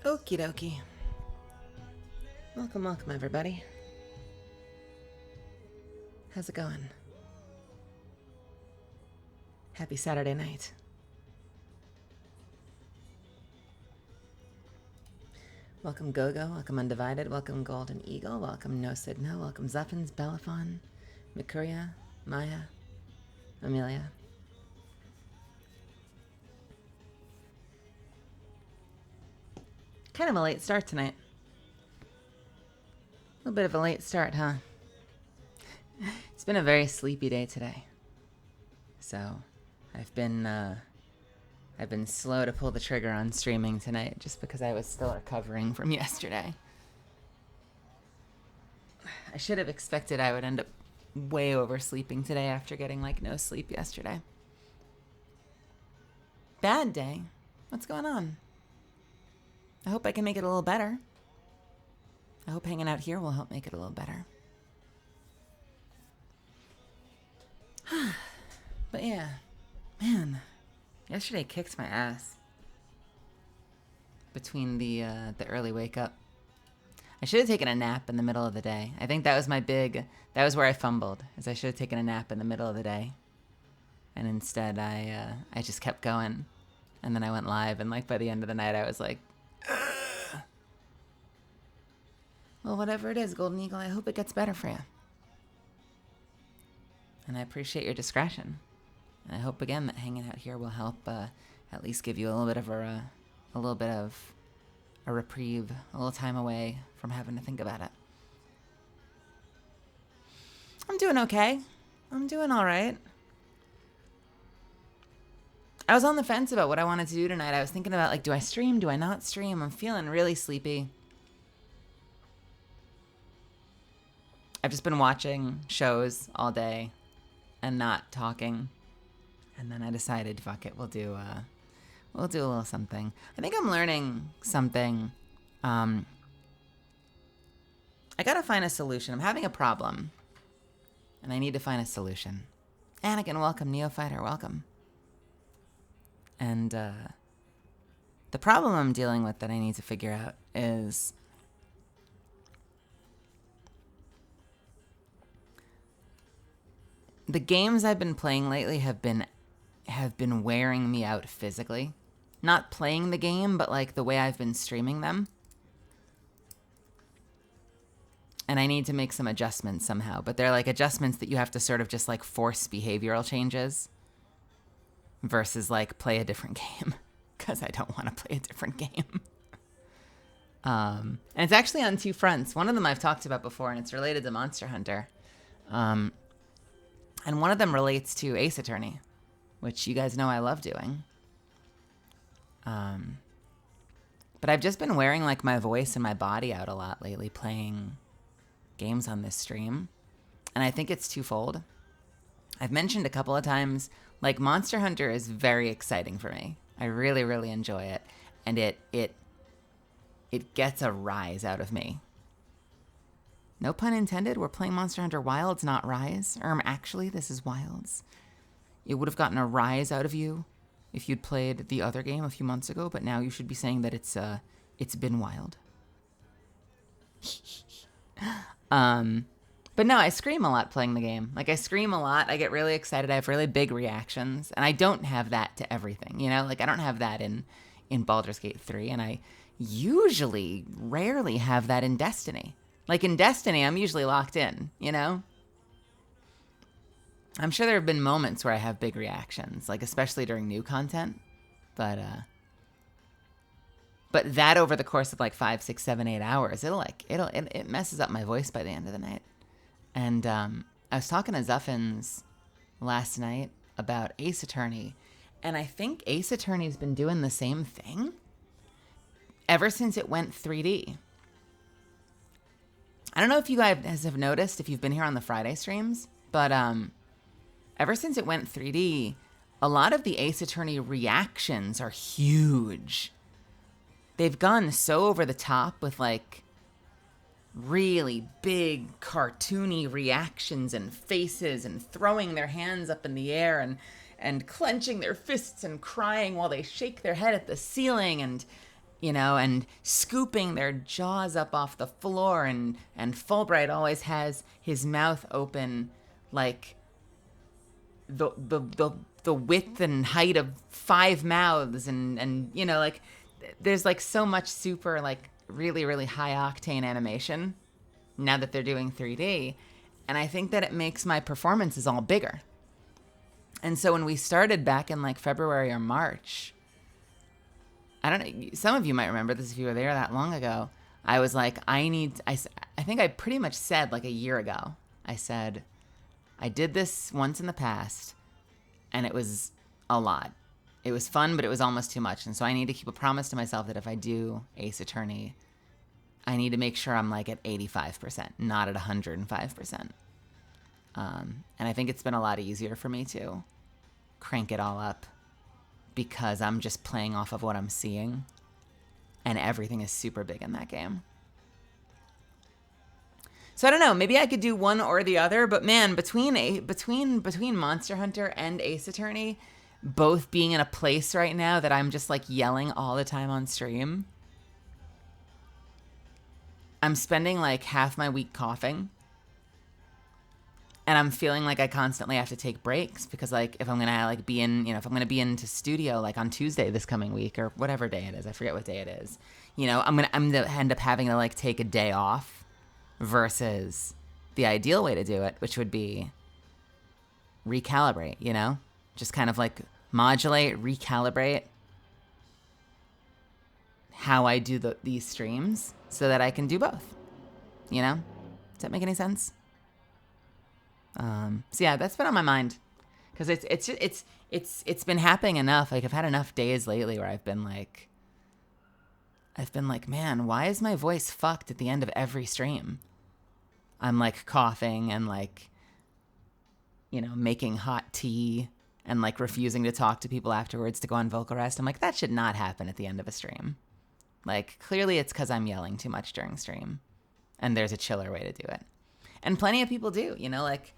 Okie dokie. Welcome, everybody. How's it going? Happy Saturday night. Welcome, Gogo. Welcome, Undivided. Welcome, Golden Eagle. Welcome, No Sidno. Welcome, Zuffins, Belafon, Mikuria, Maya, Amelia. Kind of a late start tonight. A little bit of a late start, huh? It's been a very sleepy day today. So, I've been slow to pull the trigger on streaming tonight just because I was still recovering from yesterday. I should have expected I would end up way oversleeping today after getting no sleep yesterday. Bad day. What's going on? I hope I can make it a little better. I hope hanging out here will help make it a little better. But yeah, man, yesterday kicked my ass. Between the early wake up. I should have taken a nap in the middle of the day. I think that was where I fumbled, is I should have taken a nap in the middle of the day. And instead I just kept going. And then I went live, and by the end of the night I was like, ugh. Well, whatever it is, Golden Eagle, I hope it gets better for you. And I appreciate your discretion. And I hope again that hanging out here will help at least give you a little bit of a reprieve, a little time away from having to think about it. I'm doing okay. I'm doing all right. I was on the fence about what I wanted to do tonight. I was thinking about do I stream? Do I not stream? I'm feeling really sleepy. I've just been watching shows all day and not talking. And then I decided, fuck it, we'll do a little something. I think I'm learning something. I gotta find a solution. I'm having a problem. And I need to find a solution. Anakin, welcome. Neophyter, welcome. And the problem I'm dealing with that I need to figure out is the games I've been playing lately have been wearing me out physically. Not playing the game, but the way I've been streaming them. And I need to make some adjustments somehow. But they're adjustments that you have to sort of just force behavioral changes. Versus play a different game. Because I don't want to play a different game. And it's actually on two fronts. One of them I've talked about before, and it's related to Monster Hunter. And one of them relates to Ace Attorney, which you guys know I love doing. But I've just been wearing my voice and my body out a lot lately playing games on this stream. And I think it's twofold. I've mentioned a couple of times, Monster Hunter is very exciting for me. I really, really enjoy it. And it gets a rise out of me. No pun intended, we're playing Monster Hunter Wilds, not Rise. Actually, this is Wilds. It would have gotten a rise out of you if you'd played the other game a few months ago, but now you should be saying that it's been wild. But no, I scream a lot playing the game. I scream a lot, I get really excited, I have really big reactions, and I don't have that to everything, I don't have that in Baldur's Gate 3, and I rarely have that in Destiny. In Destiny, I'm usually locked in, I'm sure there have been moments where I have big reactions, especially during new content. But that over the course of 5, 6, 7, 8 hours, it messes up my voice by the end of the night. And I was talking to Zuffins last night about Ace Attorney, and I think Ace Attorney's been doing the same thing ever since it went 3D. I don't know if you guys have noticed, if you've been here on the Friday streams, but ever since it went 3D, a lot of the Ace Attorney reactions are huge. They've gone so over the top with really big cartoony reactions and faces and throwing their hands up in the air and clenching their fists and crying while they shake their head at the ceiling. and scooping their jaws up off the floor, and Fulbright always has his mouth open like the width and height of 5 mouths, and like there's like so much super like really, really high octane animation now that they're doing 3D. And I think that it makes my performances all bigger. And so when we started back in like February or March, I don't know, some of you might remember this if you were there that long ago. I was like, I think I pretty much said like a year ago, I said, I did this once in the past and it was a lot. It was fun, but it was almost too much. And so I need to keep a promise to myself that if I do Ace Attorney, I need to make sure I'm like at 85%, not at 105%. And I think it's been a lot easier for me to crank it all up because I'm just playing off of what I'm seeing, and everything is super big in that game. So I don't know, maybe I could do one or the other, but man, between Monster Hunter and Ace Attorney, both being in a place right now that I'm just like yelling all the time on stream, I'm spending like half my week coughing. And I'm feeling like I constantly have to take breaks because like if I'm going to like be in, if I'm going to be into studio like on Tuesday this coming week or whatever day it is, I forget what day it is, I'm going to end up having to like take a day off versus the ideal way to do it, which would be recalibrate, just kind of like modulate, recalibrate how I do these streams so that I can do both, Does that make any sense? So yeah, that's been on my mind because it's been happening enough. Like I've had enough days lately where I've been like, man, why is my voice fucked at the end of every stream? I'm like coughing and like, making hot tea and like refusing to talk to people afterwards to go on vocal rest. I'm like, that should not happen at the end of a stream. Like clearly it's because I'm yelling too much during stream and there's a chiller way to do it. And plenty of people do, like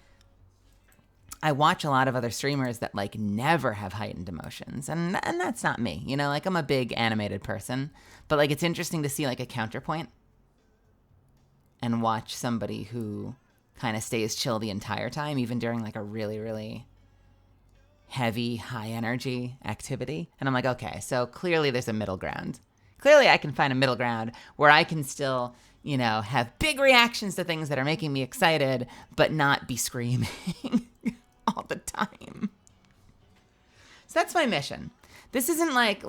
I watch a lot of other streamers that like never have heightened emotions, and that's not me, like I'm a big animated person, but like it's interesting to see like a counterpoint and watch somebody who kind of stays chill the entire time, even during like a really, really heavy, high energy activity. And I'm like, okay, so clearly there's a middle ground. Clearly I can find a middle ground where I can still, have big reactions to things that are making me excited, but not be screaming all the time. So that's my mission. This isn't like,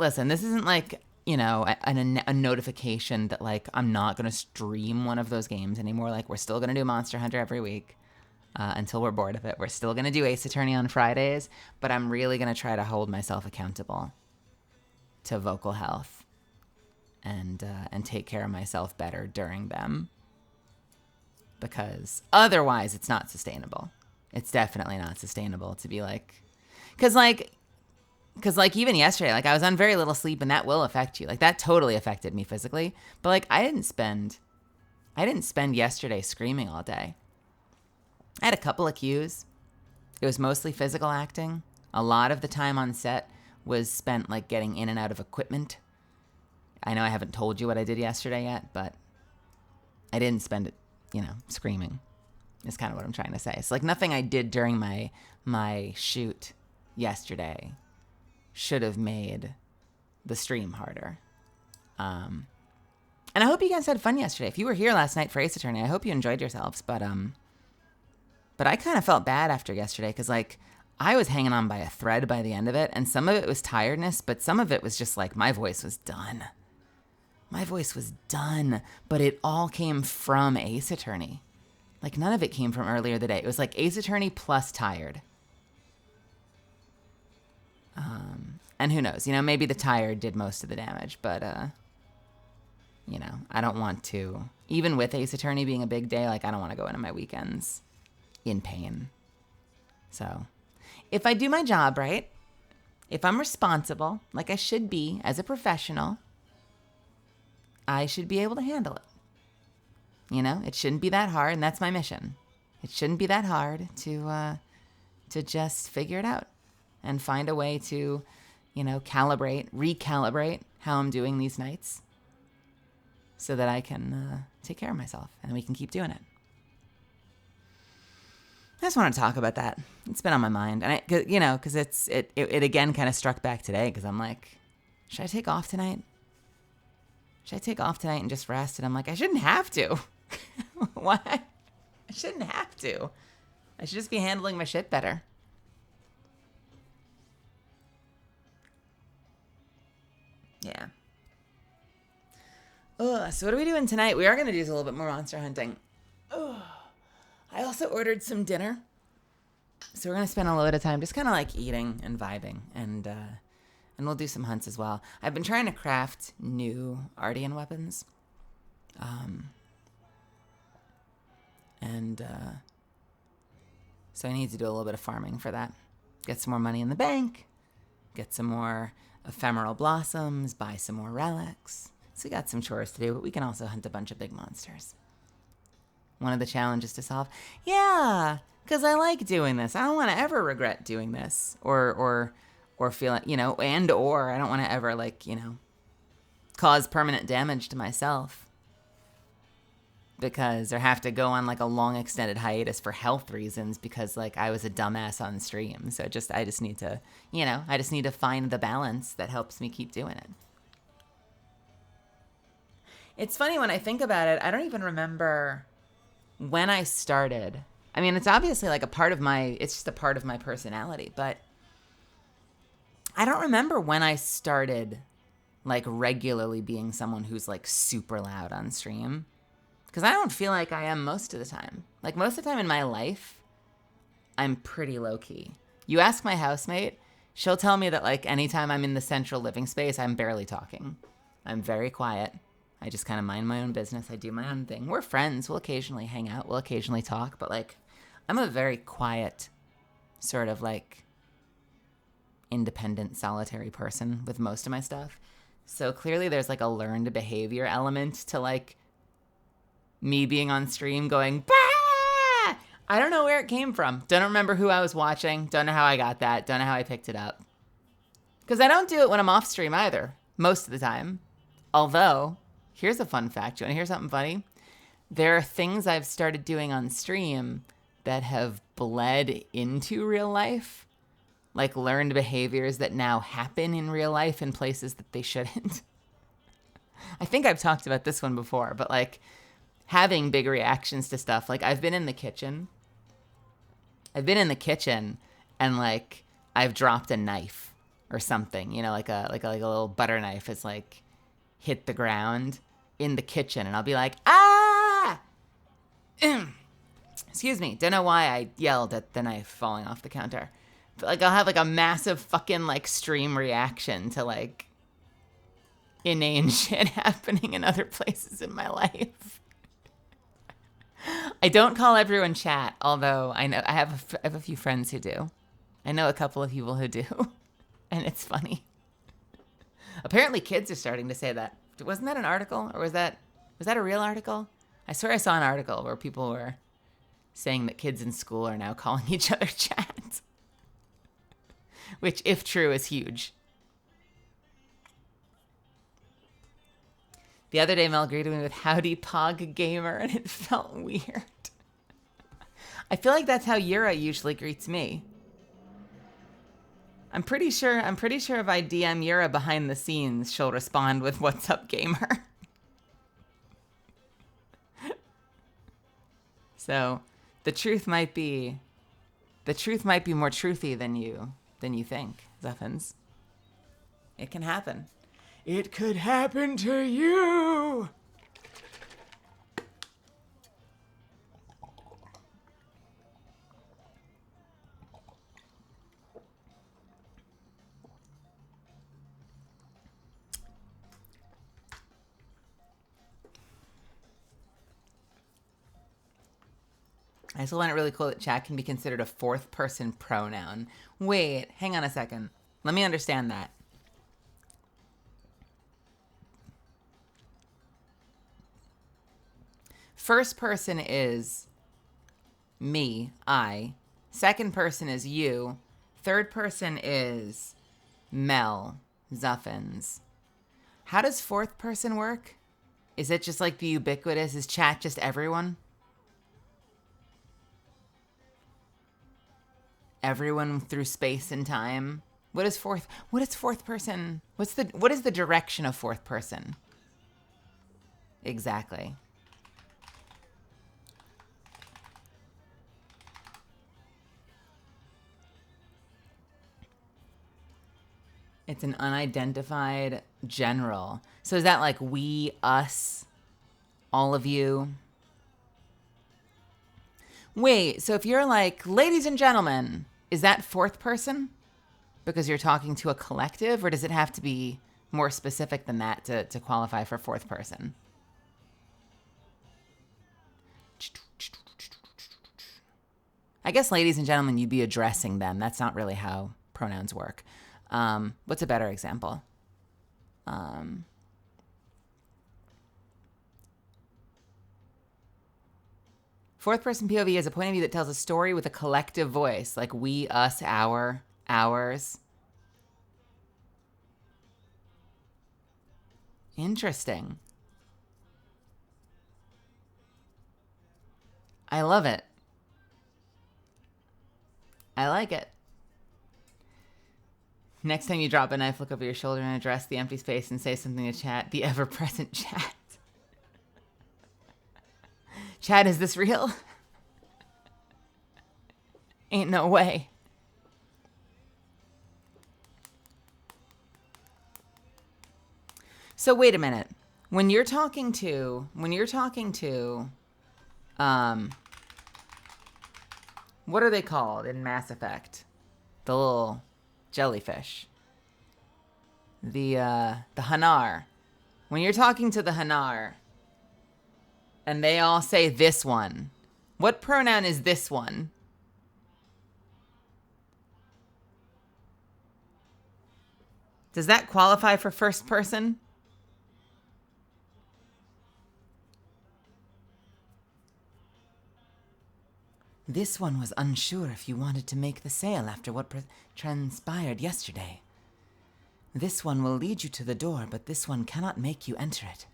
a notification that like I'm not going to stream one of those games anymore. Like we're still going to do Monster Hunter every week until we're bored of it. We're still going to do Ace Attorney on Fridays, but I'm really going to try to hold myself accountable to vocal health and take care of myself better during them, because otherwise it's not sustainable. It's definitely not sustainable to be like, because even yesterday, like I was on very little sleep and that will affect you. Like that totally affected me physically, but like I didn't spend yesterday screaming all day. I had a couple of cues. It was mostly physical acting. A lot of the time on set was spent like getting in and out of equipment. I know I haven't told you what I did yesterday yet, but I didn't spend it, screaming is kind of what I'm trying to say. It's like nothing I did during my shoot yesterday should have made the stream harder. And I hope you guys had fun yesterday. If you were here last night for Ace Attorney, I hope you enjoyed yourselves. But I kind of felt bad after yesterday because like I was hanging on by a thread by the end of it, and some of it was tiredness, but some of it was just like my voice was done. My voice was done, but it all came from Ace Attorney. Like none of it came from earlier the day. It was like Ace Attorney plus tired. And who knows, maybe the tired did most of the damage, but, I don't want to, even with Ace Attorney being a big day, like I don't want to go into my weekends in pain. So if I do my job right, if I'm responsible, like I should be as a professional, I should be able to handle it. It shouldn't be that hard, and that's my mission. It shouldn't be that hard to just figure it out and find a way to, recalibrate how I'm doing these nights so that I can take care of myself and we can keep doing it. I just want to talk about that. It's been on my mind. And because it again kind of struck back today because I'm like, should I take off tonight? Should I take off tonight and just rest? And I'm like, I shouldn't have to. Why? I shouldn't have to. I should just be handling my shit better. Yeah. So what are we doing tonight? We are going to do a little bit more monster hunting. I also ordered some dinner. So we're going to spend a little bit of time just kind of like eating and vibing. And we'll do some hunts as well. I've been trying to craft new Ardean weapons. So I need to do a little bit of farming for that. Get some more money in the bank. Get some more ephemeral blossoms. Buy some more relics. So we got some chores to do, but we can also hunt a bunch of big monsters. One of the challenges to solve. Yeah, because I like doing this. I don't want to ever regret doing this. Or feel, or I don't want to ever, cause permanent damage to myself. Because, or have to go on, a long extended hiatus for health reasons because, I was a dumbass on stream. So I just need to, I just need to find the balance that helps me keep doing it. It's funny when I think about it, I don't even remember when I started. I mean, it's obviously it's just a part of my personality, but I don't remember when I started, regularly being someone who's, super loud on stream. Because I don't feel like I am most of the time. Most of the time in my life, I'm pretty low-key. You ask my housemate, she'll tell me that, anytime I'm in the central living space, I'm barely talking. I'm very quiet. I just kind of mind my own business. I do my own thing. We're friends. We'll occasionally hang out. We'll occasionally talk. But, I'm a very quiet, sort of, independent, solitary person with most of my stuff. So clearly there's, a learned behavior element to, me being on stream going, bah! I don't know where it came from. Don't remember who I was watching. Don't know how I got that. Don't know how I picked it up. Because I don't do it when I'm off stream either, most of the time. Although, here's a fun fact. You want to hear something funny? There are things I've started doing on stream that have bled into real life. Learned behaviors that now happen in real life in places that they shouldn't. I think I've talked about this one before, but having big reactions to stuff. I've been in the kitchen. And I've dropped a knife or something, a little butter knife has hit the ground in the kitchen, and I'll be like, ah! Excuse me. Don't know why I yelled at the knife falling off the counter. But I'll have a massive fucking stream reaction to inane shit happening in other places in my life. I don't call everyone chat, although I know I have a few friends who do. I know a couple of people who do, and it's funny. Apparently, kids are starting to say that. Wasn't that an article, or was that a real article? I swear I saw an article where people were saying that kids in school are now calling each other chat, which, if true, is huge. The other day, Mel greeted me with "Howdy, Pog Gamer," and it felt weird. I feel like that's how Yura usually greets me. I'm pretty sure if I DM Yura behind the scenes, she'll respond with "What's up, gamer?" So, the truth might be more truthy than you think, Zuffins. It can happen. It could happen to you. I still find it really cool that chat can be considered a fourth person pronoun. Wait, hang on a second. Let me understand that. First person is me, I. Second person is you. Third person is Mel, Zuffins. How does fourth person work? Is it just like the ubiquitous? Is chat just everyone? Everyone through space and time? What is fourth person? What is the direction of fourth person? Exactly. It's an unidentified general. So is that like we, us, all of you? Wait, so if you're like, ladies and gentlemen, is that fourth person? Because you're talking to a collective, or does it have to be more specific than that to qualify for fourth person? I guess, ladies and gentlemen, you'd be addressing them. That's not really how pronouns work. What's a better example? Fourth person POV is a point of view that tells a story with a collective voice, like we, us, our, ours. Interesting. I love it. I like it. Next time you drop a knife, look over your shoulder and address the empty space and say something to chat. The ever-present chat. Chat, is this real? Ain't no way. So wait a minute. When you're talking to, what are they called in Mass Effect? The little jellyfish. The Hanar. When you're talking to the Hanar, and they all say this one, what pronoun is this one? Does that qualify for first person? This one was unsure if you wanted to make the sale after what transpired yesterday. This one will lead you to the door, but this one cannot make you enter it.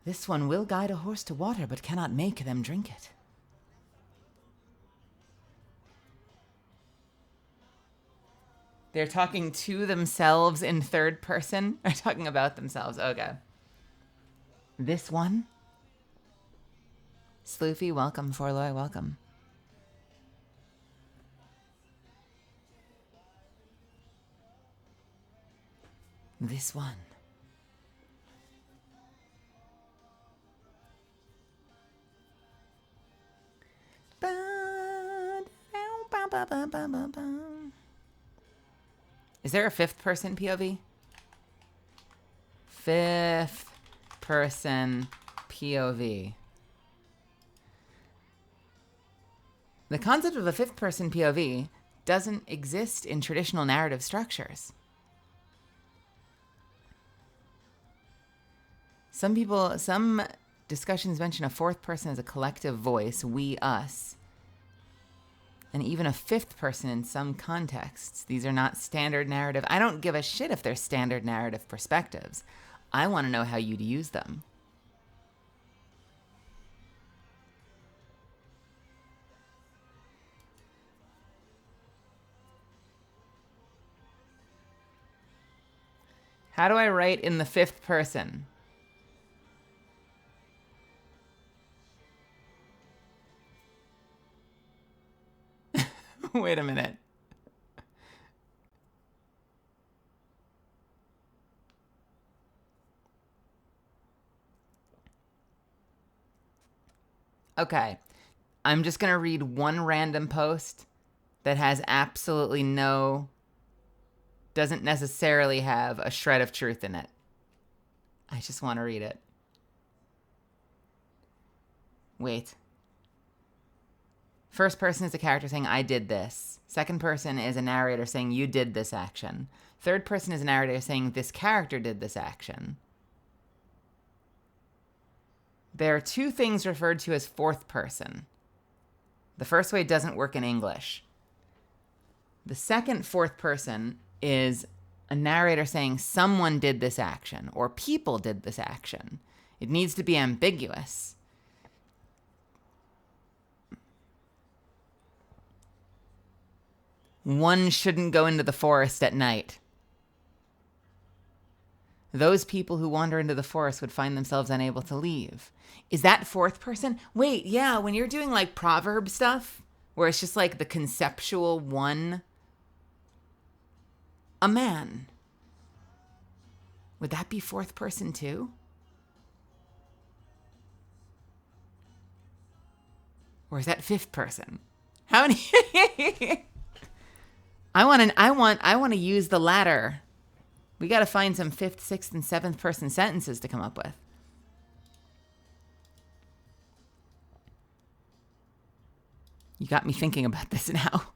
This one will guide a horse to water, but cannot make them drink it. They're talking to themselves in third person? Or talking about themselves? Okay. This one? Sloofy, welcome. Forloy, welcome. This one. Is there a fifth person POV? Fifth person POV. The concept of a fifth person POV doesn't exist in traditional narrative structures. Some discussions mention a fourth person as a collective voice, we, us, and even a fifth person in some contexts. These are not standard narrative. I don't give a shit if they're standard narrative perspectives. I want to know how you'd use them. How do I write in the fifth person? Wait a minute. Okay. I'm just going to read one random post that has absolutely doesn't necessarily have a shred of truth in it. I just want to read it. Wait. First person is a character saying, I did this. Second person is a narrator saying, you did this action. Third person is a narrator saying, this character did this action. There are two things referred to as fourth person. The first way doesn't work in English. The second fourth person is a narrator saying someone did this action or people did this action. It needs to be ambiguous. One shouldn't go into the forest at night. Those people who wander into the forest would find themselves unable to leave. Is that fourth person? Wait, yeah, when you're doing like proverb stuff, where it's just like the conceptual one, a man. Would that be fourth person too? Or is that fifth person? How many? I want to use the latter. We got to find some fifth, sixth, and seventh person sentences to come up with. You got me thinking about this now.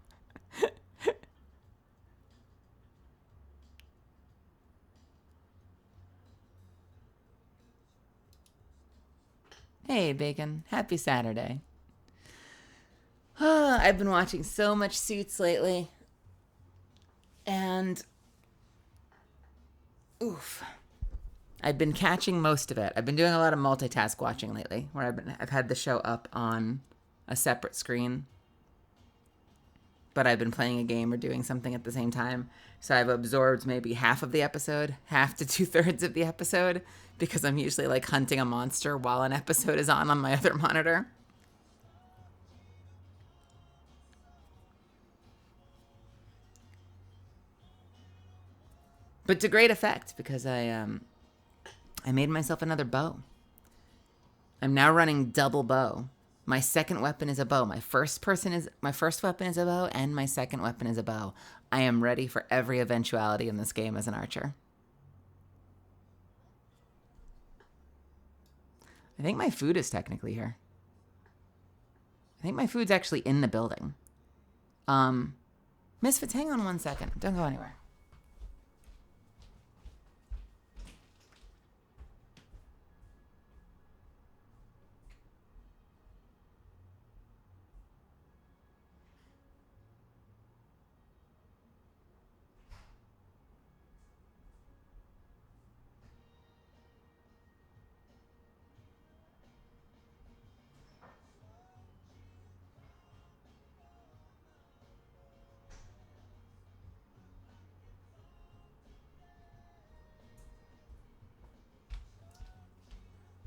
Hey, Bacon. Happy Saturday. I've been watching so much Suits lately. And oof. I've been catching most of it. I've been doing a lot of multitask watching lately, where I've had the show up on a separate screen, but I've been playing a game or doing something at the same time. So I've absorbed maybe half of the episode, half to 2/3 of the episode, because I'm usually like hunting a monster while an episode is on my other monitor. But to great effect, because I made myself another bow. I'm now running double bow. My second weapon is a bow. My first weapon is a bow, and my second weapon is a bow. I am ready for every eventuality in this game as an archer. I think my food is technically here. I think my food's actually in the building. Misfits, hang on 1 second. Don't go anywhere.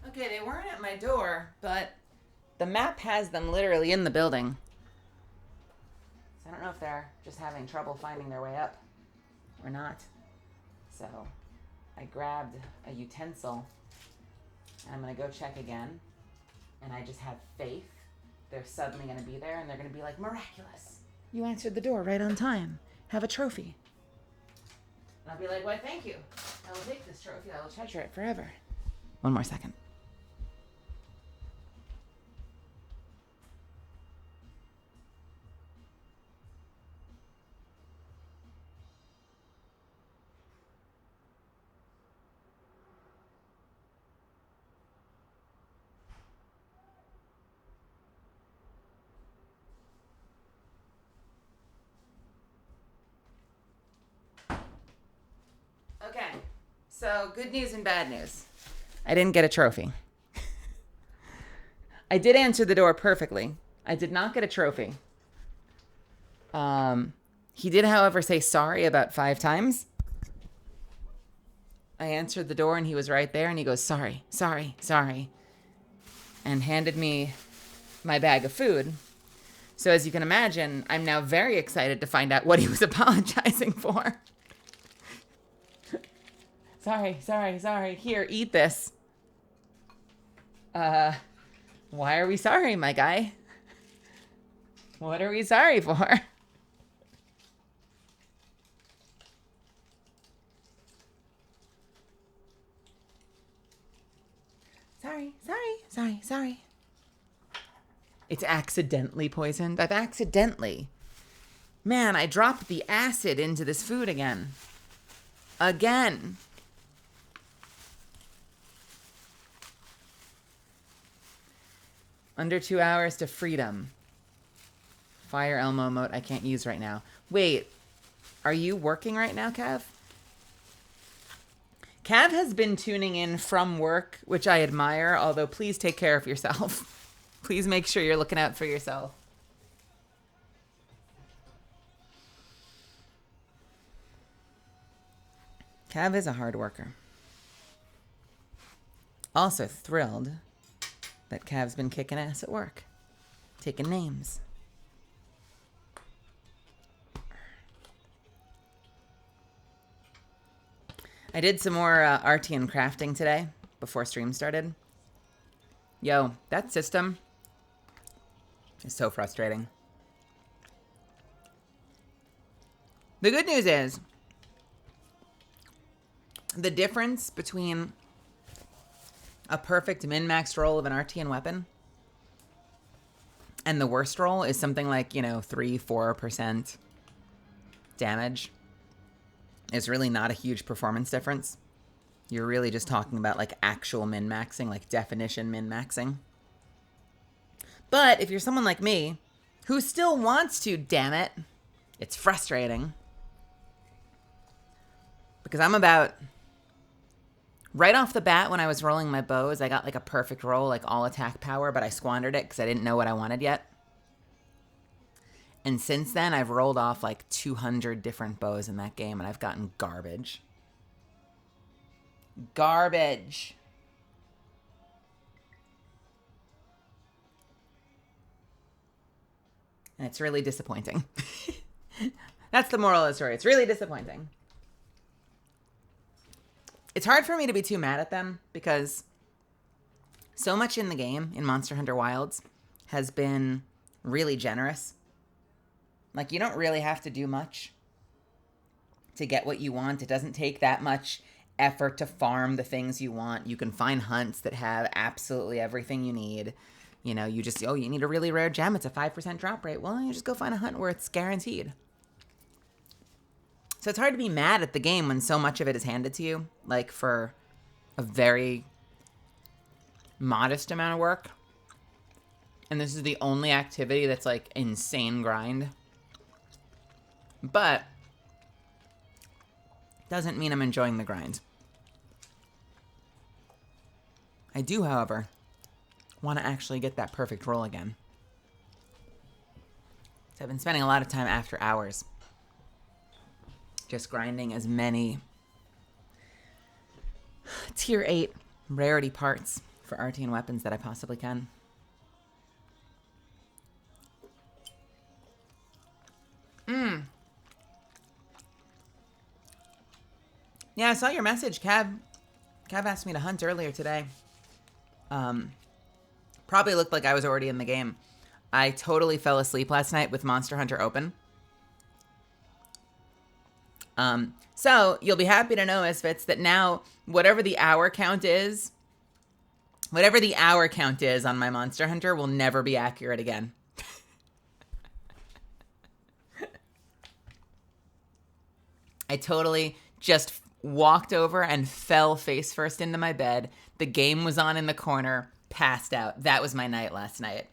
Okay, they weren't at my door, but the map has them literally in the building. So I don't know if they're just having trouble finding their way up or not. So I grabbed a utensil, and I'm going to go check again. And I just have faith they're suddenly going to be there, and they're going to be like, miraculous. You answered the door right on time. Have a trophy. And I'll be like, why, thank you. I will take this trophy. I will treasure it forever. 1 more second. Okay, so good news and bad news. I didn't get a trophy. I did answer the door perfectly. I did not get a trophy. He did, however, say sorry about 5 times. I answered the door and he was right there and he goes, sorry, sorry, sorry, and handed me my bag of food. So as you can imagine, I'm now very excited to find out what he was apologizing for. Sorry, sorry, sorry. Here, eat this. Why are we sorry, my guy? What are we sorry for? Sorry, sorry, sorry, sorry. It's accidentally poisoned. I've accidentally. Man, I dropped the acid into this food again. Again. Under 2 hours to freedom. Fire Elmo emote I can't use right now. Wait, are you working right now, Kev? Cav has been tuning in from work, which I admire, although please take care of yourself. Please make sure you're looking out for yourself. Cav is a hard worker. Also thrilled that Cav's been kicking ass at work. Taking names. I did some more Artian crafting today before stream started. Yo, that system is so frustrating. The good news is the difference between a perfect min-max roll of an Artian weapon and the worst roll is something like, 3-4% damage. Is really not a huge performance difference. You're really just talking about like actual min-maxing, like definition min-maxing. But if you're someone like me who still wants to, damn it, it's frustrating. Because I'm about, right off the bat when I was rolling my bows, I got like a perfect roll, like all attack power, but I squandered it because I didn't know what I wanted yet. And since then, I've rolled off like 200 different bows in that game, and I've gotten garbage. Garbage. And it's really disappointing. That's the moral of the story. It's really disappointing. It's hard for me to be too mad at them because so much in the game, in Monster Hunter Wilds, has been really generous. Like, you don't really have to do much to get what you want. It doesn't take that much effort to farm the things you want. You can find hunts that have absolutely everything you need. You just, you need a really rare gem. It's a 5% drop rate. Well, you just go find a hunt where it's guaranteed. So it's hard to be mad at the game when so much of it is handed to you, like for a very modest amount of work. And this is the only activity that's like insane grind. But doesn't mean I'm enjoying the grind. I do, however, want to actually get that perfect roll again. So I've been spending a lot of time after hours just grinding as many tier 8 rarity parts for Artian weapons that I possibly can. Yeah, I saw your message, Cav. Cav asked me to hunt earlier today. Probably looked like I was already in the game. I totally fell asleep last night with Monster Hunter open. So you'll be happy to know, Misfits, that now whatever the hour count is on my Monster Hunter will never be accurate again. I totally just walked over and fell face first into my bed. The game was on in the corner, passed out. That was my night last night.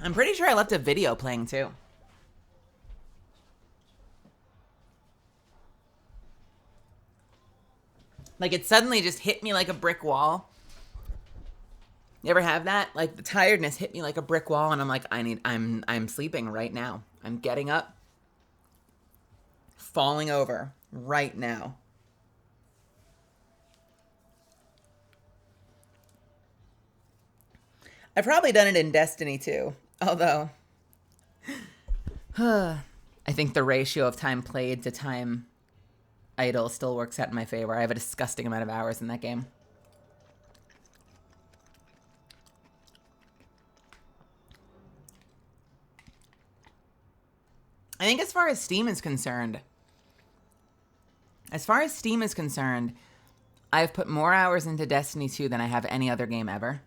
I'm pretty sure I left a video playing too. Like it suddenly just hit me like a brick wall. You ever have that? Like the tiredness hit me like a brick wall and I'm like, I'm sleeping right now. I'm getting up, falling over right now. I've probably done it in Destiny too. Although, I think the ratio of time played to time idle still works out in my favor. I have a disgusting amount of hours in that game. I think as far as Steam is concerned, I've put more hours into Destiny 2 than I have any other game ever.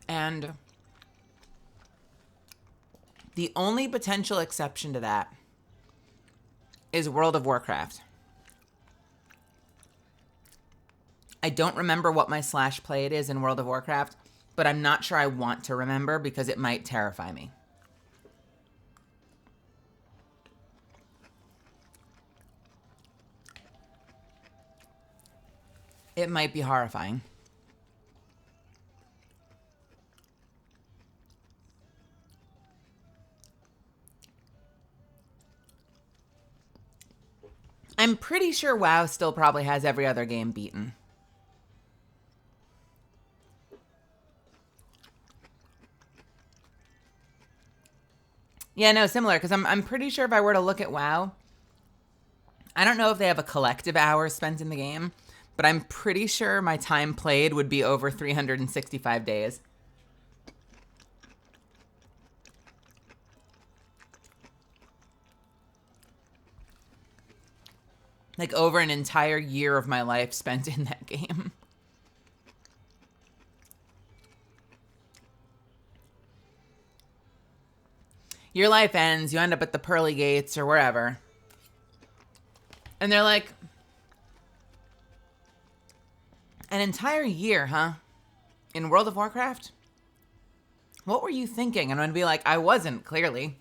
And the only potential exception to that is World of Warcraft. I don't remember what my /played is in World of Warcraft, but I'm not sure I want to remember because it might terrify me. It might be horrifying. I'm pretty sure WoW still probably has every other game beaten. Yeah, no, similar, because I'm pretty sure if I were to look at WoW, I don't know if they have a collective hours spent in the game, but I'm pretty sure my time played would be over 365 days. Like over an entire year of my life spent in that game. Your life ends, you end up at the pearly gates or wherever. And they're like, an entire year, huh? In World of Warcraft? What were you thinking? And I'm going to be like, I wasn't, clearly.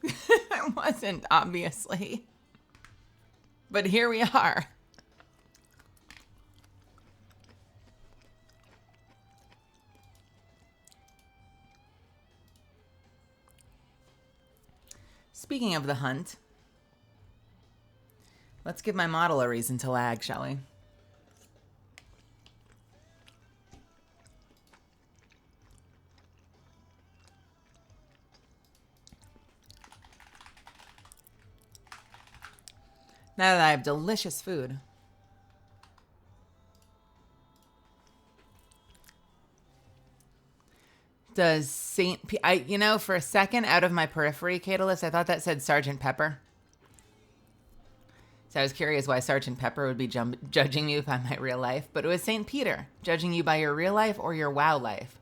I wasn't, obviously. But here we are. Speaking of the hunt, let's give my model a reason to lag, shall we? Now that I have delicious food. Does St. P... you know, for a second, out of my periphery, Catalyst, I thought that said Sergeant Pepper. So I was curious why Sergeant Pepper would be judging you by my real life. But it was St. Peter, judging you by your real life or your WoW life.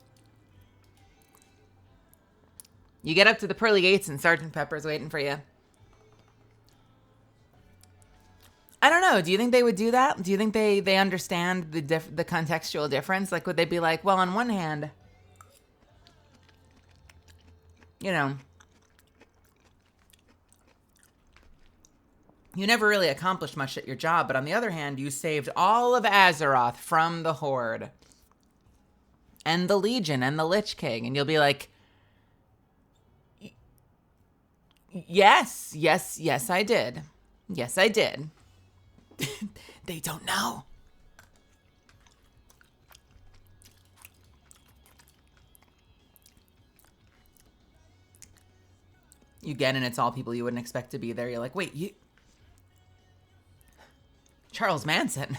You get up to the pearly gates and Sergeant Pepper's waiting for you. I don't know. Do you think they would do that? Do you think they understand the contextual difference? Like, would they be like, well, on one hand, you know, you never really accomplished much at your job, but on the other hand, you saved all of Azeroth from the Horde and the Legion and the Lich King. And you'll be like, yes, I did. Yes, I did. They don't know. You get and it's all people you wouldn't expect to be there. You're like, wait, you... Charles Manson.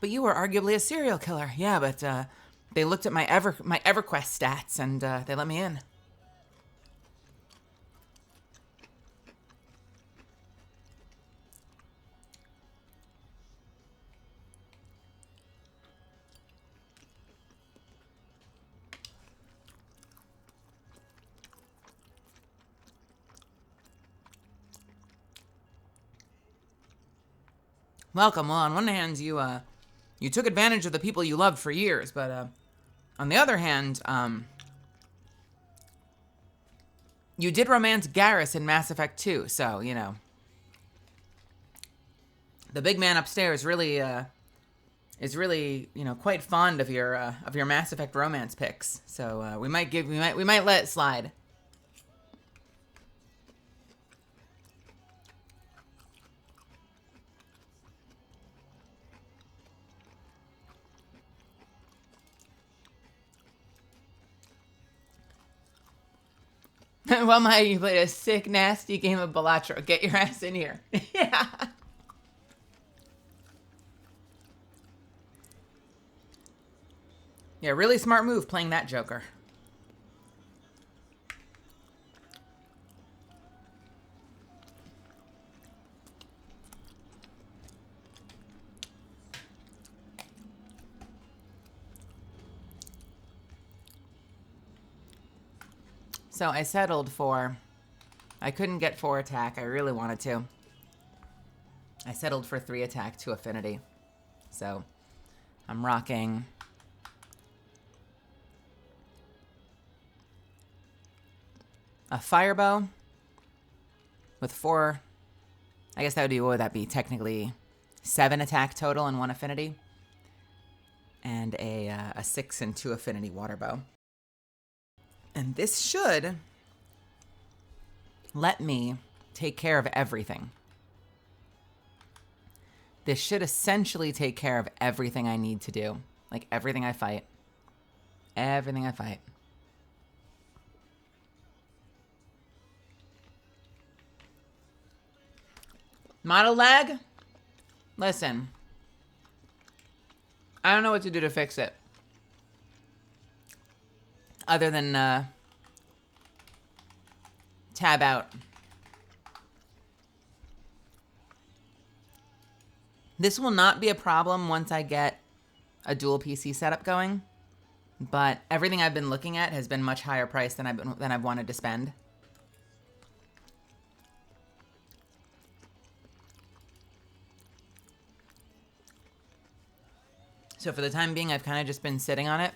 But you were arguably a serial killer. Yeah, but they looked at my EverQuest stats and they let me in. Welcome. Well, on one hand, you took advantage of the people you loved for years, but on the other hand, you did romance Garrus in Mass Effect 2, so, you know. The big man upstairs really is really, you know, quite fond of your Mass Effect romance picks. So we might let it slide. Well, Maya, you played a sick, nasty game of Balatro. Get your ass in here. Yeah. Yeah, really smart move playing that Joker. So I settled for I couldn't get 4 attack. I really wanted to. I settled for 3 attack, 2 affinity. So I'm rocking a firebow with 4. I guess that would be, what would that be? Technically 7 attack total and 1 affinity. And a 6 and 2 affinity water bow. And this should let me take care of everything. This should essentially take care of everything I need to do. Like everything I fight. Everything I fight. Model lag? Listen. I don't know what to do to fix it. Other than tab out. This will not be a problem once I get a dual PC setup going, but everything I've been looking at has been much higher priced than I've wanted to spend. So for the time being, I've kind of just been sitting on it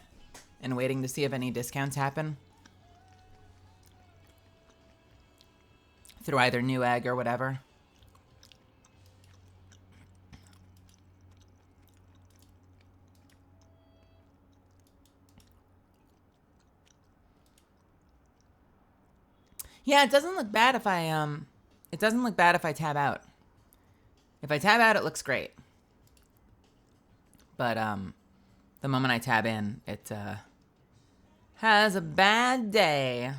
and waiting to see if any discounts happen through either Newegg or whatever. Yeah, it doesn't look bad if I tab out. If I tab out, it looks great. But the moment I tab in, it has a bad day.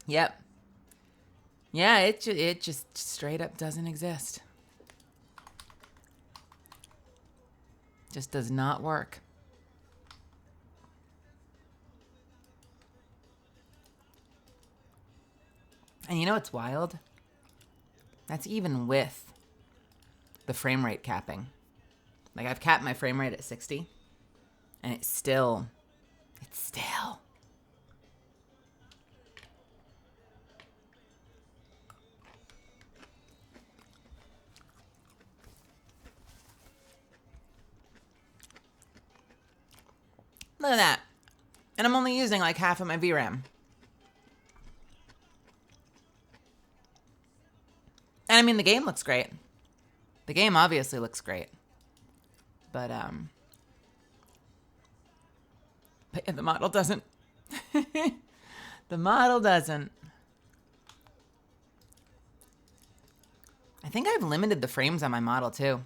Yep. Yeah, it just straight up doesn't exist. Just does not work. And you know what's wild? That's even with the frame rate capping. Like, I've capped my frame rate at 60, and it's still. Look at that. And I'm only using like half of my VRAM. And I mean, the game looks great. The game obviously looks great. But yeah, the model doesn't. The model doesn't. I think I've limited the frames on my model too.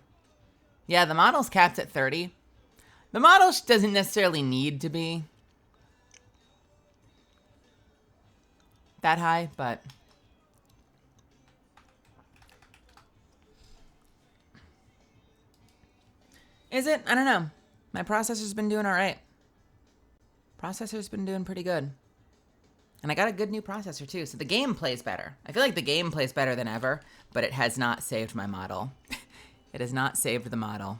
Yeah, the model's capped at 30. The model doesn't necessarily need to be that high, but is it? I don't know. My processor's been doing all right. Processor's been doing pretty good. And I got a good new processor too, so the game plays better. I feel like the game plays better than ever, but it has not saved my model. It has not saved the model.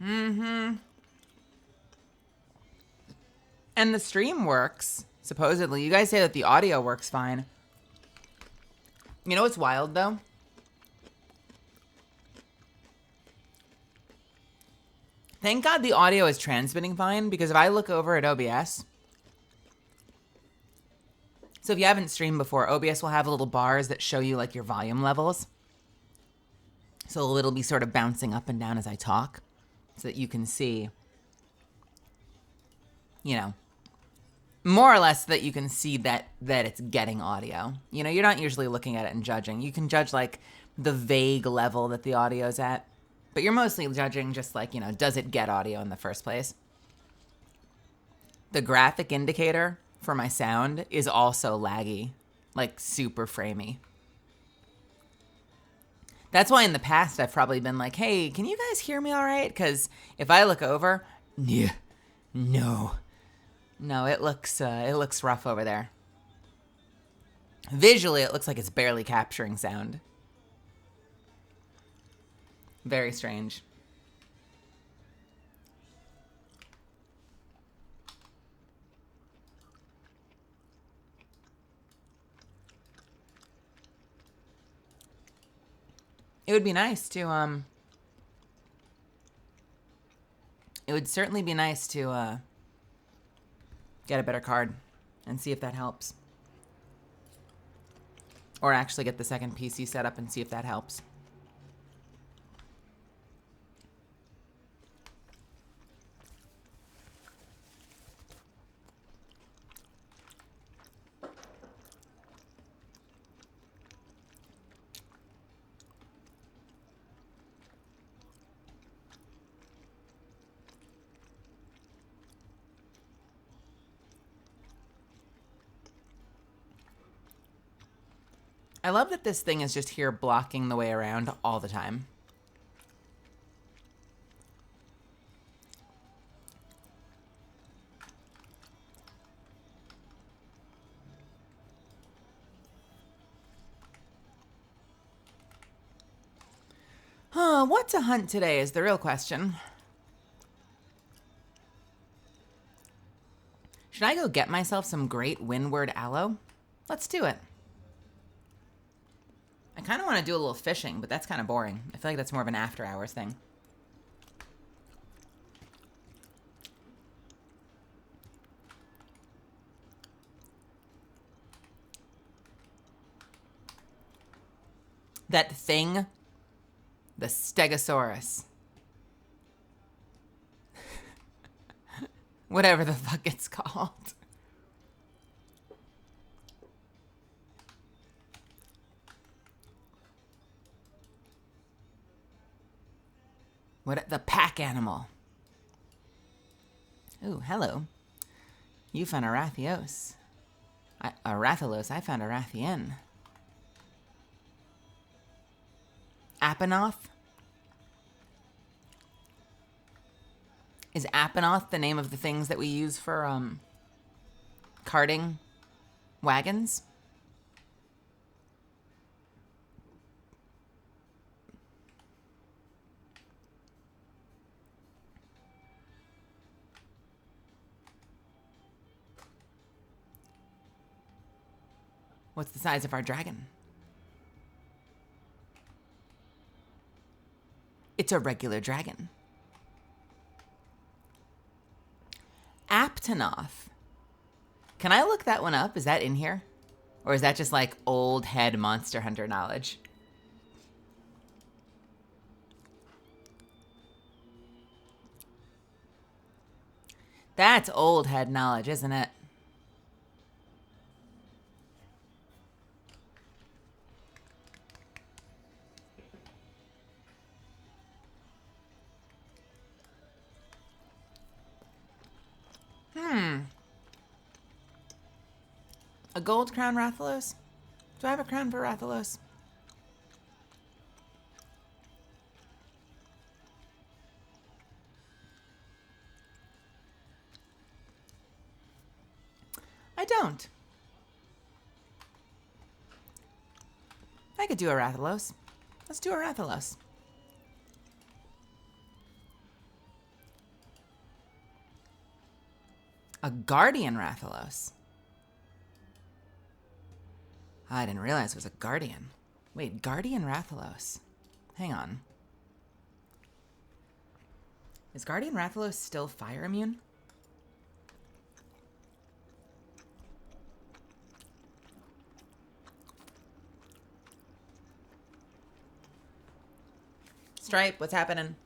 Mm-hmm. And the stream works, supposedly. You guys say that the audio works fine. You know what's wild, though? Thank God the audio is transmitting fine, because if I look over at OBS... So if you haven't streamed before, OBS will have little bars that show you, like, your volume levels. So it'll be sort of bouncing up and down as I talk, so that you can see, you know, more or less that you can see that it's getting audio. You know, you're not usually looking at it and judging. You can judge, like, the vague level that the audio's at. But you're mostly judging just, like, you know, does it get audio in the first place? The graphic indicator for my sound is also laggy. Like, super framey. That's why in the past I've probably been like, hey, can you guys hear me all right? Because if I look over, yeah, no, it looks rough over there. Visually, it looks like it's barely capturing sound. Very strange. It would be nice to, it would certainly be nice to, get a better card and see if that helps. Or actually get the second PC set up and see if that helps. I love that this thing is just here blocking the way around all the time. Huh, what to hunt today is the real question. Should I go get myself some great windward aloe? Let's do it. I kind of want to do a little fishing, but that's kind of boring. I feel like that's more of an after hours thing. That thing, the Stegosaurus. Whatever the fuck it's called. What the pack animal? Ooh, hello. You found a Rathios. A Rathalos. I found a Rathian. Apanoth? Is Apanoth the name of the things that we use for carting wagons? What's the size of our dragon? It's a regular dragon. Aptonoth. Can I look that one up? Is that in here? Or is that just like old head Monster Hunter knowledge? That's old head knowledge, isn't it? A gold crown Rathalos? Do I have a crown for Rathalos? I don't. I could do a Rathalos. Let's do a Rathalos. A Guardian Rathalos. I didn't realize it was a Guardian. Wait, Guardian Rathalos. Hang on. Is Guardian Rathalos still fire immune? Stripe, what's happening?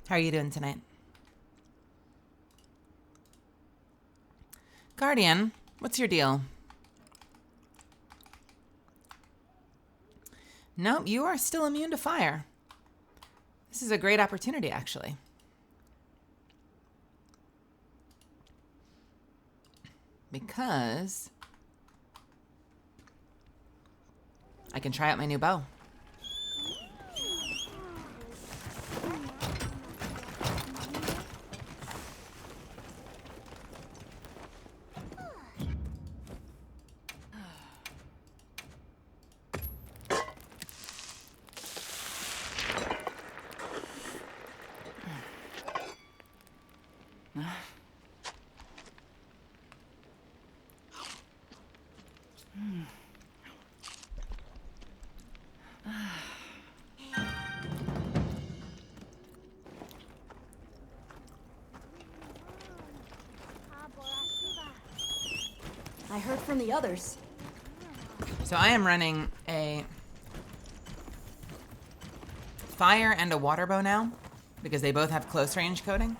How are you doing tonight? Guardian, what's your deal? Nope, you are still immune to fire. This is a great opportunity, actually. Because I can try out my new bow. I heard from the others. So I am running a fire and a water bow now because they both have close range coating.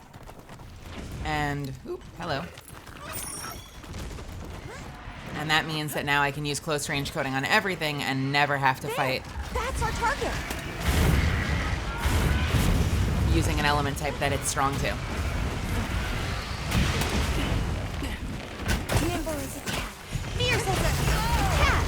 And, ooh, hello. And that means that now I can use close range coating on everything and never have to fight That's our target. using an element type that it's strong to. Nimble as a cat. Fierce as a cat.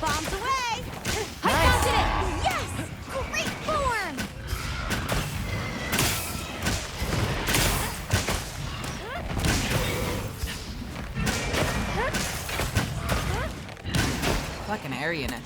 Bombs away. I mounted it. Yes. Great form. Fucking air units.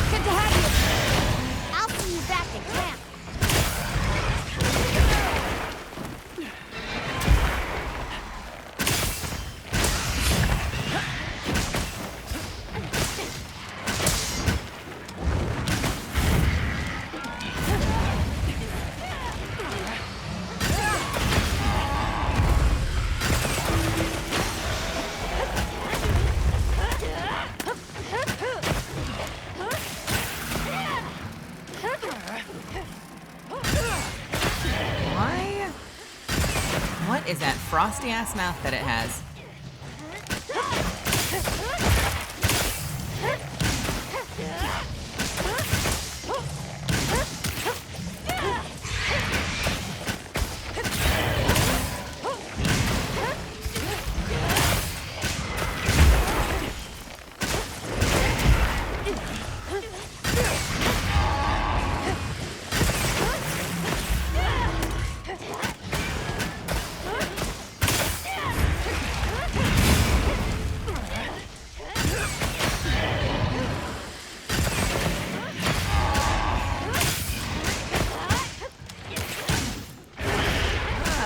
Good to have you. I'll see you back at camp. Why? What is that frosty ass mouth that it has?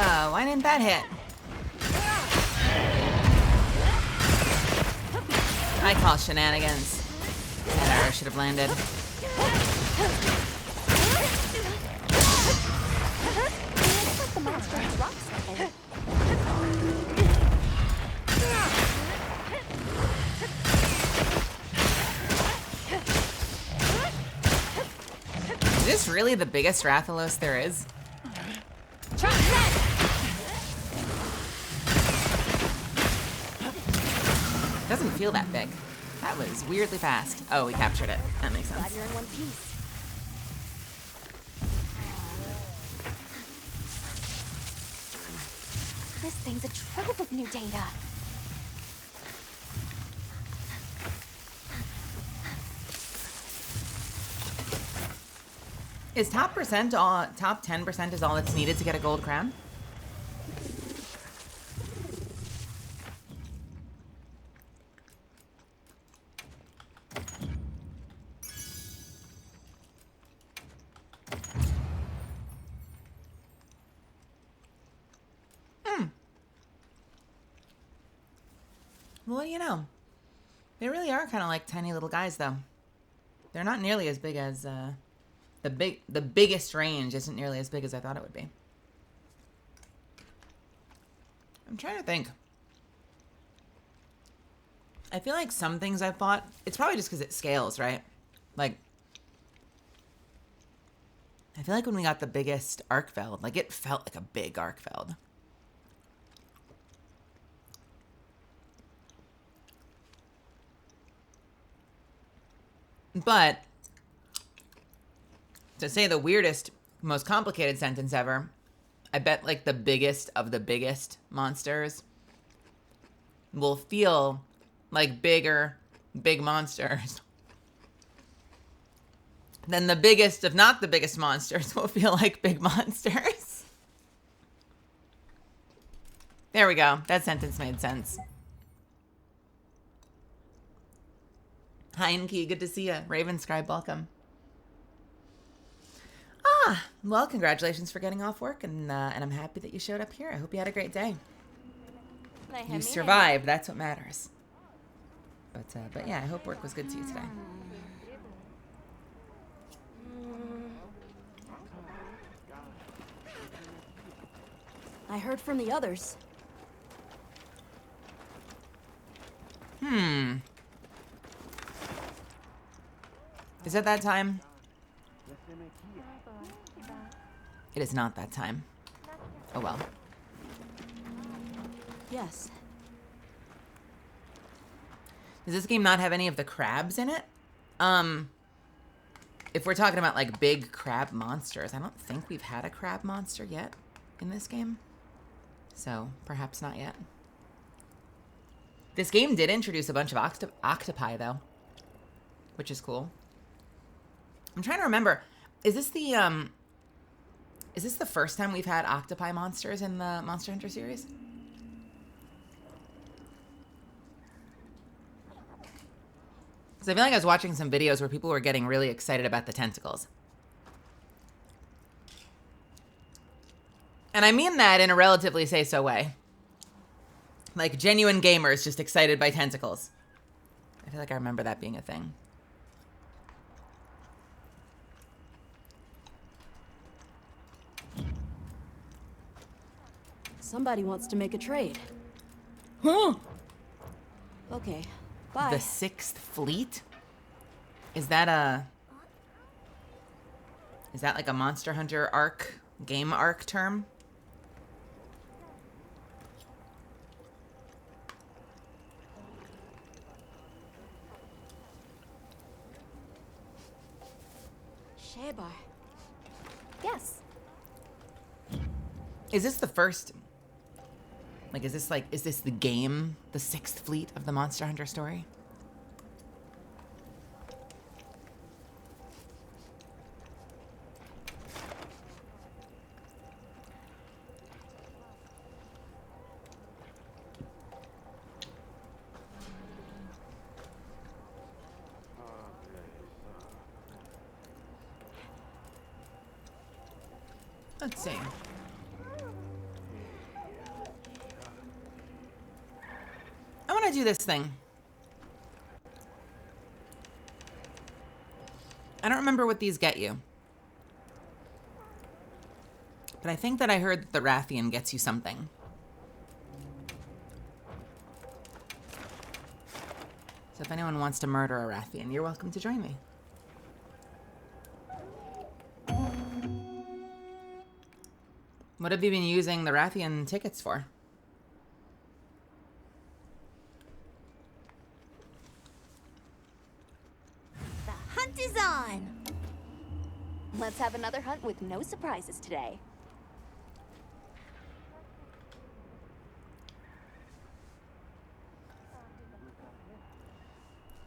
Oh, why didn't that hit? I call shenanigans. That arrow should have landed. Looks like the monster has rocks. Is this really the biggest Rathalos there is? Trump set. Doesn't feel that big. That was weirdly fast. Oh, we captured it. That makes Glad sense. you're in one piece. This thing's a trove of new data. Is top 10% is all that's needed to get a gold crown? Well, what do you know? They really are kind of like tiny little guys, though. They're not nearly as big as the biggest range isn't nearly as big as I thought it would be. I'm trying to think. I feel like some things I've bought, it's probably just because it scales, right? Like, I feel like when we got the biggest Arkfeld, like it felt like a big Arkfeld. But to say the weirdest, most complicated sentence ever, I bet like the biggest of the biggest monsters will feel like big monsters then the biggest, if not the biggest monsters, will feel like big monsters. There we go. That sentence made sense. Hi, Inky. Good to see you. Raven Scribe, welcome. Well, congratulations for getting off work, and I'm happy that you showed up here. I hope you had a great day. You survived. That's what matters. But yeah, I hope work was good to you today. I heard from the others. Is it that time? It is not that time. Oh well. Yes. Does this game not have any of the crabs in it? If we're talking about like big crab monsters, I don't think we've had a crab monster yet in this game. So perhaps not yet. This game did introduce a bunch of octopi though, which is cool. I'm trying to remember, is this the first time we've had octopi monsters in the Monster Hunter series? Because I feel like I was watching some videos where people were getting really excited about the tentacles. And I mean that in a relatively say-so way. Like genuine gamers just excited by tentacles. I feel like I remember that being a thing. Somebody wants to make a trade. Huh? Okay, bye. The 6th Fleet? Is that like a Monster Hunter arc, game arc term? Shebar. Yes. Is this the first... Like, is this the game, the 6th Fleet of the Monster Hunter story? Let's see. I want to do this thing. I don't remember what these get you. But I think that I heard that the Rathian gets you something. So if anyone wants to murder a Rathian, you're welcome to join me. What have you been using the Rathian tickets for? The hunt is on! Let's have another hunt with no surprises today.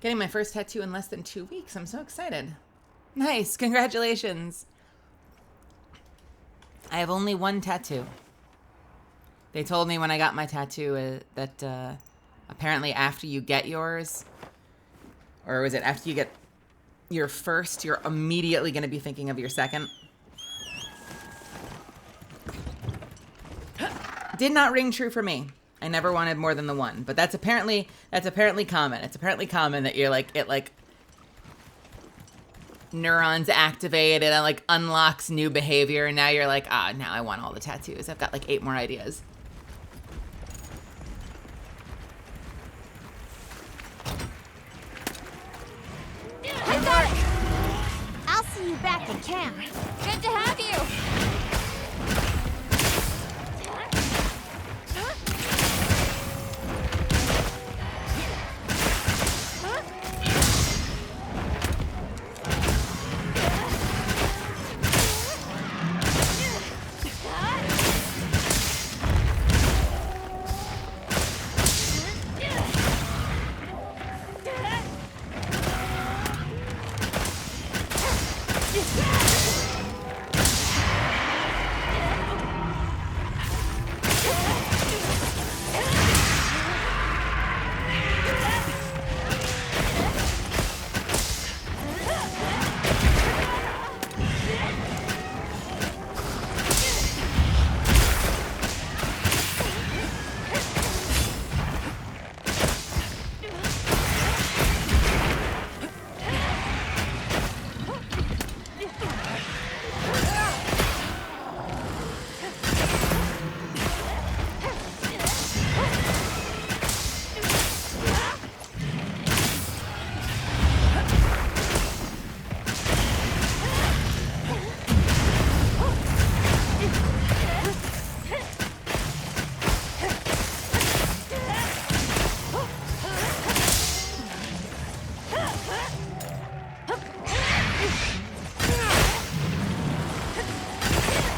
Getting my first tattoo in less than 2 weeks. I'm so excited. Nice. Congratulations. I have only one tattoo. They told me when I got my tattoo that apparently after you get yours, or was it after you get your first, you're immediately going to be thinking of your second. Did not ring true for me. I never wanted more than the one, but that's apparently common. It's apparently common that you're like, it like neurons activate and it like unlocks new behavior, and now you're like, now I want all the tattoos. I've got like 8 more ideas. I got it! I'll see you back in camp. Good to have you!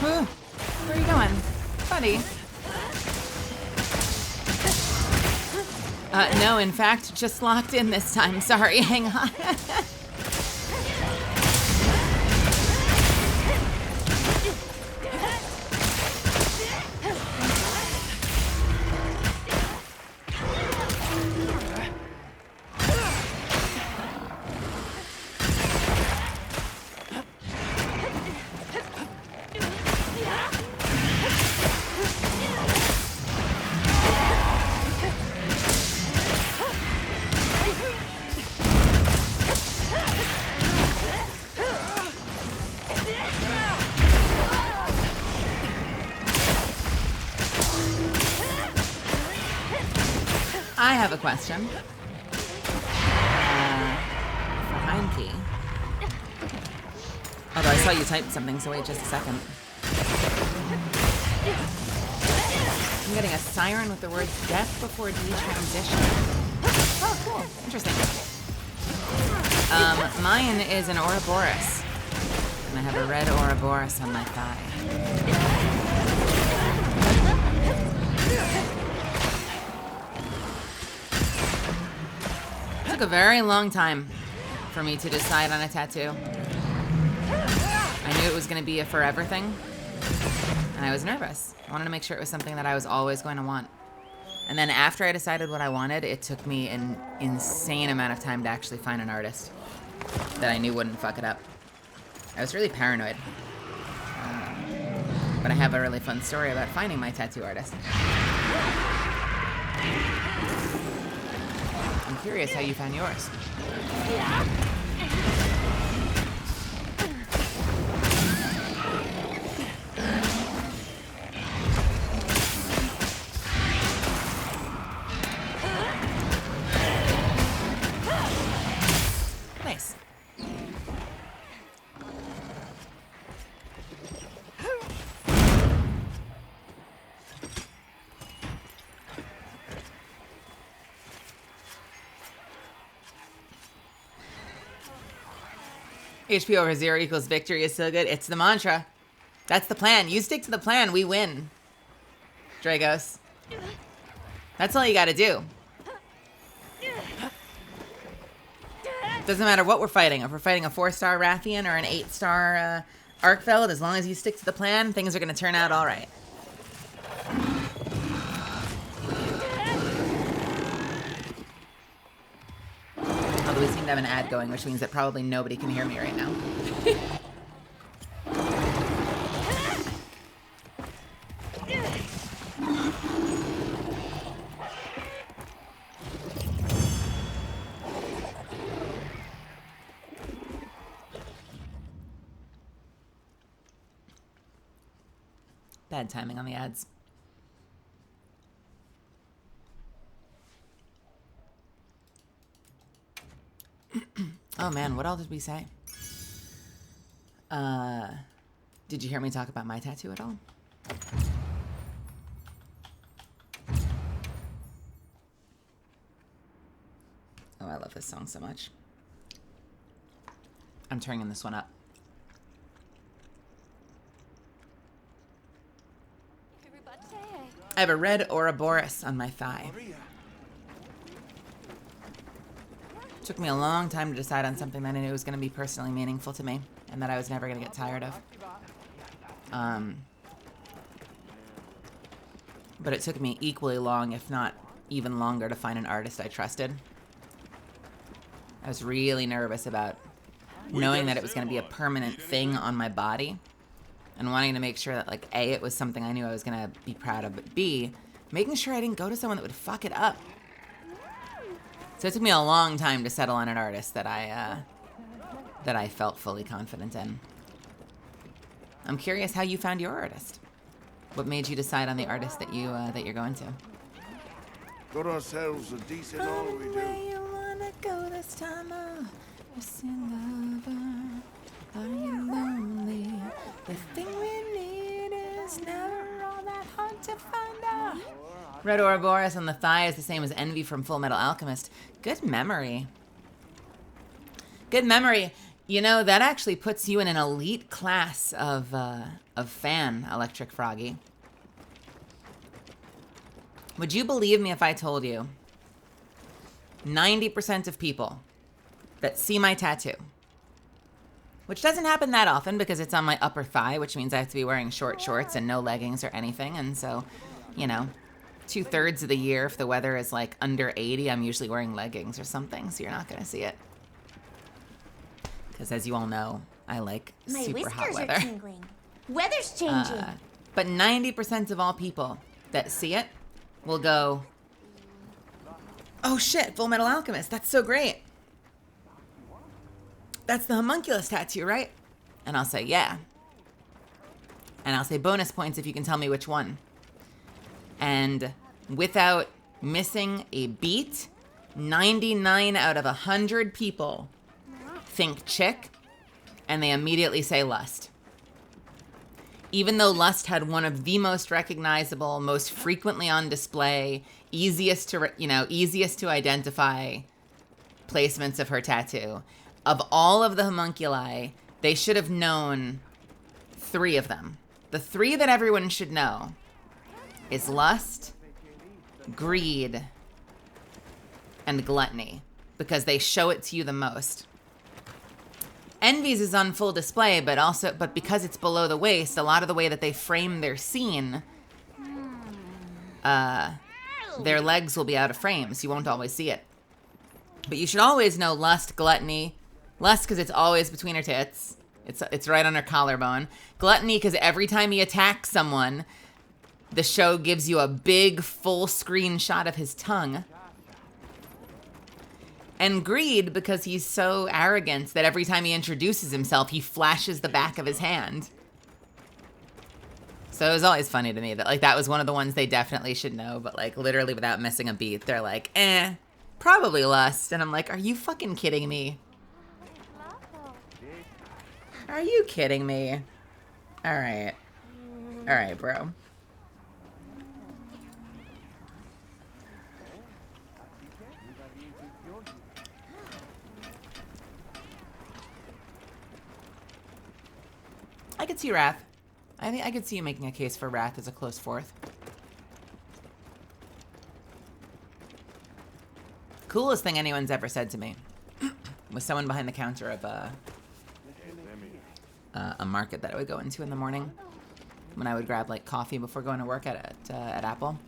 Ooh, where are you going, buddy? No, in fact, just locked in this time. Sorry, hang on. I have a question. For Heinke. Although I saw you type something, so wait just a second. I'm getting a siren with the words death before detransition. Oh, cool. Interesting. Mine is an Ouroboros. And I have a red Ouroboros on my thigh. It took a very long time for me to decide on a tattoo. I knew it was going to be a forever thing, and I was nervous. I wanted to make sure it was something that I was always going to want. And then after I decided what I wanted, it took me an insane amount of time to actually find an artist that I knew wouldn't fuck it up. I was really paranoid. But I have a really fun story about finding my tattoo artist. I'm curious how you found yours. Nice. HP over 0 equals victory is so good. It's the mantra. That's the plan. You stick to the plan, we win. Dragos. That's all you gotta do. Doesn't matter what we're fighting. If we're fighting a 4-star Rathian or an 8-star Arkfeld, as long as you stick to the plan, things are gonna turn out all right. Although we seem to have an ad going, which means that probably nobody can hear me right now. Bad timing on the ads. Oh man, what all did we say? Did you hear me talk about my tattoo at all? Oh, I love this song so much. I'm turning this one up. I have a red Ouroboros on my thigh. Took me a long time to decide on something that I knew was going to be personally meaningful to me and that I was never going to get tired of. But it took me equally long, if not even longer, to find an artist I trusted. I was really nervous about knowing that it was going to be a permanent thing on my body and wanting to make sure that, like, A, it was something I knew I was going to be proud of, but B, making sure I didn't go to someone that would fuck it up. So it took me a long time to settle on an artist that I felt fully confident in. I'm curious how you found your artist. What made you decide on the artist that you're going to? Got ourselves a decent haul, we do. Where you wanna go this time? Listen, lover, are you lonely? The thing we need is never all that hard to find out. Red Ouroboros on the thigh is the same as Envy from Full Metal Alchemist. Good memory. Good memory. You know, that actually puts you in an elite class of fan, Electric Froggy. Would you believe me if I told you 90% of people that see my tattoo, which doesn't happen that often because it's on my upper thigh, which means I have to be wearing short shorts and no leggings or anything. And so, you know, 2/3 of the year, if the weather is like under 80, I'm usually wearing leggings or something. So you're not going to see it. Because as you all know, I like super hot weather. My whiskers are tingling. Weather's changing. But 90% of all people that see it will go, oh shit, Full Metal Alchemist, that's so great. That's the homunculus tattoo, right? And I'll say, yeah. And I'll say bonus points if you can tell me which one. And without missing a beat, 99 out of 100 people think chick, and they immediately say lust. Even though lust had one of the most recognizable, most frequently on display, easiest to identify placements of her tattoo, of all of the homunculi, they should have known 3 of them. The 3 that everyone should know is lust, greed, and gluttony, because they show it to you the most. Envy's is on full display, but because it's below the waist, a lot of the way that they frame their scene, their legs will be out of frame, so you won't always see it. But you should always know lust, gluttony. Lust because it's always between her tits. It's right on her collarbone. Gluttony because every time he attacks someone, the show gives you a big full screen shot of his tongue. And greed because he's so arrogant that every time he introduces himself, he flashes the back of his hand. So it was always funny to me that like that was one of the ones they definitely should know, but like literally without missing a beat, they're like, probably lust. And I'm like, are you fucking kidding me? Are you kidding me? All right. All right, bro. I could see Wrath. I think I could see you making a case for Wrath as a close fourth. Coolest thing anyone's ever said to me was someone behind the counter of a market that I would go into in the morning when I would grab like coffee before going to work at Apple.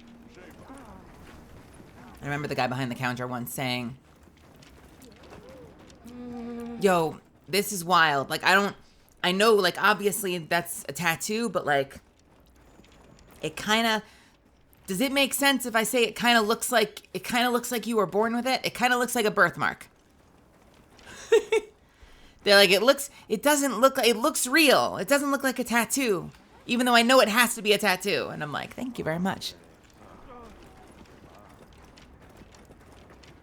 I remember the guy behind the counter once saying, yo, this is wild. Like, I know, like, obviously that's a tattoo, but, like, it kind of, does it make sense if I say it kind of looks like you were born with it? It kind of looks like a birthmark. They're like, it looks real. It doesn't look like a tattoo, even though I know it has to be a tattoo. And I'm like, thank you very much.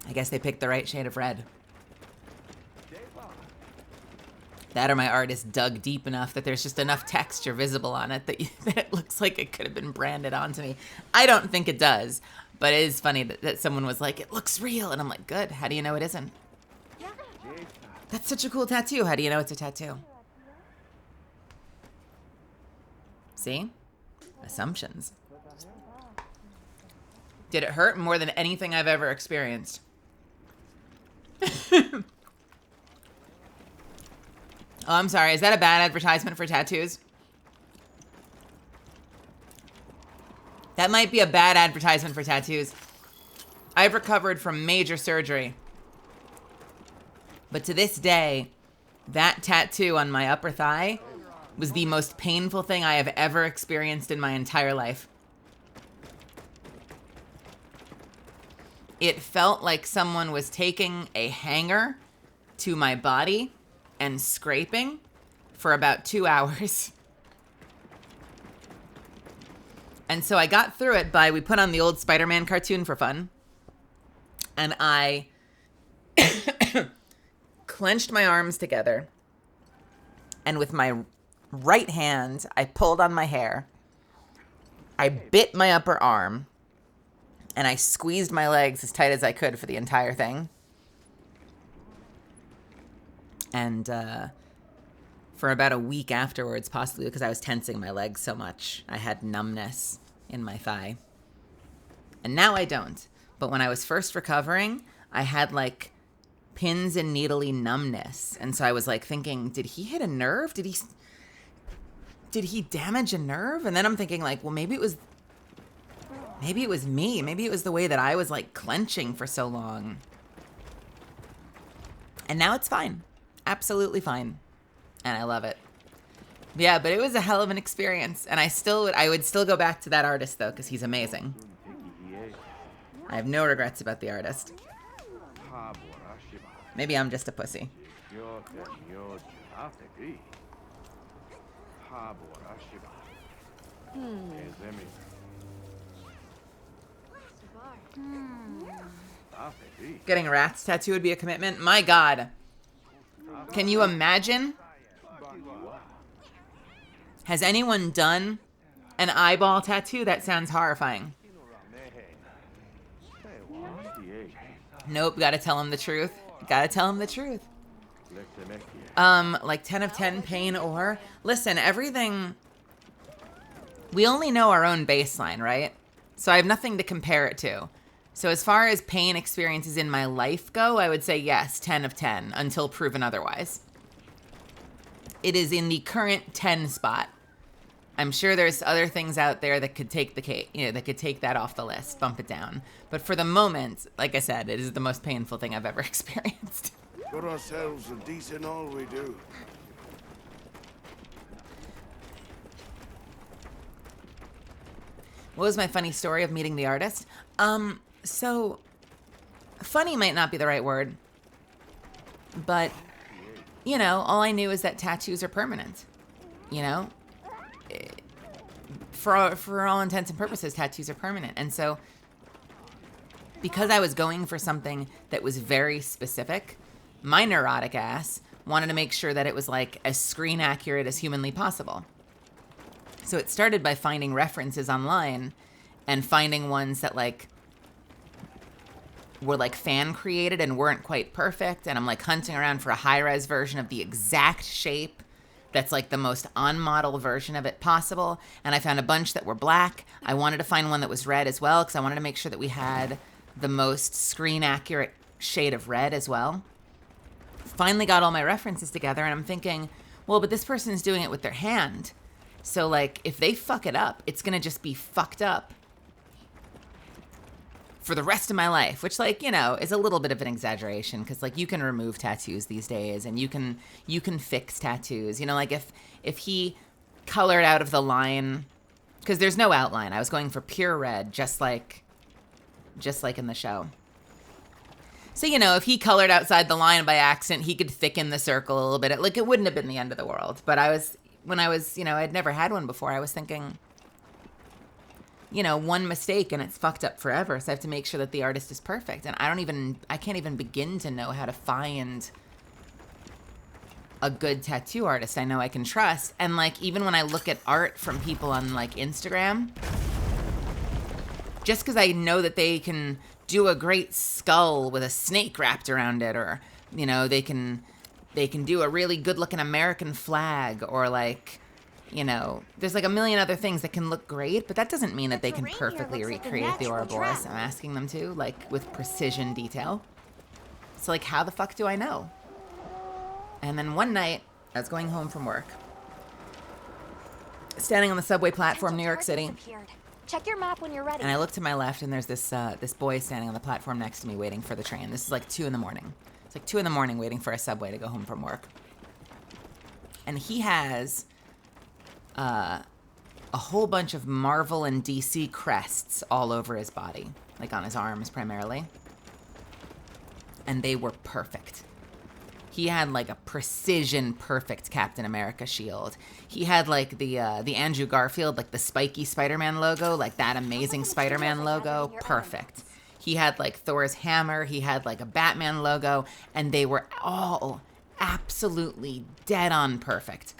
I guess they picked the right shade of red. That or my artist dug deep enough that there's just enough texture visible on it that it looks like it could have been branded onto me. I don't think it does, but it is funny that someone was like, it looks real. And I'm like, good. How do you know it isn't? That's such a cool tattoo. How do you know it's a tattoo? See? Assumptions. Did it hurt more than anything I've ever experienced? Oh, I'm sorry. Is that a bad advertisement for tattoos? That might be a bad advertisement for tattoos. I've recovered from major surgery. But to this day, that tattoo on my upper thigh was the most painful thing I have ever experienced in my entire life. It felt like someone was taking a hanger to my body and scraping for about 2 hours. And so I got through it we put on the old Spider-Man cartoon for fun. And I clenched my arms together. And with my right hand, I pulled on my hair. I bit my upper arm. And I squeezed my legs as tight as I could for the entire thing. And for about a week afterwards, possibly because I was tensing my legs so much, I had numbness in my thigh. And now I don't. But when I was first recovering, I had like pins and needly numbness. And so I was like thinking, did he hit a nerve? Did he damage a nerve? And then I'm thinking like, well, maybe it was me. Maybe it was the way that I was like clenching for so long. And now it's fine. Absolutely fine. And I love it. Yeah, but it was a hell of an experience. And I would still go back to that artist though, because he's amazing. I have no regrets about the artist. Maybe I'm just a pussy. Getting a rat's tattoo would be a commitment? My God. Can you imagine? Has anyone done an eyeball tattoo? That sounds horrifying. Nope, gotta tell him the truth. Gotta tell him the truth. Like 10 of 10 pain or... Listen, everything... We only know our own baseline, right? So I have nothing to compare it to. So as far as pain experiences in my life go, I would say yes, 10 of 10, until proven otherwise. It is in the current 10 spot. I'm sure there's other things out there that could take the cake, that could take that off the list, bump it down. But for the moment, like I said, it is the most painful thing I've ever experienced. Got ourselves a decent all we do. What was my funny story of meeting the artist? So funny might not be the right word, but all I knew is that tattoos are permanent. For all intents and purposes, tattoos are permanent. And so because I was going for something that was very specific, my neurotic ass wanted to make sure that it was like as screen accurate as humanly possible. So it started by finding references online and finding ones that like were like fan created and weren't quite perfect. And I'm like hunting around for a high-res version of the exact shape that's like the most on-model version of it possible. And I found a bunch that were black. I wanted to find one that was red as well because I wanted to make sure that we had the most screen accurate shade of red as well. Finally got all my references together and I'm thinking, well, but this person is doing it with their hand. So like if they fuck it up, it's going to just be fucked up for the rest of my life, which like, is a little bit of an exaggeration because like you can remove tattoos these days and you can fix tattoos. Like if he colored out of the line, because there's no outline. I was going for pure red, just like in the show. So, if he colored outside the line by accident, he could thicken the circle a little bit. Like it wouldn't have been the end of the world. But when I was, I'd never had one before. I was thinking, one mistake and it's fucked up forever. So I have to make sure that the artist is perfect. And I can't even begin to know how to find a good tattoo artist I know I can trust. And like, even when I look at art from people on like Instagram, just because I know that they can do a great skull with a snake wrapped around it, or, they can do a really good looking American flag, or like, there's like a million other things that can look great, but that doesn't mean that they can perfectly recreate the Ouroboros I'm asking them to, like with precision detail. So like, how the fuck do I know? And then one night, I was going home from work, standing on the subway platform, New York City. Check your map when you're ready. And I look to my left, and there's this boy standing on the platform next to me waiting for the train. This is like 2 a.m. It's like 2 a.m. waiting for a subway to go home from work. And he has a whole bunch of Marvel and DC crests all over his body, like on his arms primarily. And they were perfect. He had like a precision perfect Captain America shield. He had like the Andrew Garfield, like the spiky Spider-Man logo, like that amazing Spider-Man logo, perfect. He had like Thor's hammer. He had like a Batman logo, and they were all absolutely dead on perfect.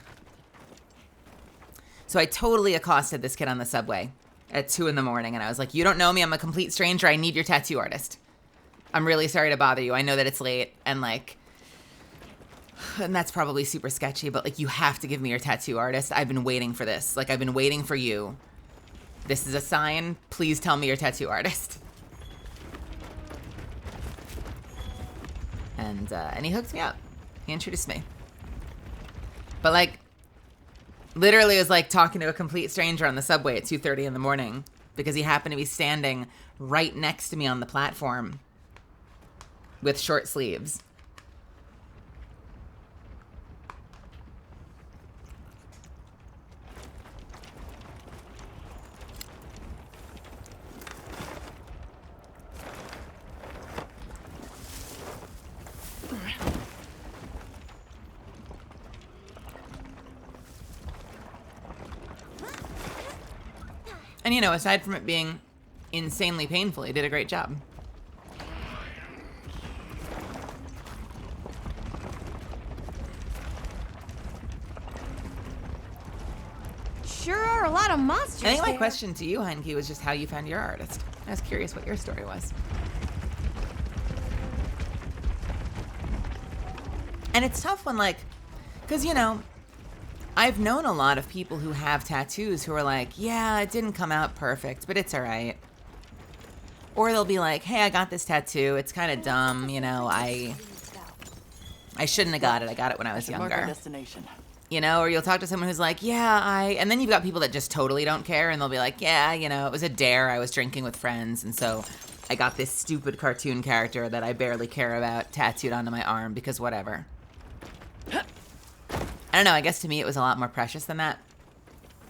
So I totally accosted this kid on the subway at 2 a.m. and I was like, you don't know me. I'm a complete stranger. I need your tattoo artist. I'm really sorry to bother you. I know that it's late, and like, and that's probably super sketchy, but like, you have to give me your tattoo artist. I've been waiting for this. Like, I've been waiting for you. This is a sign. Please tell me your tattoo artist. And he hooked me up. He introduced me. But like, literally it was like talking to a complete stranger on the subway at 2:30 in the morning because he happened to be standing right next to me on the platform with short sleeves. And, you know, aside from it being insanely painful, he did a great job. Sure are a lot of monsters I think my there. question to you, Heinke, was just how you found your artist. I was curious what your story was. And it's tough when, like, because, you know, I've known a lot of people who have tattoos who are like, yeah, it didn't come out perfect, but it's all right. Or they'll be like, hey, I got this tattoo. It's kind of dumb, you know, I shouldn't have got it. I got it when I was younger. You know, or you'll talk to someone who's like, yeah, and then you've got people that just totally don't care, and they'll be like, yeah, you know, it was a dare. I was drinking with friends, and so I got this stupid cartoon character that I barely care about tattooed onto my arm because whatever. I don't know, I guess to me it was a lot more precious than that.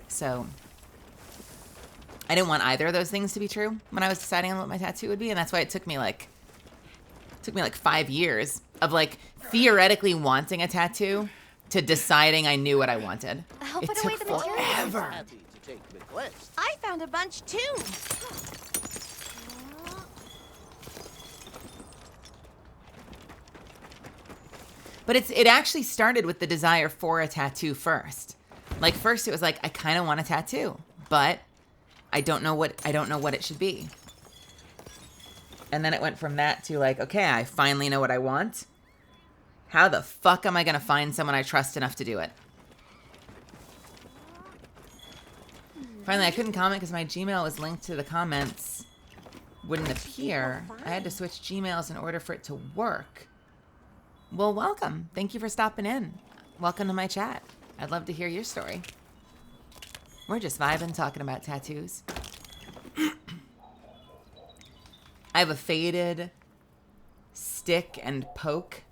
So I didn't want either of those things to be true when I was deciding on what my tattoo would be, and that's why it took me like 5 years of like theoretically wanting a tattoo to deciding I knew what I wanted. I'll It put took away the materials. forever. I found a bunch too. But it actually started with the desire for a tattoo first. Like first it was like I kind of want a tattoo, but I don't know what it should be. And then it went from that to like, okay, I finally know what I want. How the fuck am I going to find someone I trust enough to do it? Finally, I couldn't comment because my Gmail was linked to the comments. Wouldn't appear. I had to switch Gmails in order for it to work. Well, welcome. Thank you for stopping in. Welcome to my chat. I'd love to hear your story. We're just vibing, talking about tattoos. I have a faded stick and poke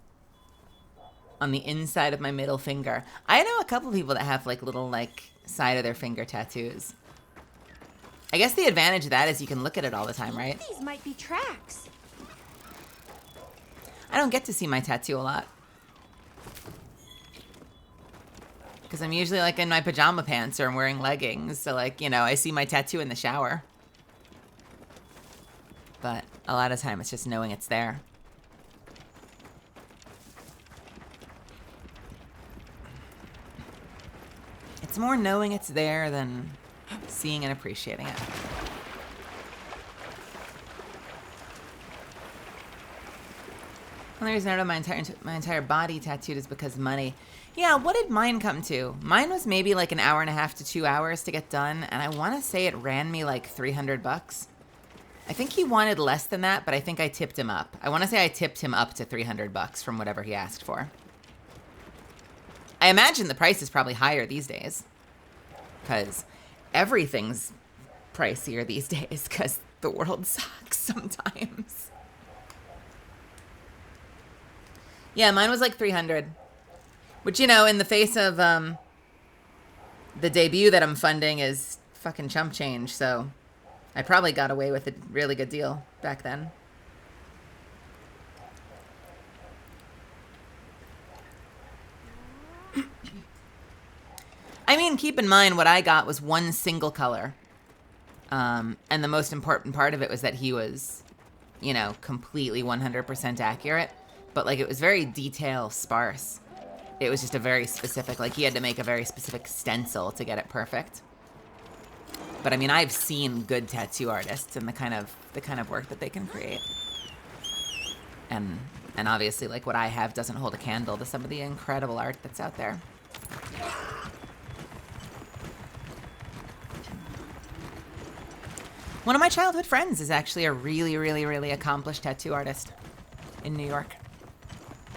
on the inside of my middle finger. I know a couple people that have like little like side of their finger tattoos. I guess the advantage of that is you can look at it all the time, right? These might be tracks. I don't get to see my tattoo a lot. Because I'm usually like in my pajama pants or I'm wearing leggings. So like, you know, I see my tattoo in the shower. But a lot of time it's just knowing it's there. It's more knowing it's there than seeing and appreciating it. The only reason I don't have my entire body tattooed is because money. Yeah, what did mine come to? Mine was maybe like an hour and a half to 2 hours to get done, and I want to say it ran me like $300. I think he wanted less than that, but I think I tipped him up. I want to say I tipped him up to $300 from whatever he asked for. I imagine the price is probably higher these days, because everything's pricier these days because the world sucks sometimes. Yeah, mine was like $300, which, you know, in the face of the debut that I'm funding is fucking chump change, so I probably got away with a really good deal back then. I mean, keep in mind what I got was one single color. And the most important part of it was that he was, you know, completely 100% accurate. But, like, it was very detail sparse. It was just a very specific, like, he had to make a very specific stencil to get it perfect. But, I mean, I've seen good tattoo artists and the kind of work that they can create. And And obviously, like, what I have doesn't hold a candle to some of the incredible art that's out there. One of my childhood friends is actually a really, really, really accomplished tattoo artist in New York.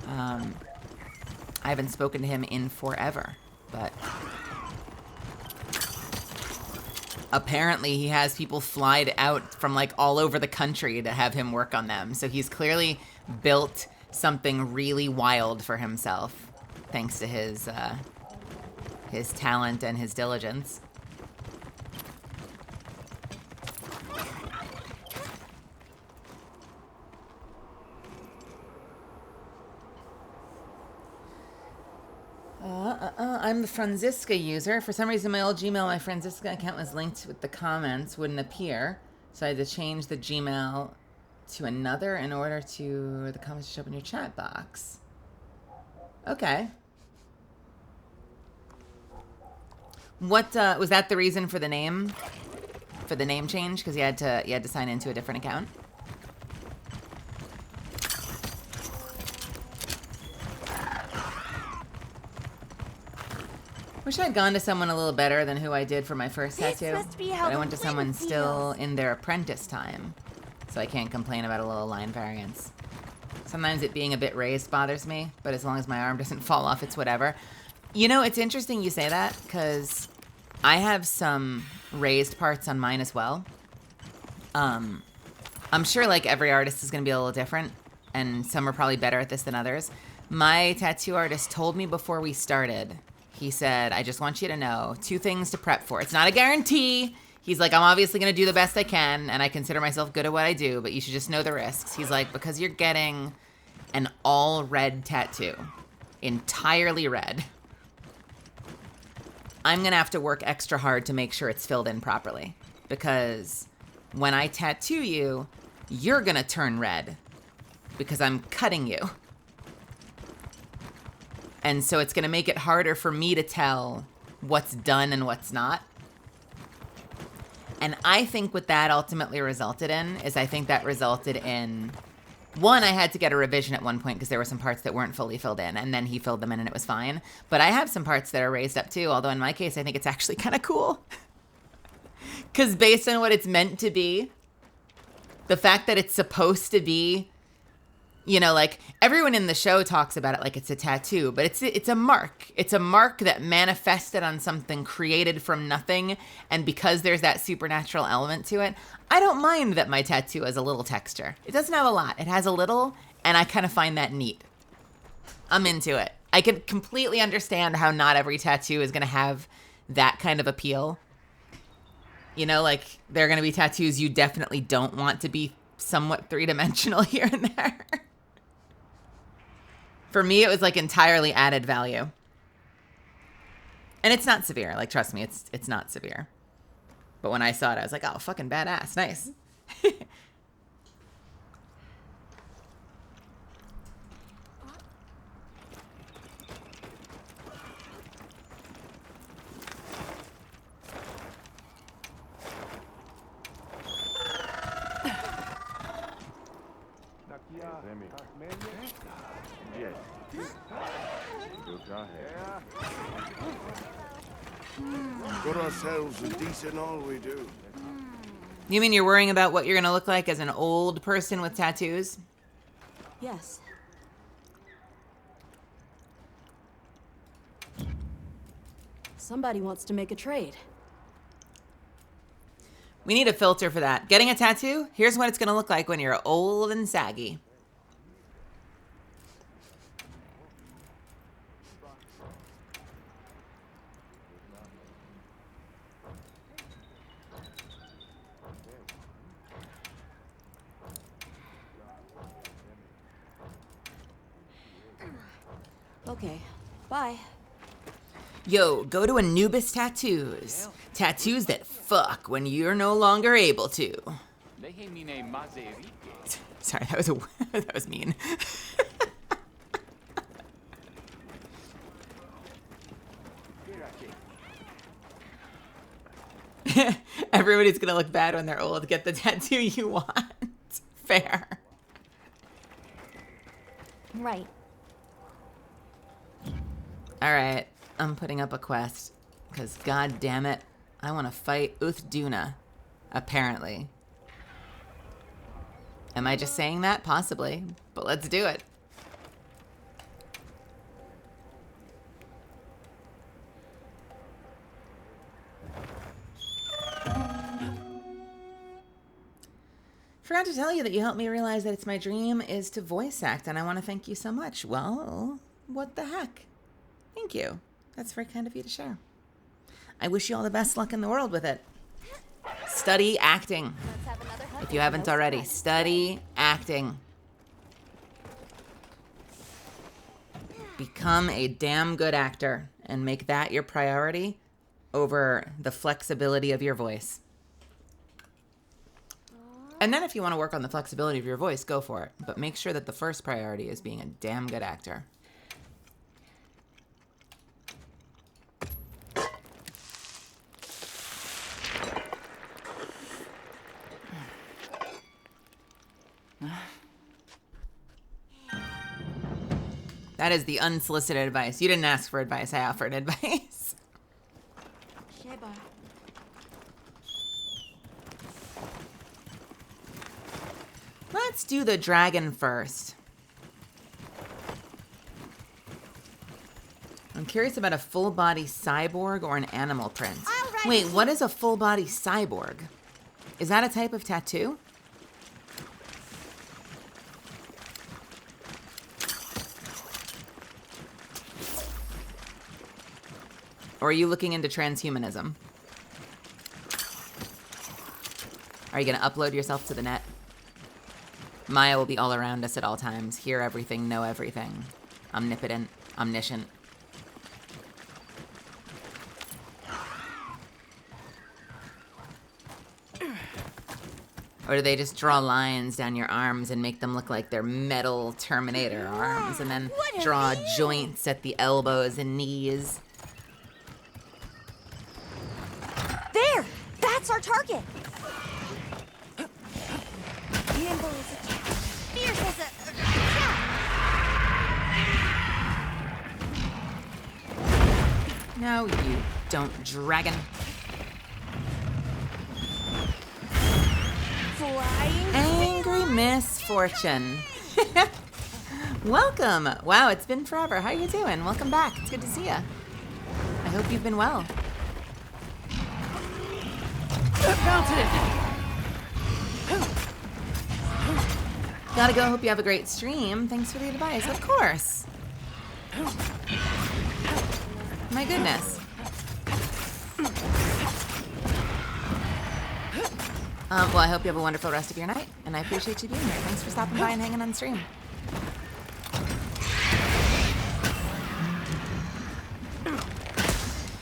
I haven't spoken to him in forever, but apparently he has people fly out from like all over the country to have him work on them. So he's clearly built something really wild for himself, thanks to his talent and his diligence. I'm the Franziska user. For some reason, my old Gmail, my Franziska account was linked with the comments, wouldn't appear. So I had to change the Gmail to another in order to the comments to show up in your chat box. Okay. What was that the reason for the name? For the name change? Because you had to sign into a different account? Wish I'd gone to someone a little better than who I did for my first tattoo. But I went to someone still in their apprentice time. So I can't complain about a little line variance. Sometimes it being a bit raised bothers me, but as long as my arm doesn't fall off, it's whatever. You know, it's interesting you say that, because I have some raised parts on mine as well. I'm sure like every artist is going to be a little different, and some are probably better at this than others. My tattoo artist told me before we started, he said, I just want you to know 2 things to prep for. It's not a guarantee. He's like, I'm obviously going to do the best I can, and I consider myself good at what I do, but you should just know the risks. He's like, because you're getting an all red tattoo, entirely red, I'm going to have to work extra hard to make sure it's filled in properly. Because when I tattoo you, you're going to turn red because I'm cutting you. And so it's going to make it harder for me to tell what's done and what's not. And I think what that ultimately resulted in is I think that resulted in, one, I had to get a revision at one point because there were some parts that weren't fully filled in, and then he filled them in and it was fine. But I have some parts that are raised up too, although in my case, I think it's actually kind of cool. Because based on what it's meant to be, the fact that it's supposed to be, you know, like everyone in the show talks about it like it's a tattoo, but it's a mark. It's a mark that manifested on something created from nothing. And because there's that supernatural element to it, I don't mind that my tattoo has a little texture. It doesn't have a lot. It has a little, and I kind of find that neat. I'm into it. I can completely understand how not every tattoo is going to have that kind of appeal. You know, like there are going to be tattoos you definitely don't want to be somewhat 3-dimensional here and there. For me, it was like entirely added value. And it's not severe. Like, trust me, it's not severe. But when I saw it, I was like, oh, fucking badass. Nice. Got ourselves a decent all we do. You mean you're worrying about what you're going to look like as an old person with tattoos? Yes. Somebody wants to make a trade. We need a filter for that. Getting a tattoo? Here's what it's going to look like when you're old and saggy. Okay, bye. Yo, go to Anubis Tattoos. Tattoos that fuck when you're no longer able to. Sorry, that was mean. Everybody's gonna look bad when they're old. Get the tattoo you want. Fair. Right. Alright, I'm putting up a quest. Because, god damn it, I want to fight Uthduna. Apparently. Am I just saying that? Possibly. But let's do it. Forgot to tell you that you helped me realize that it's my dream is to voice act, and I want to thank you so much. Well, what the heck? Thank you. That's very kind of you to share. I wish you all the best luck in the world with it. Study acting. Let's have another hug. If you haven't already, study acting. Become a damn good actor and make that your priority over the flexibility of your voice. And then if you want to work on the flexibility of your voice, go for it. But make sure that the first priority is being a damn good actor. That is the unsolicited advice. You didn't ask for advice. I offered advice. Sheba. Let's do the dragon first. I'm curious about a full-body cyborg or an animal print. All right. Wait, what is a full-body cyborg? Is that a type of tattoo? Or are you looking into transhumanism? Are you going to upload yourself to the net? Maya will be all around us at all times. Hear everything, know everything. Omnipotent, omniscient. Or do they just draw lines down your arms and make them look like they're metal Terminator arms and then What are draw you? joints at the elbows and knees? There! That's our target! Nimble as a cat. Fierce as a cat! No, you don't, dragon. Flying Angry misfortune. Welcome. Wow, it's been forever. How you doing? Welcome back. It's good to see you. I hope you've been well. Gotta go. Hope you have a great stream. Thanks for the advice. Of course. My goodness. Well, I hope you have a wonderful rest of your night, and I appreciate you being here. Thanks for stopping by and hanging on stream.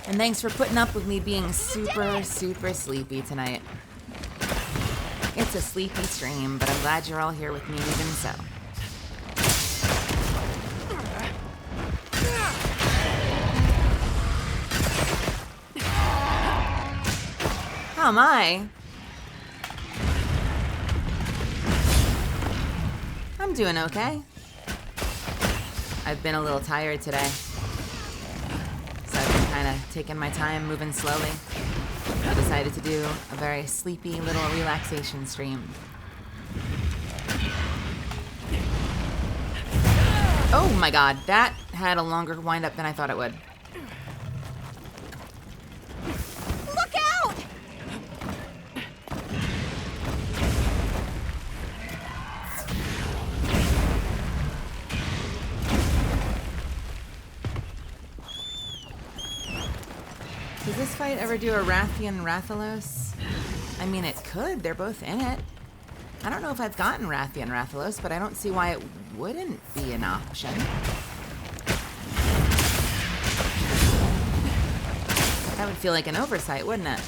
And thanks for putting up with me being super, super sleepy tonight. It's a sleepy stream, but I'm glad you're all here with me even so. How am I? I'm doing okay. I've been a little tired today. So I've been kind of taking my time, moving slowly. I decided to do a very sleepy little relaxation stream. Oh my god, that had a longer wind-up than I thought it would. Look out! Does this fight ever do a Rathian Rathalos? I mean, it could. They're both in it. I don't know if I've gotten Rathian Rathalos, but I don't see why it wouldn't be an option. That would feel like an oversight, wouldn't it?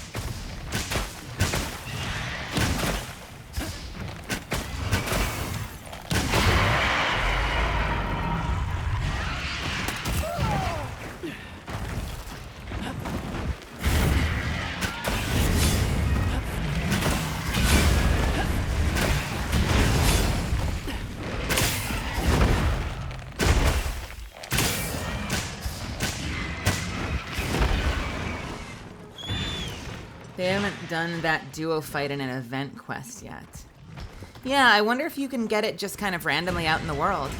They haven't done that duo fight in an event quest yet. Yeah, I wonder if you can get it just kind of randomly out in the world.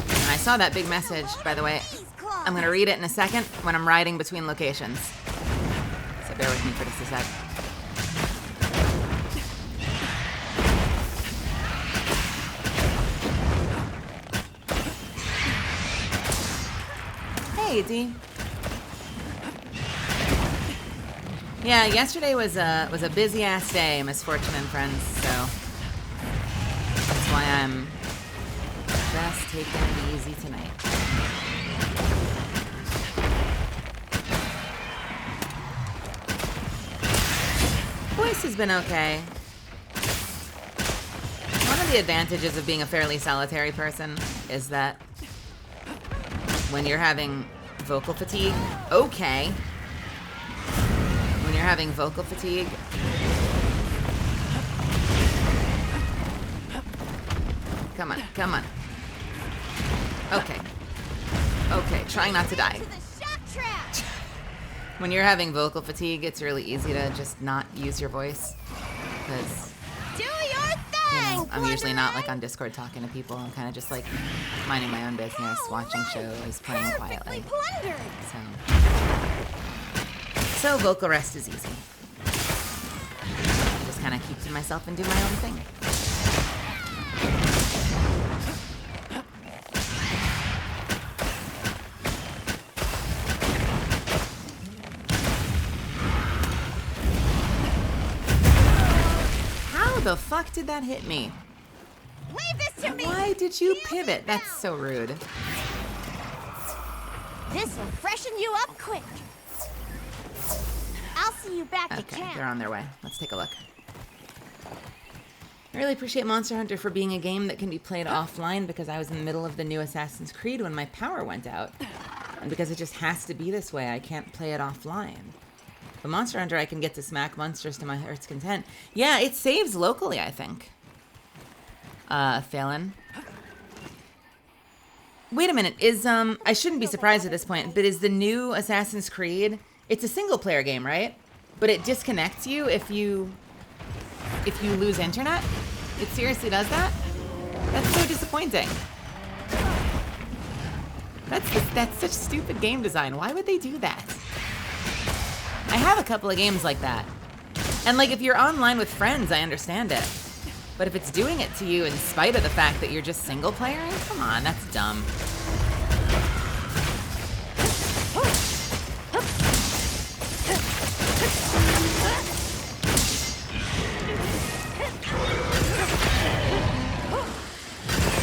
And I saw that big message, by the way. I'm going to read it in a second when I'm riding between locations. So bear with me for just a sec. Hey, D. Yeah, yesterday was a busy ass day, Misfortune and friends. So that's why I'm just taking it easy tonight. Voice has been okay. One of the advantages of being a fairly solitary person is that when you're having vocal fatigue, okay. When you're having vocal fatigue, come on, come on. Okay. Okay, trying not to die. When you're having vocal fatigue, it's really easy to just not use your voice. Because, Do your thing, I'm usually not like on Discord talking to people. I'm kind of just like minding my own business, watching shows, playing quietly. So vocal rest is easy. I just kind of keep to myself and do my own thing. How the fuck did that hit me? Leave this to me. Why did you pivot? That's so rude. This will freshen you up quick. I'll see you back at Okay, camp. they're on their way. Let's take a look. I really appreciate Monster Hunter for being a game that can be played offline because I was in the middle of the new Assassin's Creed when my power went out. And because it just has to be this way, I can't play it offline. But Monster Hunter, I can get to smack monsters to my heart's content. Yeah, it saves locally, I think. Phelan. Wait a minute, I shouldn't be surprised at this point, but is the new Assassin's Creed, it's a single player game, right? But it disconnects you if you lose internet? It seriously does that? That's so disappointing. That's such stupid game design. Why would they do that? I have a couple of games like that. And like if you're online with friends, I understand it. But if it's doing it to you in spite of the fact that you're just single player, come on, that's dumb.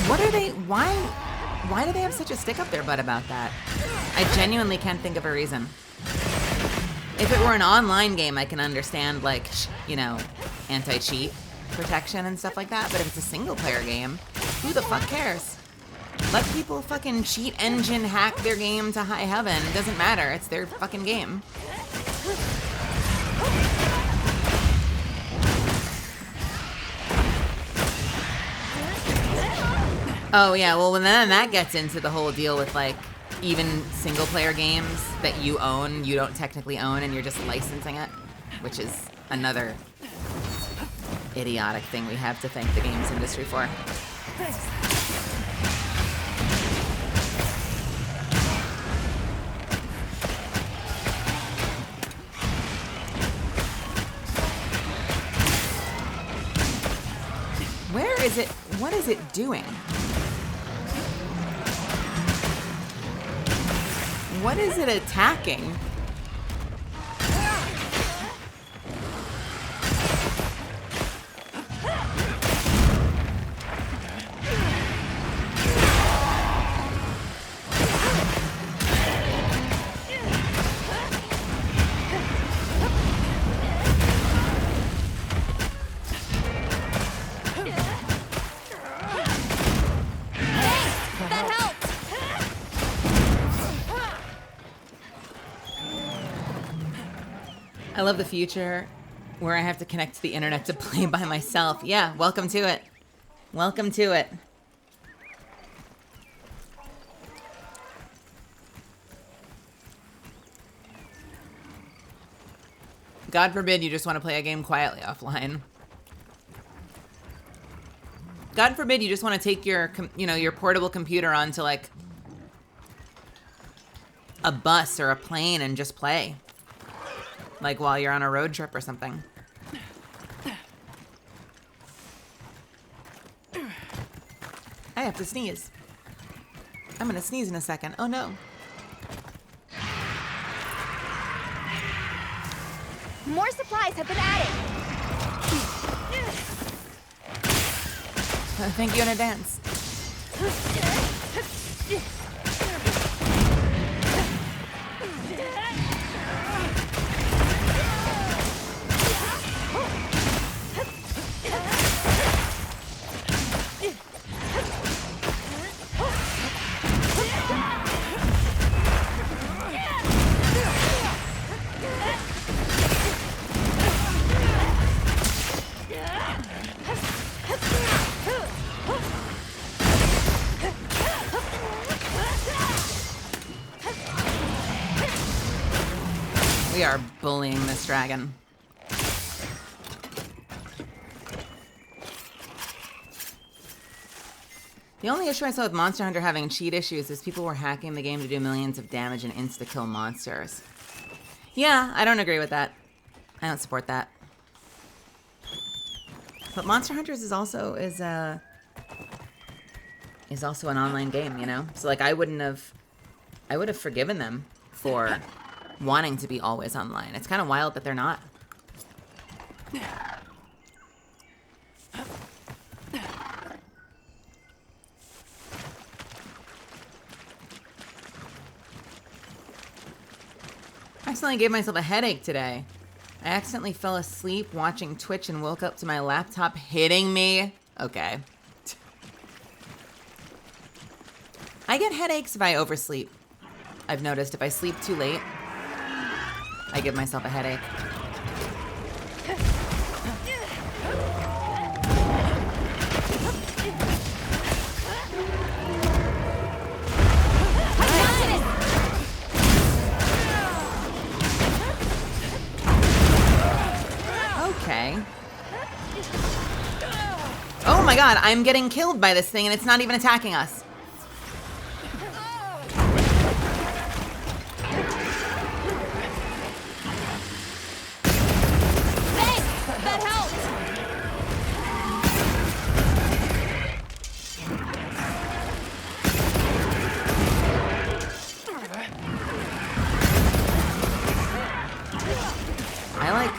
What are they, why do they have such a stick up their butt about that? I genuinely can't think of a reason. If it were an online game, I can understand, like, you know, anti-cheat protection and stuff like that. But if it's a single-player game, who the fuck cares? Let people fucking cheat engine hack their game to high heaven. It doesn't matter. It's their fucking game. Oh, yeah. Well, then that gets into the whole deal with, like, even single-player games that you own, you don't technically own, and you're just licensing it, which is another idiotic thing we have to thank the games industry for. Where is it? What is it doing? What is it attacking? I love the future where I have to connect to the internet to play by myself. Yeah, welcome to it. Welcome to it. God forbid you just want to play a game quietly offline. God forbid you just want to take your, your portable computer onto like a bus or a plane and just play. Like while you're on a road trip or something. I have to sneeze. I'm gonna sneeze in a second. Oh no. More supplies have been added. Thank you in advance. We are bullying this dragon. The only issue I saw with Monster Hunter having cheat issues is people were hacking the game to do millions of damage and insta-kill monsters. Yeah, I don't agree with that. I don't support that. But Monster Hunters is also an online game, you know? So like I would have forgiven them for wanting to be always online. It's kind of wild that they're not. I accidentally gave myself a headache today. I accidentally fell asleep watching Twitch and woke up to my laptop hitting me. Okay. I get headaches if I oversleep. I've noticed if I sleep too late, I give myself a headache. Okay. Oh my god, I'm getting killed by this thing and it's not even attacking us.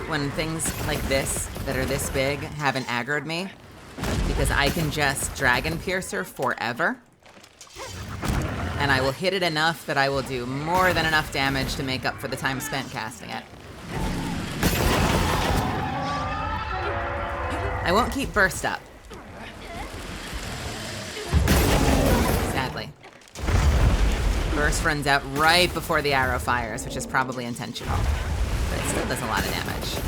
When things like this, that are this big, haven't aggroed me, because I can just Dragon Piercer forever, and I will hit it enough that I will do more than enough damage to make up for the time spent casting it. I won't keep burst up. Sadly. Burst runs out right before the arrow fires, which is probably intentional. But it still does a lot of damage.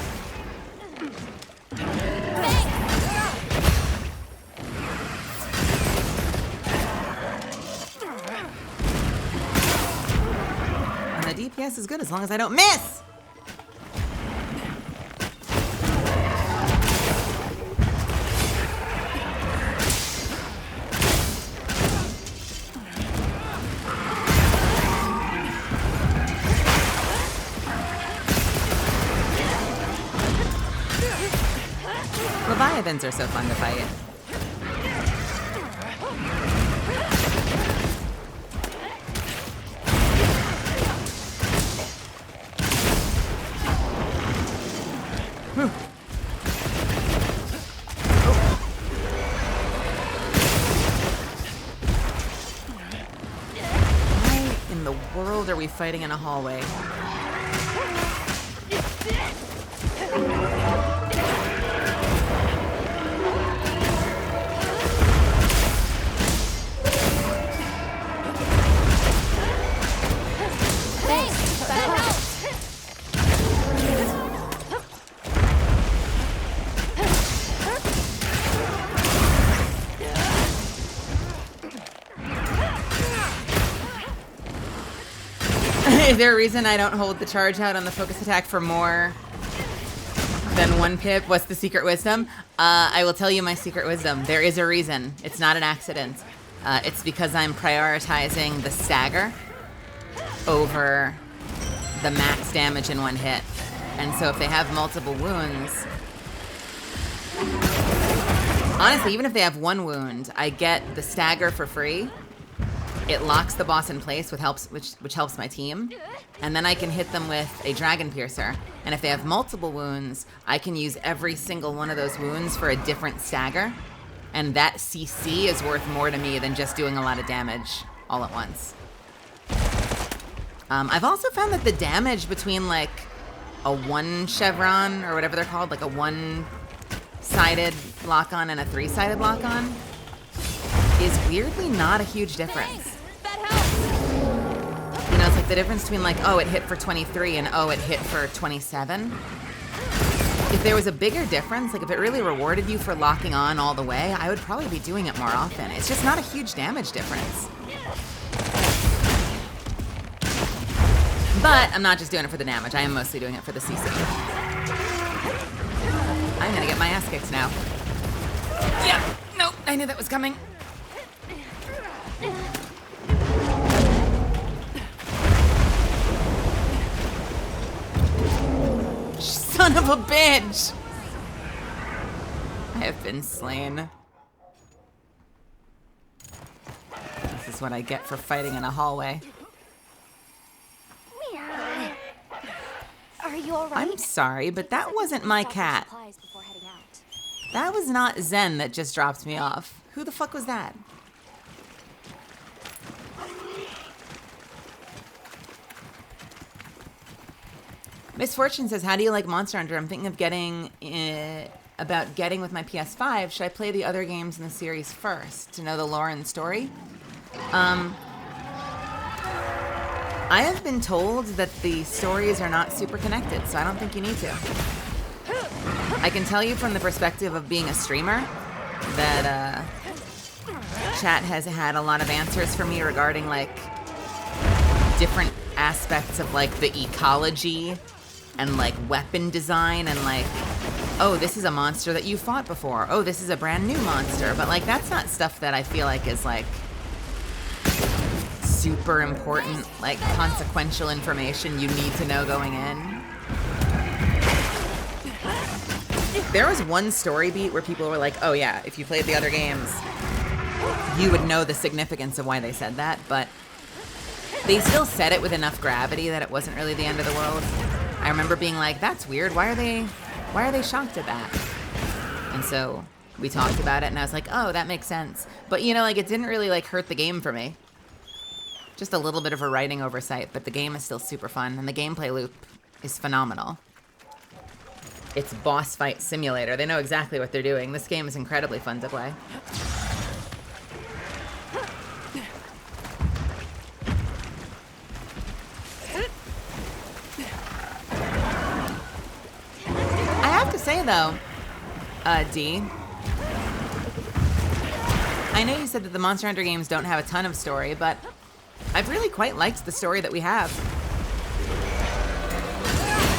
And the DPS is good as long as I don't miss! Leviathans are so fun to fight. Whew. Why in the world are we fighting in a hallway? Is there a reason I don't hold the charge out on the focus attack for more than 1 pip? What's the secret wisdom? I will tell you my secret wisdom. There is a reason. It's not an accident. It's because I'm prioritizing the stagger over the max damage in 1 hit. And so if they have multiple wounds... Honestly, even if they have 1 wound, I get the stagger for free. It locks the boss in place, which helps my team. And then I can hit them with a Dragon Piercer. And if they have multiple wounds, I can use every single one of those wounds for a different stagger. And that CC is worth more to me than just doing a lot of damage all at once. I've also found that the damage between like a 1 chevron, or whatever they're called, like a 1-sided lock-on and a 3-sided lock-on, is weirdly not a huge difference. Thanks. That helps. You know, it's like the difference between like, oh, it hit for 23 and oh, it hit for 27. If there was a bigger difference, like if it really rewarded you for locking on all the way, I would probably be doing it more often. It's just not a huge damage difference. But I'm not just doing it for the damage. I am mostly doing it for the CC. I'm gonna get my ass kicked now. Yeah, nope, I knew that was coming. Son of a bitch! I have been slain. This is what I get for fighting in a hallway. Are you alright? I'm sorry, but that wasn't my cat. Supplies before heading out. That was not Zen that just dropped me off. Who the fuck was that? Misfortune says, how do you like Monster Hunter? I'm thinking of getting with my PS5. Should I play the other games in the series first to know the lore and story? I have been told that the stories are not super connected, so I don't think you need to. I can tell you from the perspective of being a streamer that chat has had a lot of answers for me regarding like different aspects of like the ecology and like weapon design and like, oh, this is a monster that you fought before. Oh, this is a brand new monster. But like that's not stuff that I feel like is like super important, like consequential information you need to know going in. There was one story beat where people were like, oh yeah, if you played the other games, you would know the significance of why they said that, but they still said it with enough gravity that it wasn't really the end of the world. I remember being like, that's weird, why are they shocked at that? And so we talked about it and I was like, oh, that makes sense. But you know, like it didn't really like hurt the game for me. Just a little bit of a writing oversight, but the game is still super fun, and the gameplay loop is phenomenal. It's boss fight simulator. They know exactly what they're doing. This game is incredibly fun to play. I have to say, though, D, I know you said that the Monster Hunter games don't have a ton of story, but I've really quite liked the story that we have.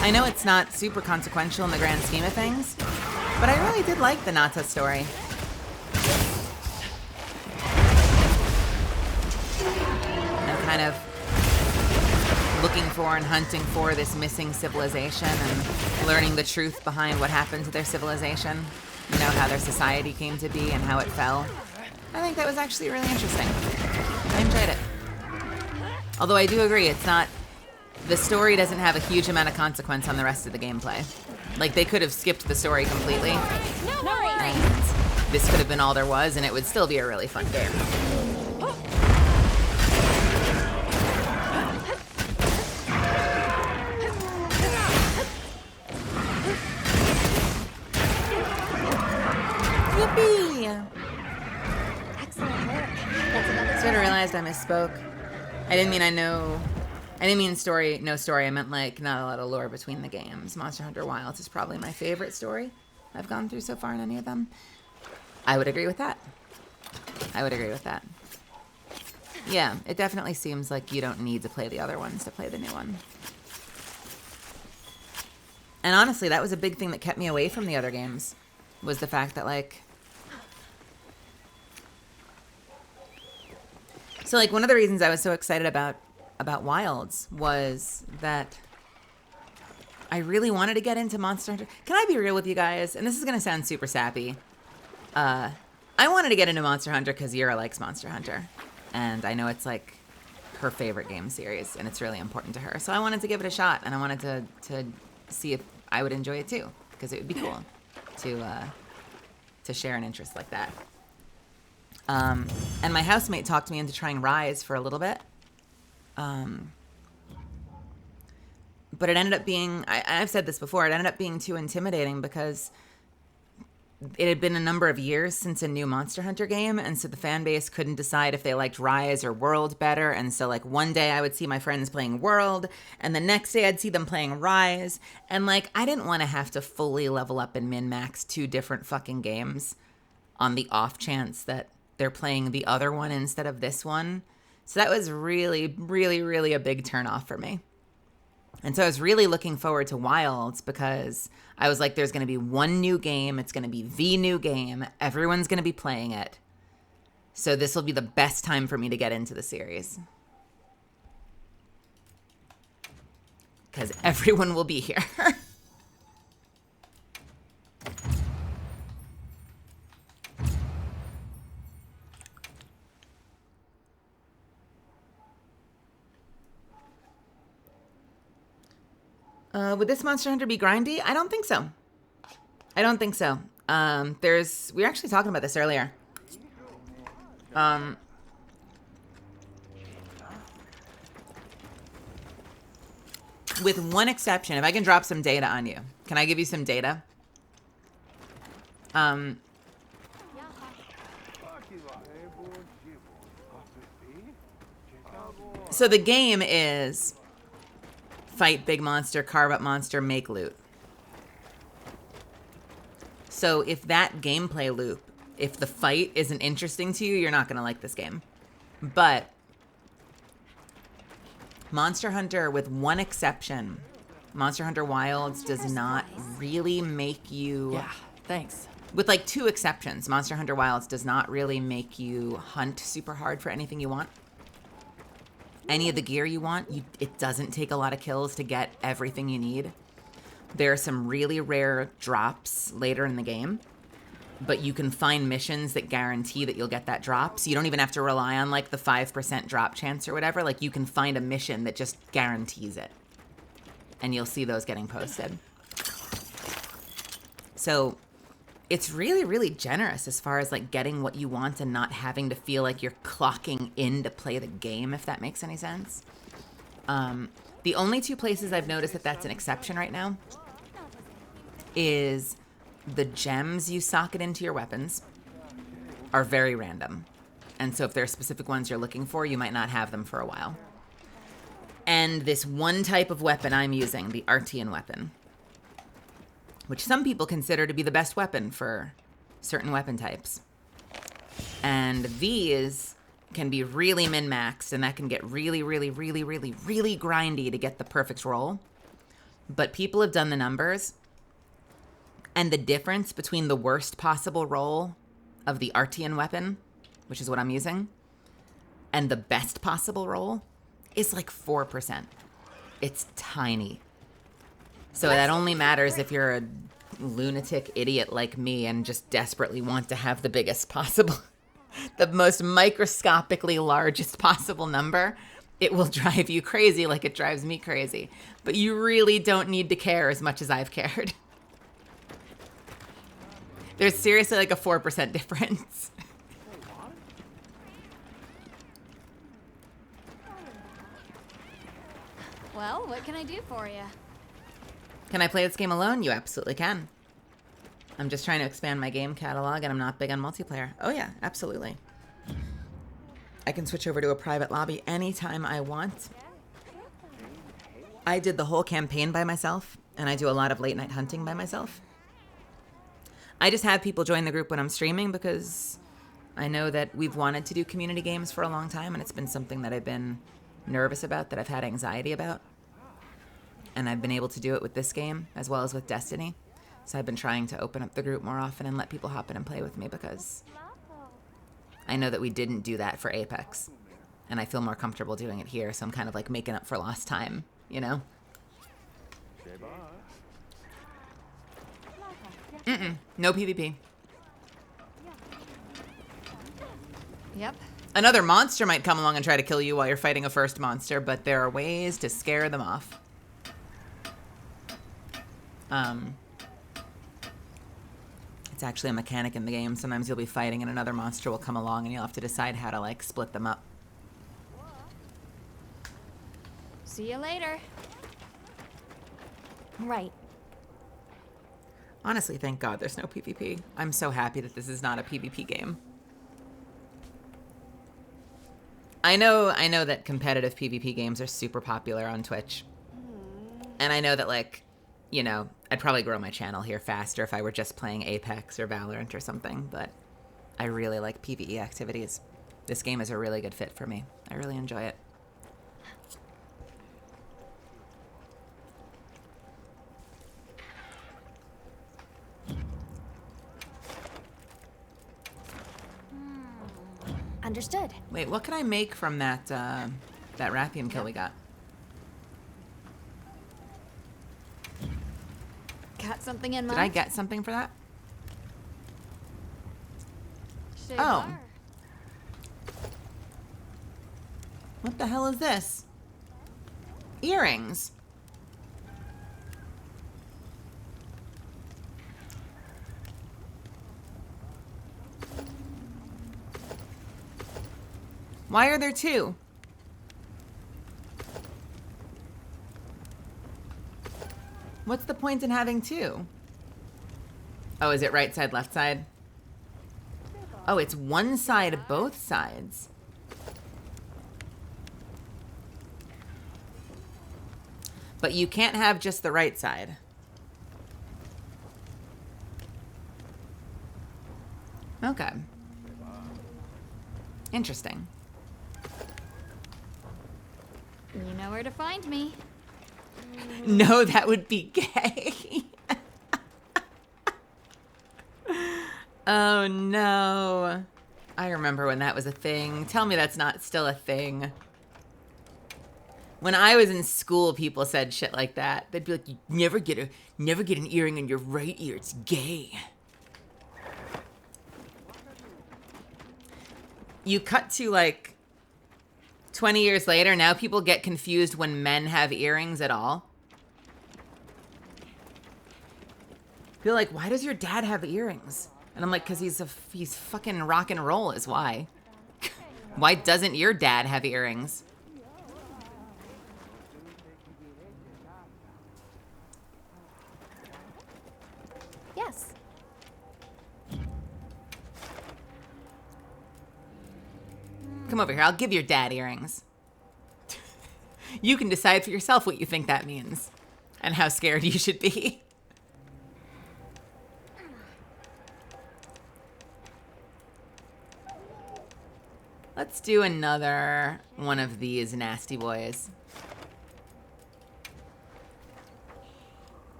I know it's not super consequential in the grand scheme of things, but I really did like the Nata story. I'm kind of looking for and hunting for this missing civilization and learning the truth behind what happened to their civilization. You know, how their society came to be and how it fell. I think that was actually really interesting. I enjoyed it. Although I do agree, it's not... The story doesn't have a huge amount of consequence on the rest of the gameplay. Like, they could have skipped the story completely. No worries. And this could have been all there was, and it would still be a really fun game. Yippee! Excellent work. That's another Sort of realized I misspoke. I didn't mean story, no story. I meant like not a lot of lore between the games. Monster Hunter Wilds is probably my favorite story I've gone through so far in any of them. I would agree with that. I would agree with that. Yeah, it definitely seems like you don't need to play the other ones to play the new one. And honestly, that was a big thing that kept me away from the other games, was the fact that, like... So, like, one of the reasons I was so excited about Wilds was that I really wanted to get into Monster Hunter. Can I be real with you guys? And this is going to sound super sappy. I wanted to get into Monster Hunter because Yura likes Monster Hunter. And I know it's, like, her favorite game series, and it's really important to her. So I wanted to give it a shot, and I wanted to see if I would enjoy it too, because it would be cool to share an interest like that. And my housemate talked me into trying Rise for a little bit. But it ended up being, I've said this before, it ended up being too intimidating because it had been a number of years since a new Monster Hunter game, and so the fan base couldn't decide if they liked Rise or World better. And so, like, one day I would see my friends playing World, and the next day I'd see them playing Rise. And, like, I didn't want to have to fully level up and min-max 2 different fucking games on the off chance that they're playing the other one instead of this one. So that was really, really, really a big turnoff for me. And so I was really looking forward to Wilds because I was like, there's going to be one new game. It's going to be the new game. Everyone's going to be playing it. So this will be the best time for me to get into the series. Because everyone will be here. Would this Monster Hunter be grindy? I don't think so. I don't think so. We were actually talking about this earlier. With one exception, if I can drop some data on you. Can I give you some data? So the game is fight big monster, carve up monster, make loot. So if that gameplay loop, if the fight isn't interesting to you, you're not going to like this game. But Monster Hunter, with one exception, Monster Hunter Wilds does not really make you... Yeah, thanks. With like 2 exceptions, Monster Hunter Wilds does not really make you hunt super hard for anything you want. Any of the gear you want, it doesn't take a lot of kills to get everything you need. There are some really rare drops later in the game, but you can find missions that guarantee that you'll get that drop. So you don't even have to rely on like the 5% drop chance or whatever. Like you can find a mission that just guarantees it. And you'll see those getting posted. So it's really, really generous as far as like getting what you want and not having to feel like you're clocking in to play the game, if that makes any sense. The only 2 places I've noticed that that's an exception right now is the gems you socket into your weapons are very random. And so if there are specific ones you're looking for, you might not have them for a while. And this one type of weapon I'm using, the Artian weapon, which some people consider to be the best weapon for certain weapon types. And these can be really min-maxed, and that can get really, really, really, really, really grindy to get the perfect roll. But people have done the numbers, and the difference between the worst possible roll of the Artian weapon, which is what I'm using, and the best possible roll is like 4%. It's tiny. So that only matters if you're a lunatic idiot like me and just desperately want to have the biggest possible, the most microscopically largest possible number. It will drive you crazy like it drives me crazy. But you really don't need to care as much as I've cared. There's seriously like a 4% difference. Well, what can I do for you? Can I play this game alone? You absolutely can. I'm just trying to expand my game catalog, and I'm not big on multiplayer. Oh yeah, absolutely. I can switch over to a private lobby anytime I want. I did the whole campaign by myself, and I do a lot of late night hunting by myself. I just have people join the group when I'm streaming because I know that we've wanted to do community games for a long time, and it's been something that I've been nervous about, that I've had anxiety about. And I've been able to do it with this game, as well as with Destiny. So I've been trying to open up the group more often and let people hop in and play with me, because I know that we didn't do that for Apex. And I feel more comfortable doing it here, so I'm kind of like making up for lost time, you know? No PvP. Yep. Another monster might come along and try to kill you while you're fighting a first monster, but there are ways to scare them off. It's actually a mechanic in the game. Sometimes you'll be fighting and another monster will come along and you'll have to decide how to, like, split them up. See you later. Right. Honestly, thank God there's no PvP. I'm so happy that this is not a PvP game. I know that competitive PvP games are super popular on Twitch. And I know that, like, you know, I'd probably grow my channel here faster if I were just playing Apex or Valorant or something, but I really like PvE activities. This game is a really good fit for me. I really enjoy it. Understood. Wait, what can I make from that Rathian kill we got? Got something in Did mind? I get something for that? Shay Oh. Bar. What the hell is this? Earrings. Why are there two? What's the point in having two? Oh, is it right side, left side? Oh, it's one side of both sides. But you can't have just the right side. Okay. Interesting. You know where to find me. No, that would be gay. Oh, no. I remember when that was a thing. Tell me that's not still a thing. When I was in school, people said shit like that. They'd be like, you never get an earring in your right ear. It's gay. You cut to, like, 20 years later, now people get confused when men have earrings at all. Feel like, why does your dad have earrings? And I'm like, because he's fucking rock and roll is why. Why doesn't your dad have earrings? Yes. Come over here. I'll give your dad earrings. You can decide for yourself what you think that means and how scared you should be. Let's do another one of these nasty boys.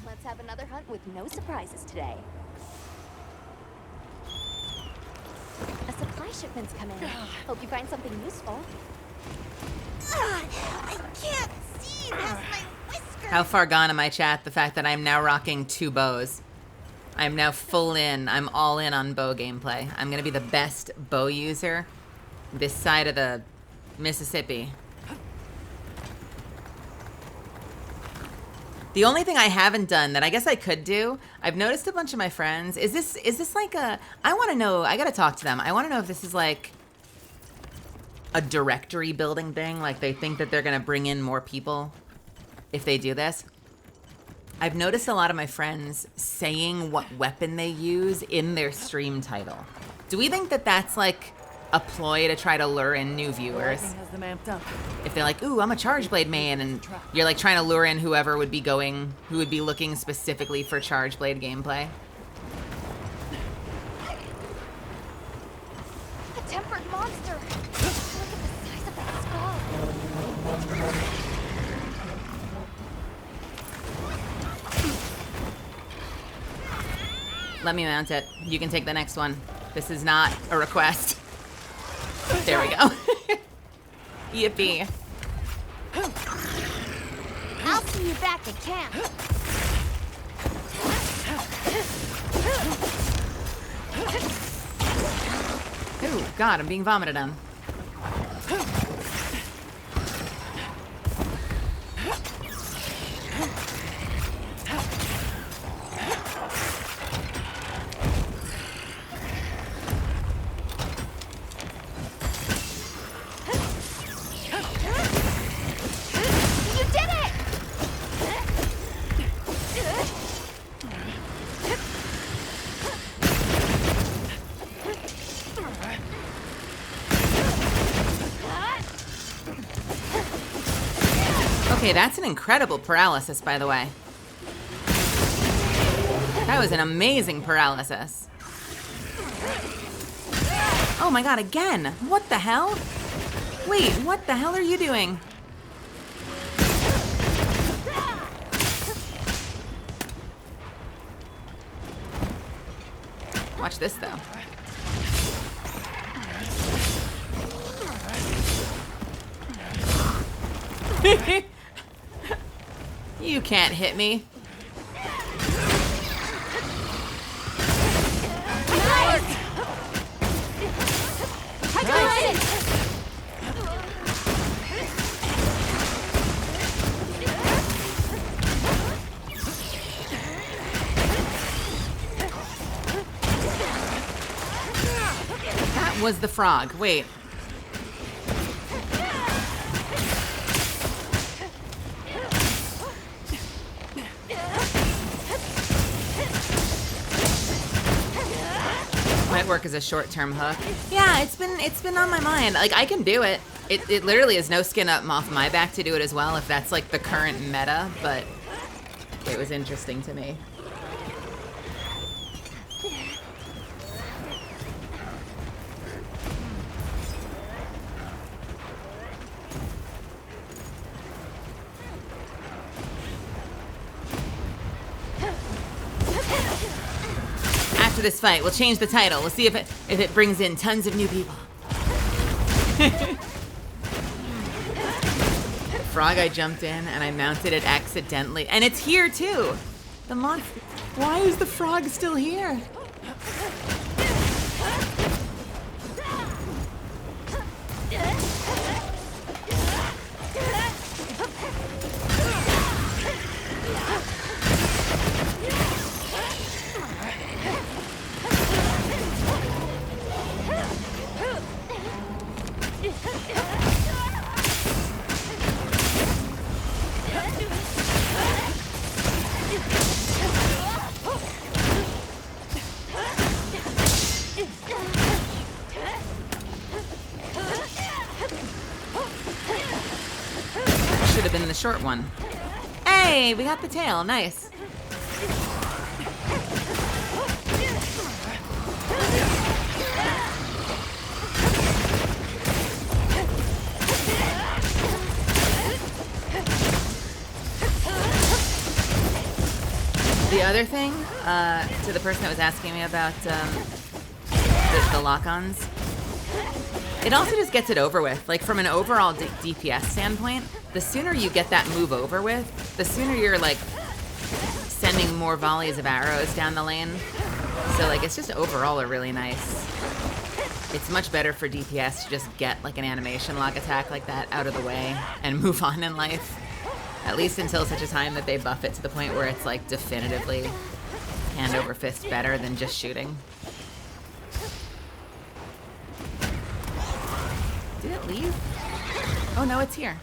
Let's have another hunt with no surprises today. A supply shipment's coming. Hope you find something useful. I can't see past my whiskers. How far gone am I, chat? The fact that I'm now rocking 2 bows. I'm now full in. I'm all in on bow gameplay. I'm going to be the best bow user this side of the Mississippi. The only thing I haven't done that I guess I could do, I've noticed a bunch of my friends, is this like a, I want to know, I got to talk to them. I want to know if this is like a directory building thing, like they think that they're going to bring in more people if they do this. I've noticed a lot of my friends saying what weapon they use in their stream title. Do we think that that's like a ploy to try to lure in new viewers? Has them amped up. If they're like, ooh, I'm a Charge Blade main, and you're like trying to lure in whoever would be going, who would be looking specifically for Charge Blade gameplay. A tempered monster. Look at the size of that skull. Let me mount it. You can take the next one. This is not a request. There we go. Yippee. I'll see you back at camp. Ooh, God, I'm being vomited on. You did it! Okay, that's an incredible paralysis, by the way. That was an amazing paralysis. Oh my God, again. What the hell? Wait, what the hell are you doing? Watch this, though. You can't hit me. That was the frog. Wait. Might work as a short-term hook. Yeah, it's been on my mind. Like, I can do it. It literally is no skin up off my back to do it as well if that's like the current meta, but it was interesting to me. After this fight, we'll change the title. We'll see if it brings in tons of new people. Frog, I jumped in and I mounted it accidentally. And it's here too. The monster. Why is the frog still here? Should have been the short one. Hey, we got the tail. Nice. The other thing, to the person that was asking me about the lock-ons, it also just gets it over with. Like, from an overall DPS standpoint, the sooner you get that move over with, the sooner you're, like, sending more volleys of arrows down the lane. So, like, it's just overall a really nice... It's much better for DPS to just get, like, an animation lock attack like that out of the way and move on in life. At least until such a time that they buff it to the point where it's, like, definitively hand over fist better than just shooting. Did it leave? Oh, no, it's here.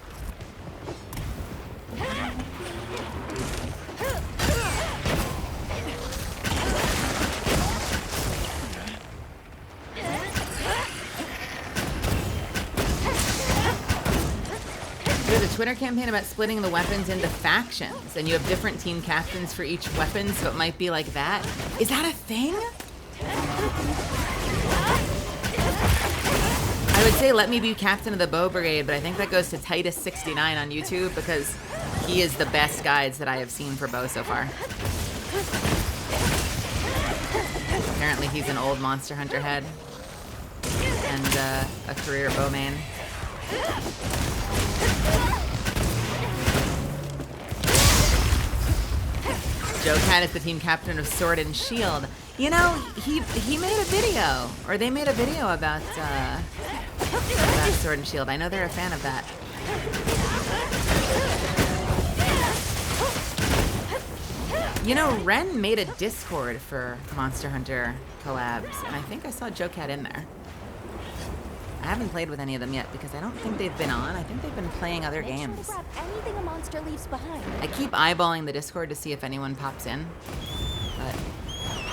There's a Twitter campaign about splitting the weapons into factions, and you have different team captains for each weapon, so it might be like that. Is that a thing? I would say let me be captain of the bow brigade, but I think that goes to Titus69 on YouTube because he is the best guides that I have seen for bow so far. Apparently he's an old Monster Hunter head and a career bowman. Joe Cat is the team captain of Sword and Shield. You know, he made a video, or they made a video about Sword and Shield. I know they're a fan of that. You know, Ren made a Discord for Monster Hunter collabs, and I think I saw Joe Cat in there. I haven't played with any of them yet because I don't think they've been on. I think they've been playing other games. Make sure to grab anything a monster leaves behind. I keep eyeballing the Discord to see if anyone pops in, but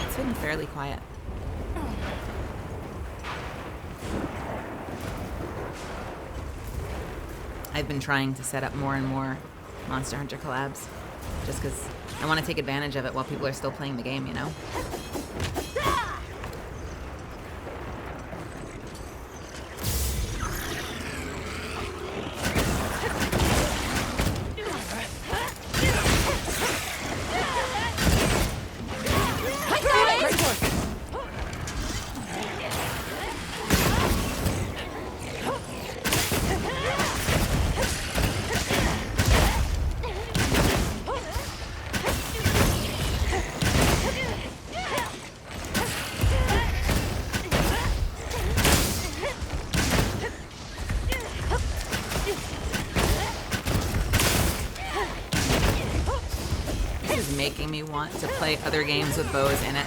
it's been fairly quiet. I've been trying to set up more and more Monster Hunter collabs just because I want to take advantage of it while people are still playing the game, you know? Making me want to play other games with bows in it.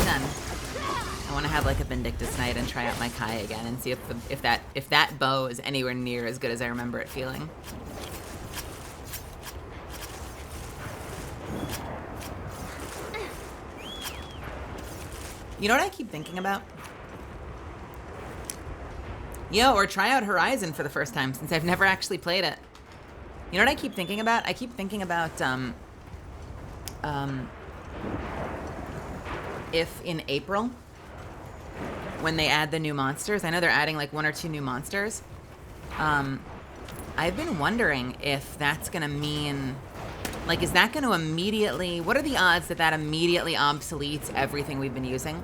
Done. I want to have like a Vindictus night and try out my Kai again and see if that bow is anywhere near as good as I remember it feeling. You know what I keep thinking about? Yo, or try out Horizon for the first time since I've never actually played it. You know what I keep thinking about? I keep thinking about if in April, when they add the new monsters, I know they're adding like 1 or 2 new monsters. I've been wondering if that's gonna mean, like, is that gonna immediately, what are the odds that that immediately obsoletes everything we've been using?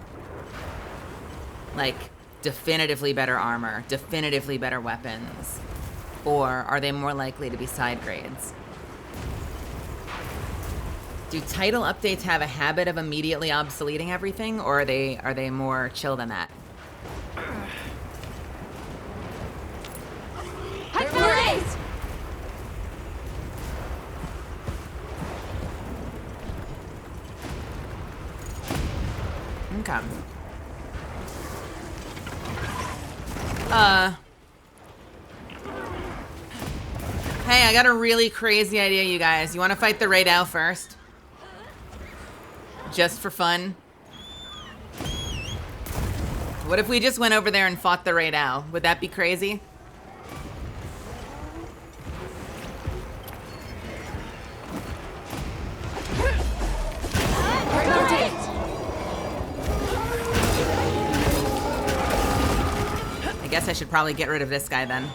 Like, definitively better armor, definitively better weapons. Or are they more likely to be side grades? Do title updates have a habit of immediately obsoleting everything, or are they more chill than that? Hyperize! Okay. Hey, I got a really crazy idea, you guys. You want to fight the Raid Owl first? Just for fun? What if we just went over there and fought the Raid Owl? Would that be crazy? I guess I should probably get rid of this guy then.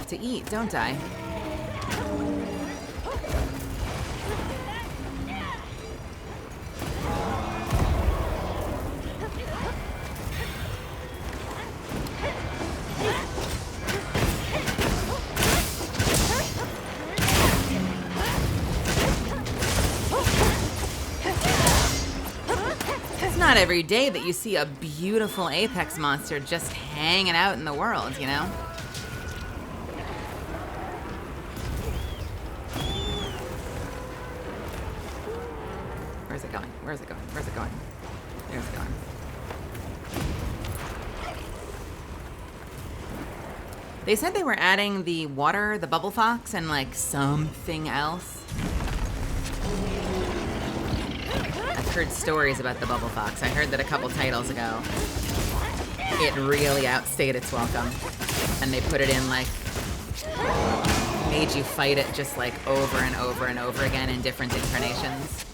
To eat, don't I? It's not every day that you see a beautiful Apex monster just hanging out in the world, you know? Where's it going? Where's it going? Where's it going? There's it going. They said they were adding the water, the bubble fox, and like something else. I've heard stories about the bubble fox. I heard that a couple titles ago. It really outstayed its welcome. And they put it in like, made you fight it just like over and over and over again in different incarnations.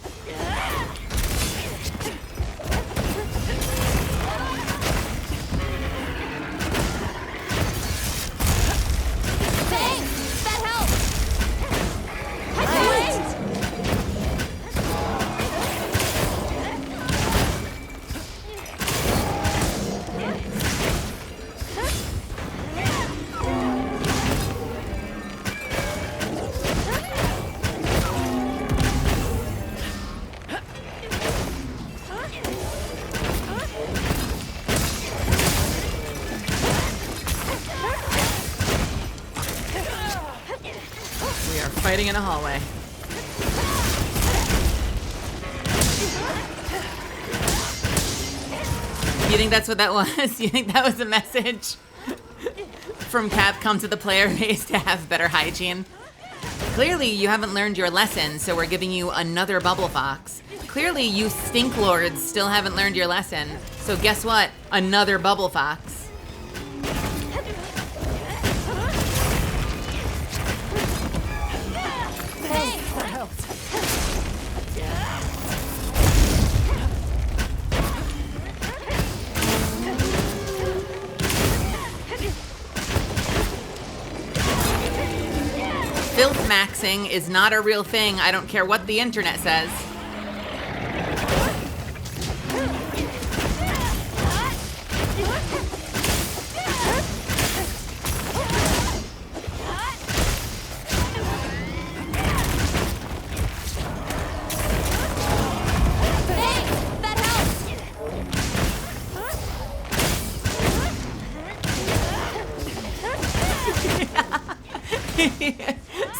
Thanks! That helps! We are fighting in a hallway. You think that's what that was? You think that was a message from Capcom to the player base to have better hygiene? Clearly, you haven't learned your lesson, so we're giving you another bubble fox. Clearly, you stink lords still haven't learned your lesson, so guess what? Another bubble fox. Thanks! That helps. Filth maxing is not a real thing. I don't care what the internet says. Thanks! That helps!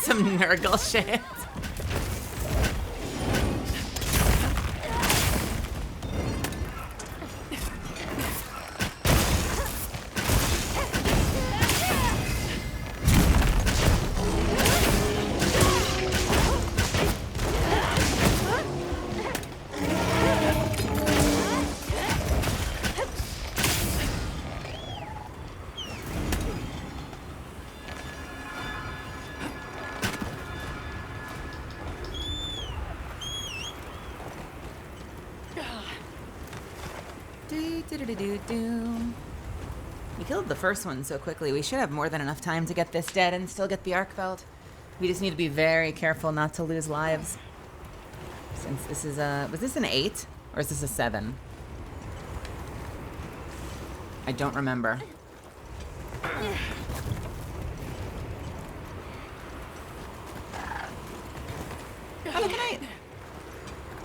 Some Nurgle shit. We killed the first one so quickly. We should have more than enough time to get this dead and still get the arc belt. We just need to be very careful not to lose lives. Since this is a... Was this an 8? Or is this a 7? I don't remember. Have a good night.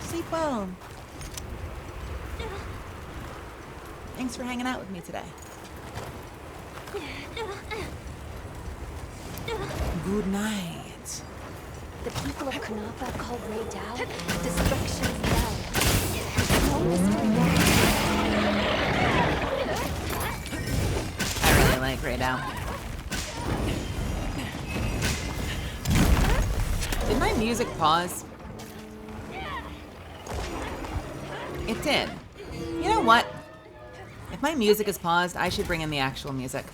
Sleep well. Thanks for hanging out with me today. Good night. The people of Kunafa call Ray Dow Destruction's Bell. No mystery why. I really like Ray Dow. Did my music pause? It did. You know what? If my music is paused, I should bring in the actual music.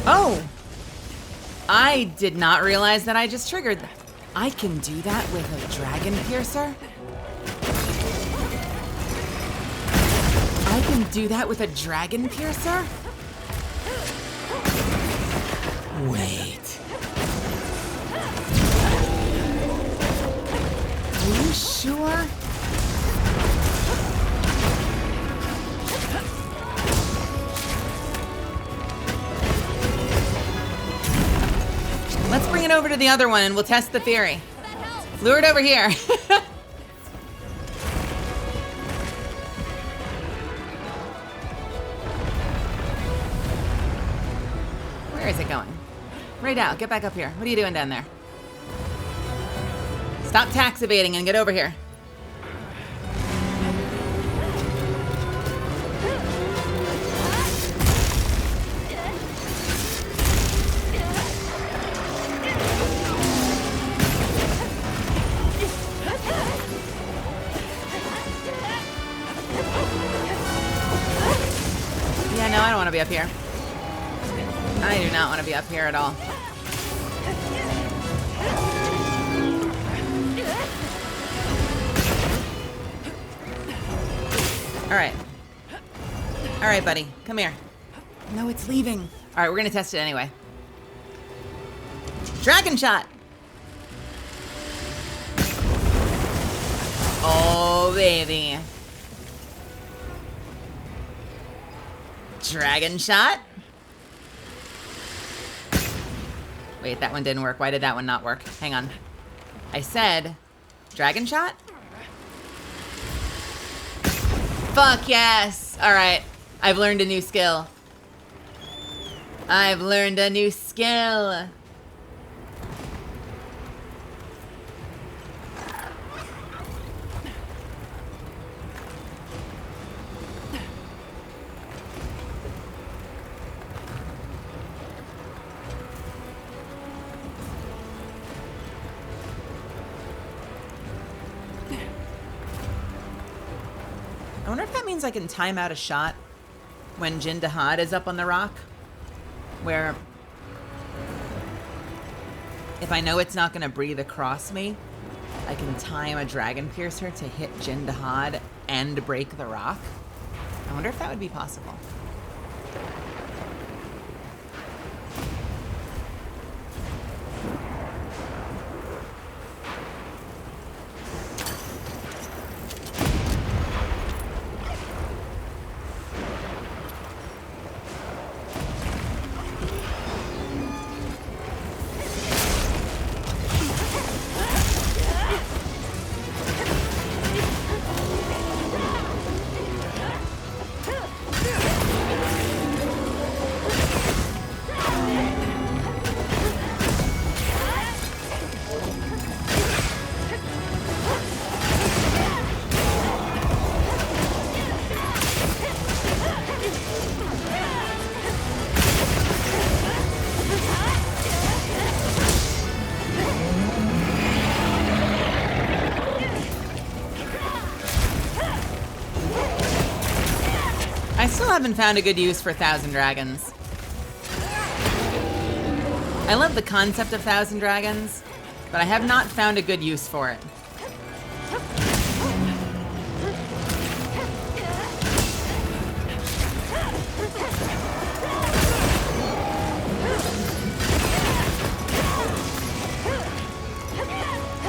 Oh! I did not realize that I just triggered that. I can do that with a dragon piercer? I can do that with a dragon piercer? Wait. Are you sure? bring it over to the other one and we'll test the theory. Lure it over here. Where is it going? Right out, get back up here. What are you doing down there? Stop tax evading and get over here. Yeah, no, I don't want to be up here. I do not want to be up here at all. Alright. Alright, buddy. Come here. No, it's leaving. Alright, we're gonna test it anyway. Dragon shot! Oh, baby. Dragon shot? Wait, that one didn't work. Why did that one not work? Hang on. I said dragon shot? Fuck yes! Alright. I've learned a new skill. I've learned a new skill. I wonder if that means I can time out a shot when Jin Dahad is up on the rock, where if I know it's not going to breathe across me, I can time a Dragon Piercer to hit Jin Dahad and break the rock. I wonder if that would be possible. I still haven't found a good use for Thousand Dragons. I love the concept of Thousand Dragons, but I have not found a good use for it.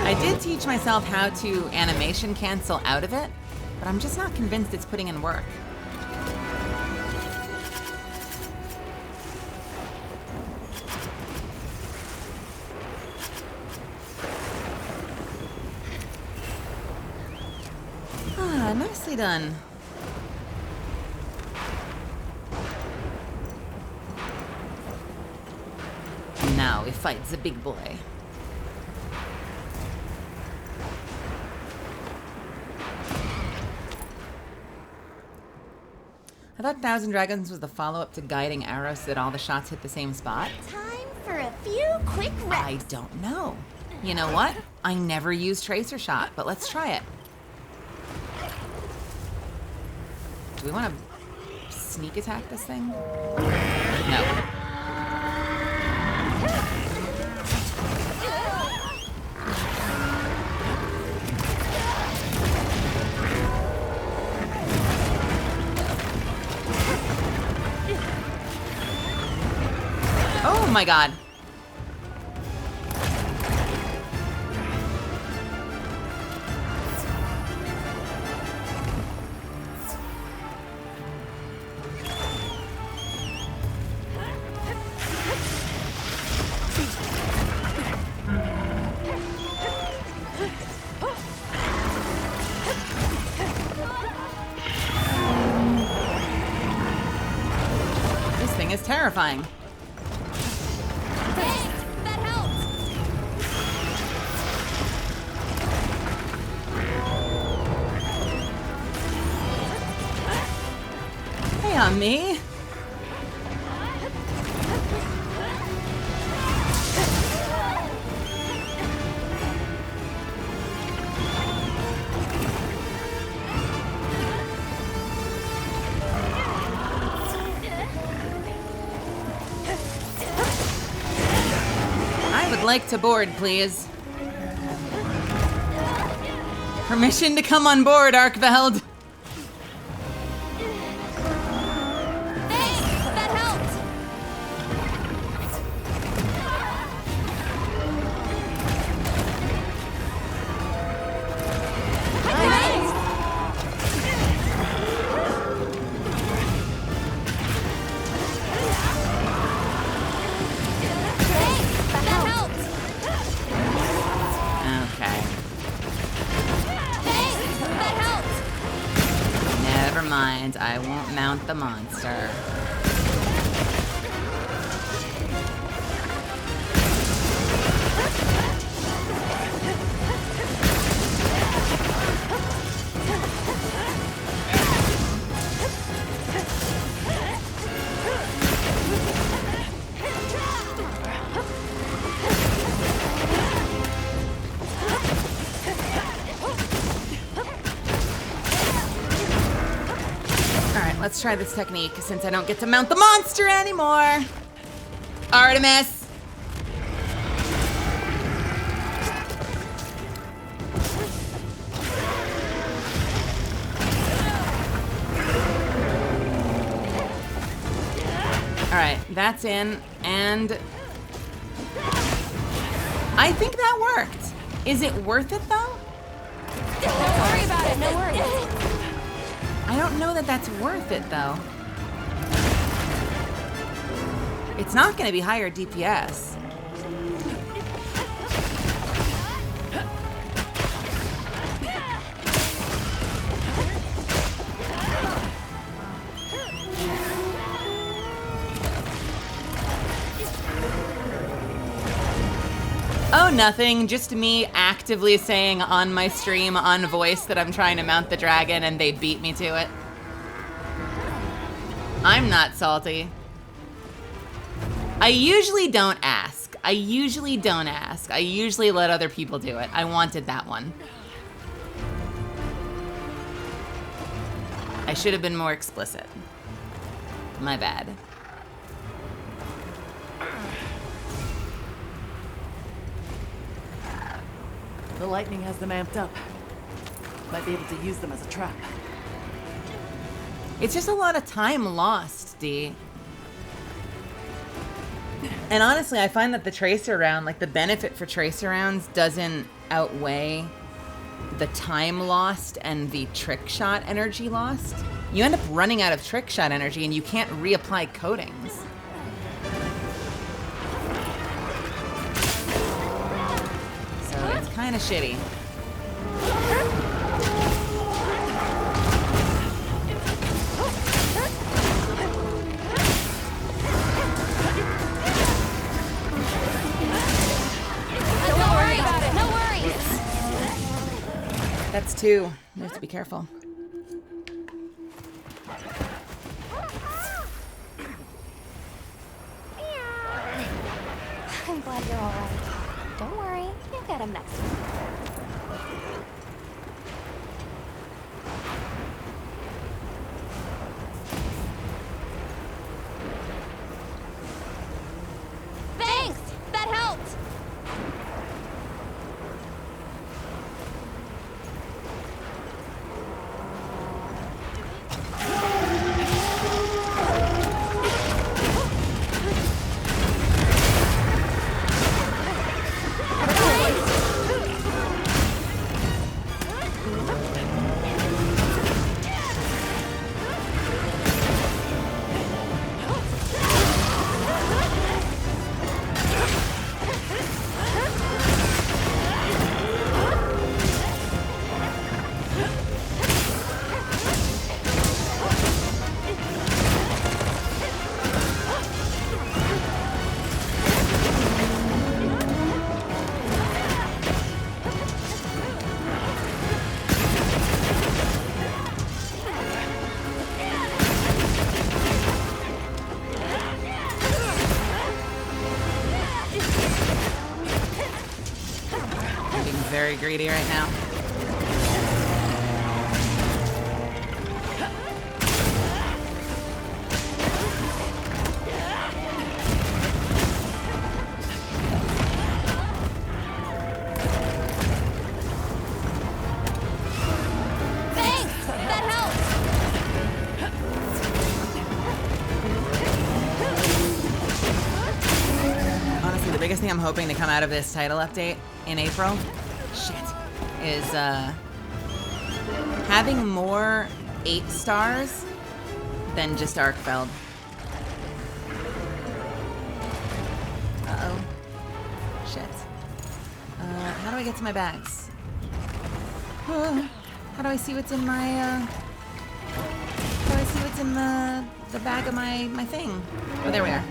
I did teach myself how to animation cancel out of it, but I'm just not convinced it's putting in work. Nicely done. Now we fight the big boy. I thought Thousand Dragons was the follow-up to Guiding Arrow so that all the shots hit the same spot. Time for a few quick reps. I don't know. You know what? I never used Tracer Shot, but let's try it. Do we want to sneak attack this thing? No. Oh my god. terrifying. Thanks! That helps! Hey, on me. I would like to board, please. Permission to come on board, Arkveld. Thanks! That helps! Thanks! That helps! Okay. Thanks! That helps! Never mind. I won't mount the monster. Alright, let's try this technique since I don't get to mount the monster anymore. Artemis! Alright, that's in, and I think that worked. Is it worth it though? Don't worry about it, no worries. I don't know that that's worth it though. It's not going to be higher DPS. Oh, nothing. Just me actively saying on my stream on voice that I'm trying to mount the dragon and they beat me to it. I'm not salty. I usually don't ask. I usually let other people do it. I wanted that one. I should have been more explicit. My bad. The lightning has them amped up. Might be able to use them as a trap. It's just a lot of time lost, D. And honestly, I find that the tracer round, like the benefit for tracer rounds doesn't outweigh the time lost and the trick shot energy lost. You end up running out of trick shot energy and you can't reapply coatings. So it's kind of shitty. Don't worry about it, no worries. That's two. You have to be careful. I'm glad you're alright. Don't worry, you'll get him next time. Thanks! That helped! very greedy right now. Thanks! That helps! Honestly, the biggest thing I'm hoping to come out of this title update in April, is having more 8 stars than just Arkfeld. Uh-oh. Shit. How do I get to my bags? How do I see what's in my, how do I see what's in the bag of my thing? Oh, there we are.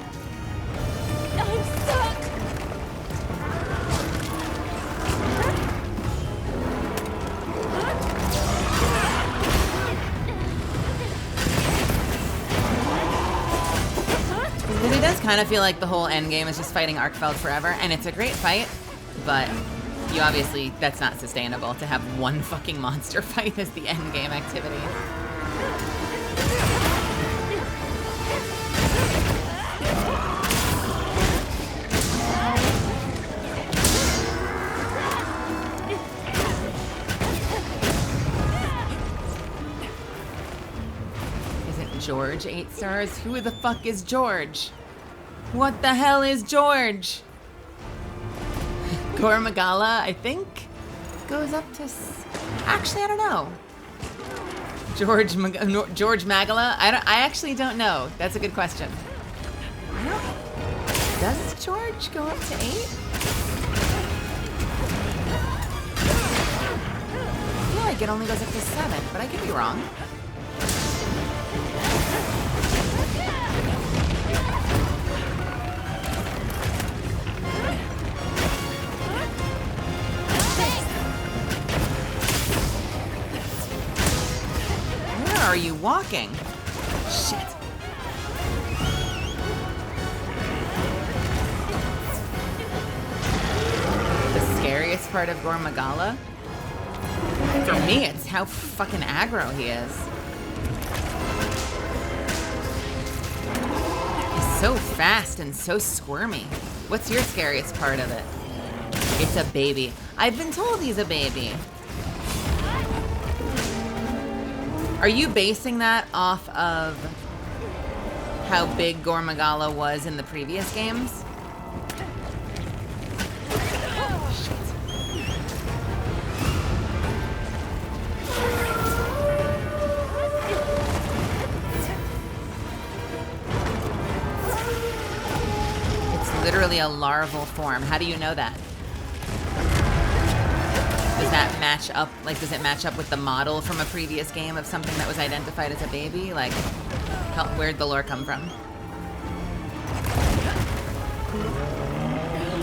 I'm stuck! Because it does kind of feel like the whole end game is just fighting Arkfeld forever, and it's a great fight, but you obviously, that's not sustainable to have one fucking monster fight as the end game activity. Isn't George 8 stars? Who the fuck is George? What the hell is George? Gormagala, I think, goes up to... Actually, I don't know. George Magala? I actually don't know. That's a good question. Does George go up to 8? I feel like it only goes up to 7, but I could be wrong. Where are you walking? Shit. The scariest part of Gormagala? For me, it's how fucking aggro he is. He's so fast and so squirmy. What's your scariest part of it? It's a baby. I've been told he's a baby. Are you basing that off of how big Gormagala was in the previous games? It's literally a larval form. How do you know that? Does that match up, like, does it match up with the model from a previous game of something that was identified as a baby? Like, where'd the lore come from?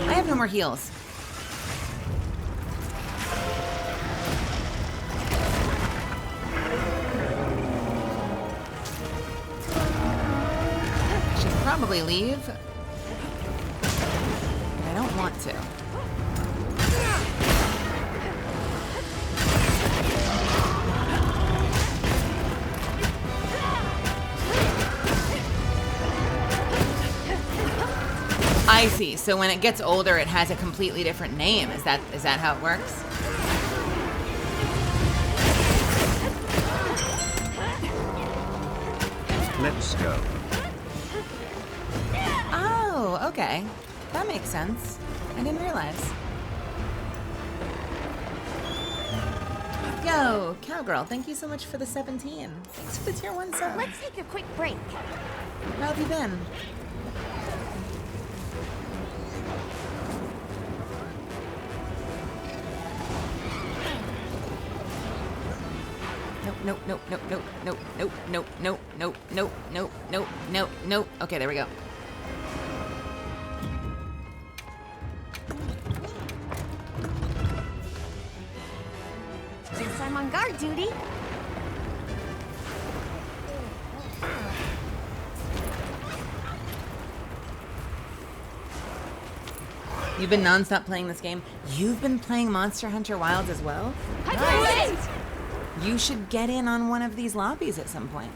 I have no more heals. I should probably leave, but I don't want to. I see. So when it gets older, it has a completely different name. Is that how it works? Let's go. Oh, okay. That makes sense. I didn't realize. Yo, Cowgirl, thank you so much for the 17. Thanks for the tier 1 sub. Let's take a quick break. How have you been? Nope, nope, nope, nope, nope, nope, nope, nope, nope, nope, nope, nope, nope, nope. Okay, there we go. Guess I'm on guard duty. You've been nonstop playing this game. You've been playing Monster Hunter Wilds as well? I can't wait! You should get in on one of these lobbies at some point.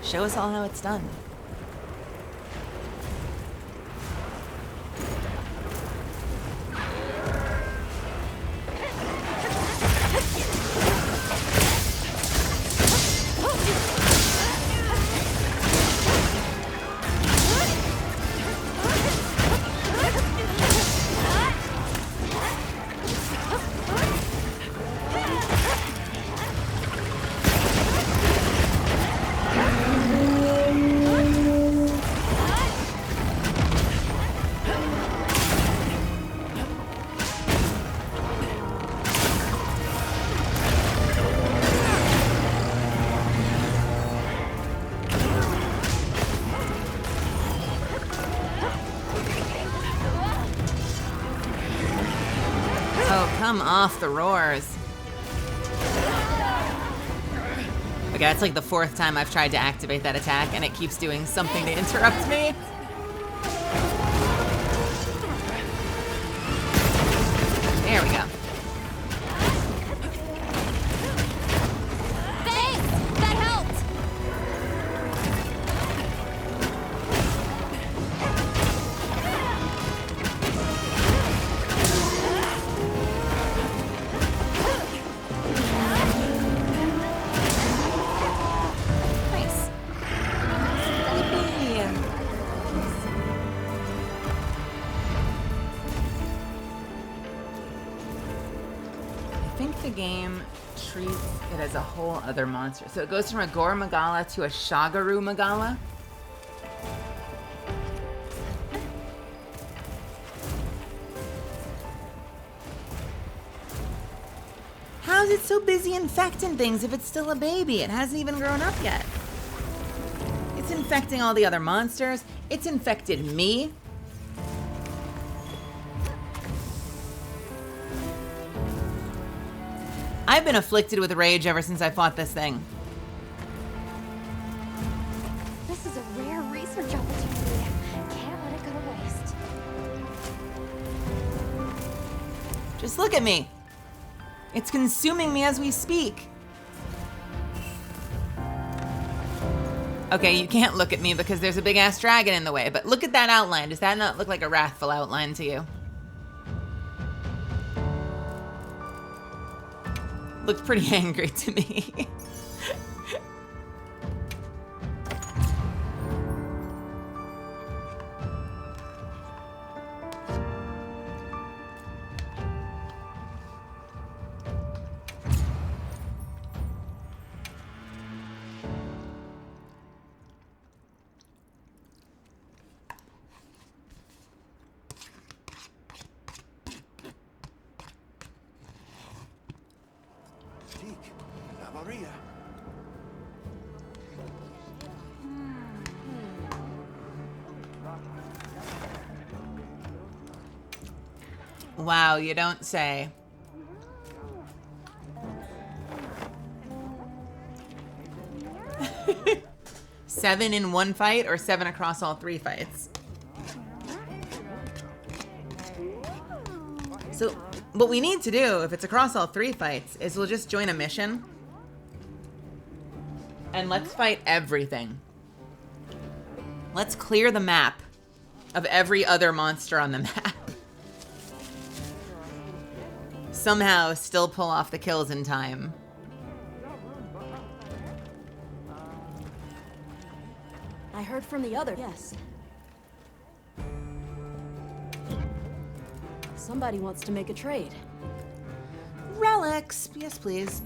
Show us all how it's done. Come off the roars. Okay, that's like the 4th time I've tried to activate that attack and it keeps doing something to interrupt me. There we go. Thanks! That helped! Game treats it as a whole other monster. So it goes from a Gore Magala to a Shagaru Magala. How's it so busy infecting things if it's still a baby? It hasn't even grown up yet. It's infecting all the other monsters. It's infected me. I've been afflicted with rage ever since I fought this thing. This is a rare research opportunity. Can't let it go to waste. Just look at me. It's consuming me as we speak. Okay, you can't look at me because there's a big ass dragon in the way, but look at that outline. Does that not look like a wrathful outline to you? Looks pretty angry to me. Wow, you don't say. Seven in one fight or 7 across all 3 fights? So what we need to do, if it's across all 3 fights, is we'll just join a mission. And let's fight everything. Let's clear the map of every other monster on the map. Somehow still pull off the kills in time. I heard from the other, yes. Somebody wants to make a trade. Relics, yes please.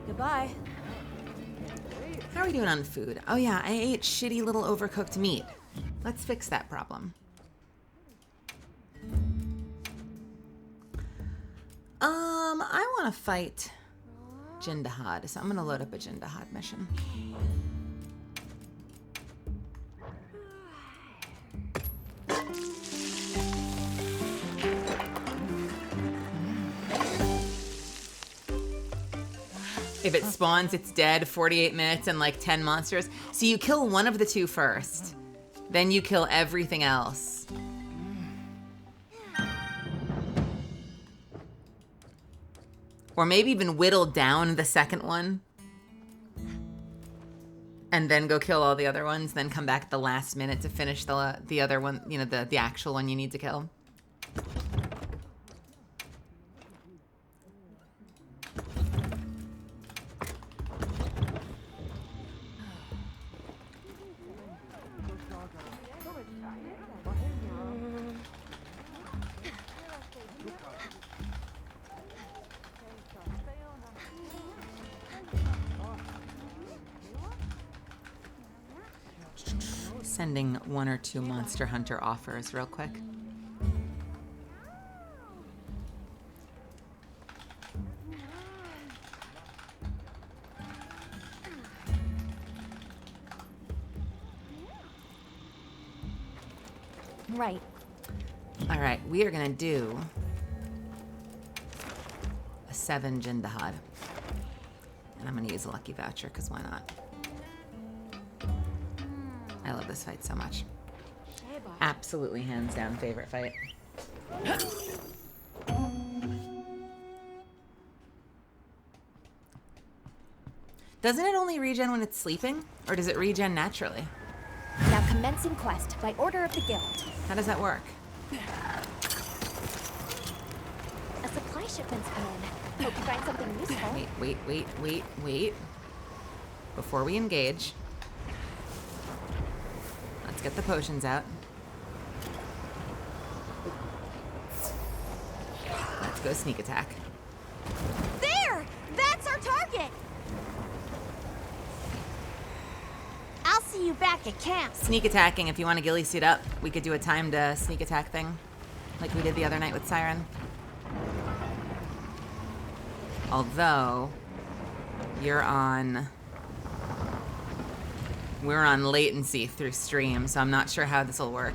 Goodbye. How are we doing on food? Oh yeah, I ate shitty little overcooked meat. Let's fix that problem. I want to fight Jindahad, so I'm gonna load up a Jindahad mission. If it spawns, it's dead, 48 minutes and like 10 monsters. So you kill one of the two first, then you kill everything else. Or maybe even whittle down the second one and then go kill all the other ones, then come back at the last minute to finish the other one, you know, the actual one you need to kill. Sending 1 or 2 Monster Hunter offers real quick. Right. All right, we are gonna do a 7 Jindahad. And I'm gonna use a lucky voucher, because why not? I love this fight so much. Absolutely hands down favorite fight. Doesn't it only regen when it's sleeping? Or does it regen naturally? Now commencing quest by order of the guild. How does that work? A supply shipment's come in. Hope you find something useful. Wait. Before we engage, let's get the potions out. Let's go sneak attack. There! That's our target! I'll see you back at camp. Sneak attacking, if you want to ghillie suit up, we could do a timed sneak attack thing, like we did the other night with Siren. Although, we're on latency through stream, so I'm not sure how this will work.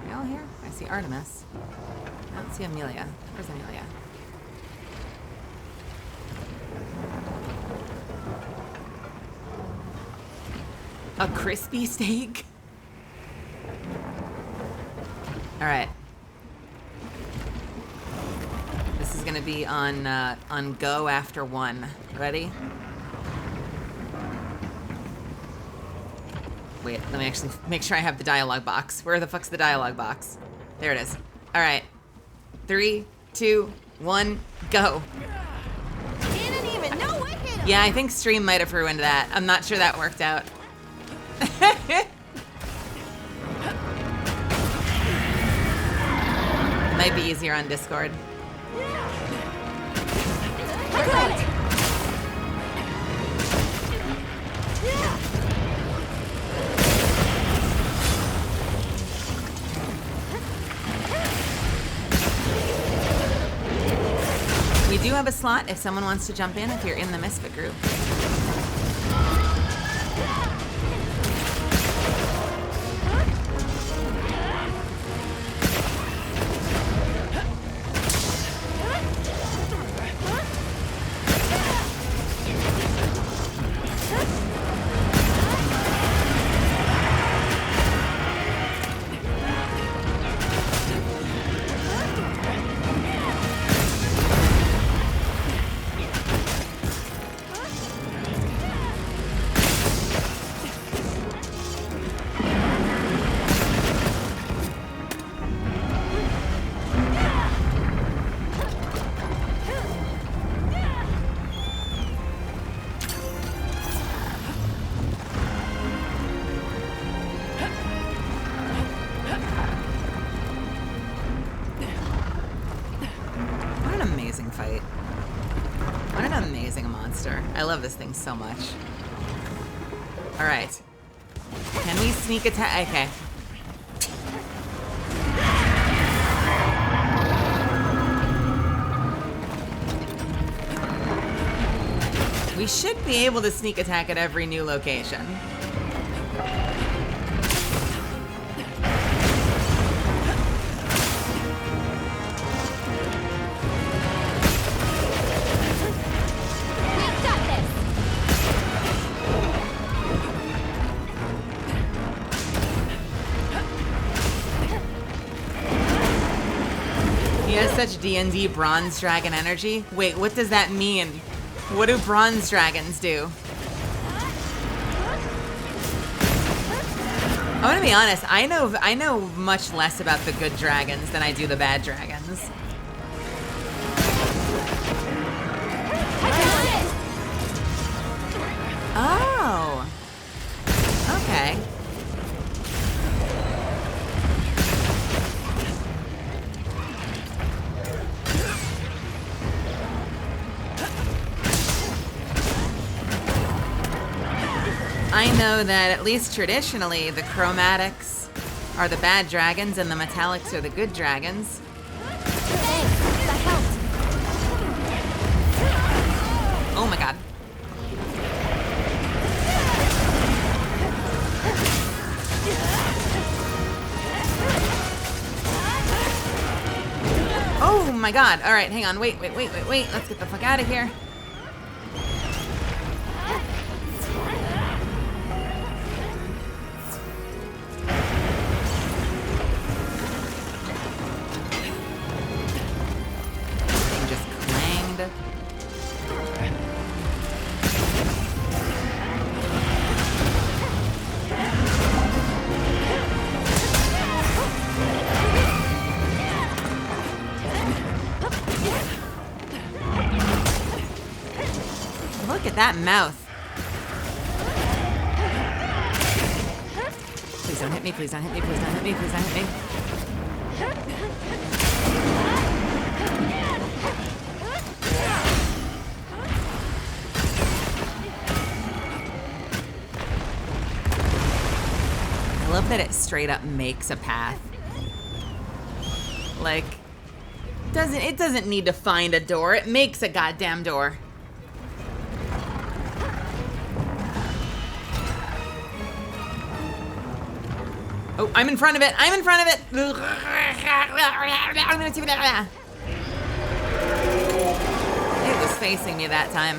Y'all here? I see Artemis. I don't see Amelia. Where's Amelia? A crispy steak? All right. This is gonna be on go after 1. Ready? Wait, let me actually make sure I have the dialogue box. Where the fuck's the dialogue box? There it is. All right. 3, 2, 1, go. Didn't even know what hit him. Yeah, I think stream might have ruined that. I'm not sure that worked out. Might be easier on Discord. We do have a slot if someone wants to jump in, if you're in the Misfit group. monster. I love this thing so much. All right. Can we sneak attack? Okay. We should be able to sneak attack at every new location. We've got this. He has such D&D bronze dragon energy. Wait, what does that mean? What do bronze dragons do? I'm gonna be honest, I know much less about the good dragons than I do the bad dragons. Oh. Okay. I know that at least traditionally the chromatics are the bad dragons and the metallics are the good dragons. Thanks, that helped. Oh my god. Oh my god. All right, hang on. Wait. Let's get the fuck out of here. Thing just clanged. Look at that mouth. Please don't hit me, please don't hit me, please don't hit me, please don't hit me. I love that it straight up makes a path. Like, it doesn't need to find a door, it makes a goddamn door. Oh, I'm in front of it. I'm in front of it. It was facing me that time.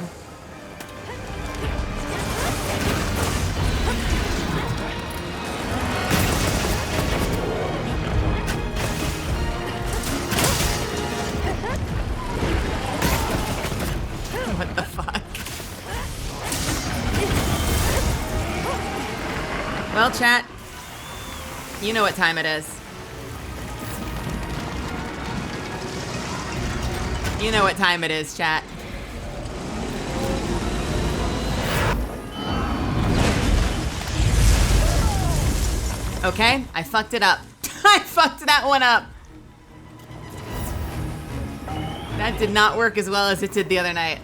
What the fuck? Well, chat. You know what time it is. You know what time it is, chat. Okay, I fucked it up. I fucked that one up. That did not work as well as it did the other night.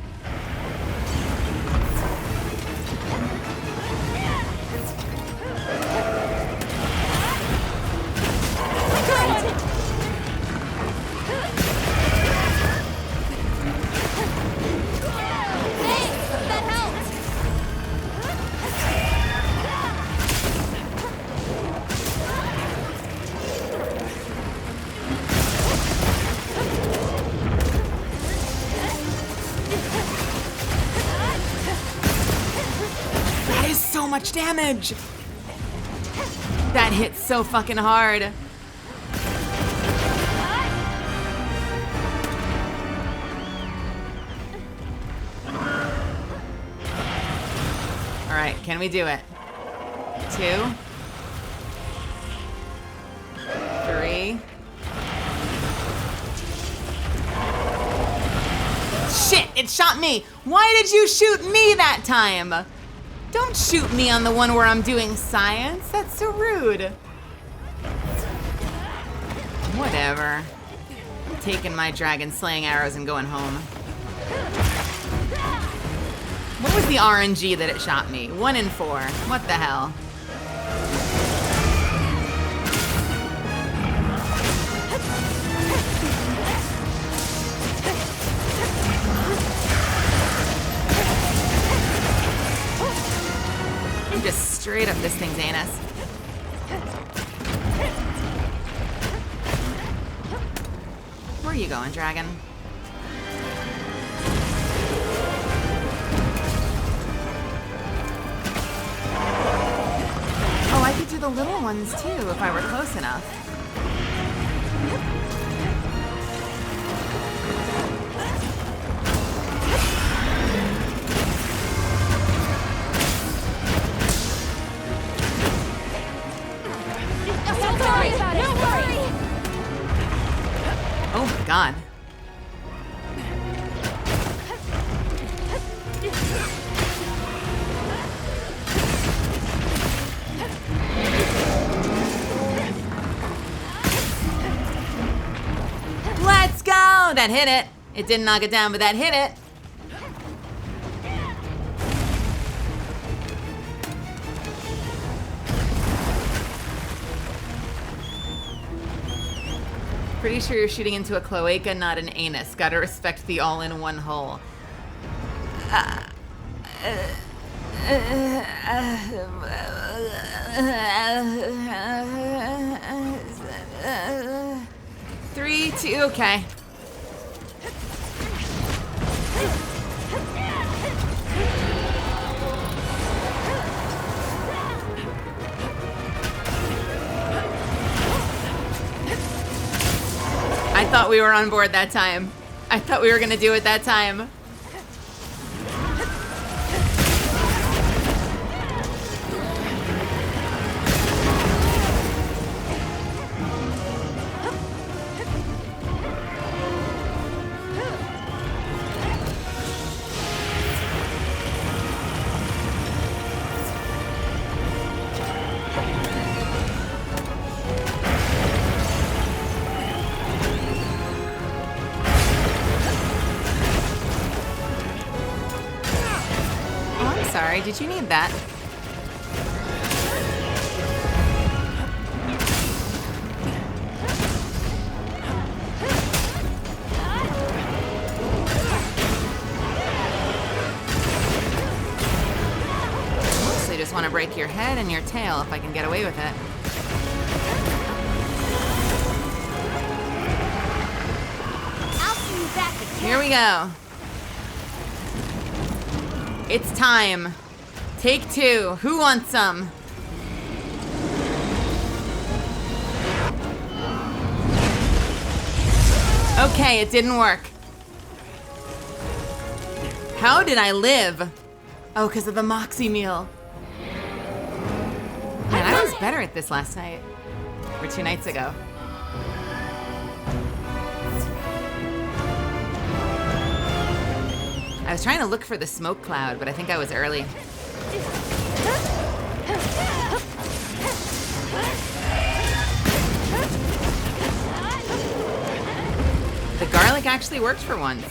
So much damage. That hit so fucking hard. All right, can we do it? 2, 3. Shit, it shot me. Why did you shoot me that time? Don't shoot me on the one where I'm doing science. That's so rude. Whatever. I'm taking my dragon slaying arrows and going home. the RNG that it shot me? 1 in 4. What the hell? I'm just straight up this thing's anus. Where are you going, dragon? Oh, I could do the little ones too if I were close enough. Don't worry about it. Don't worry. Oh my god. Let's go! That hit it. It didn't knock it down, but that hit it. Pretty sure you're shooting into a cloaca, not an anus. Gotta respect the all-in-one hole. 3, 2, okay. I thought we were on board that time. I thought we were gonna do it that time. Sorry, did you need that? Mostly just want to break your head and your tail if I can get away with it. I'll see you back at Here we go. It's time. Take 2. Who wants some? Okay, it didn't work. How did I live? Oh, because of the Moxie meal. Man, I was better at this last night. Or 2 nights ago. I was trying to look for the smoke cloud, but I think I was early. The garlic actually worked for once.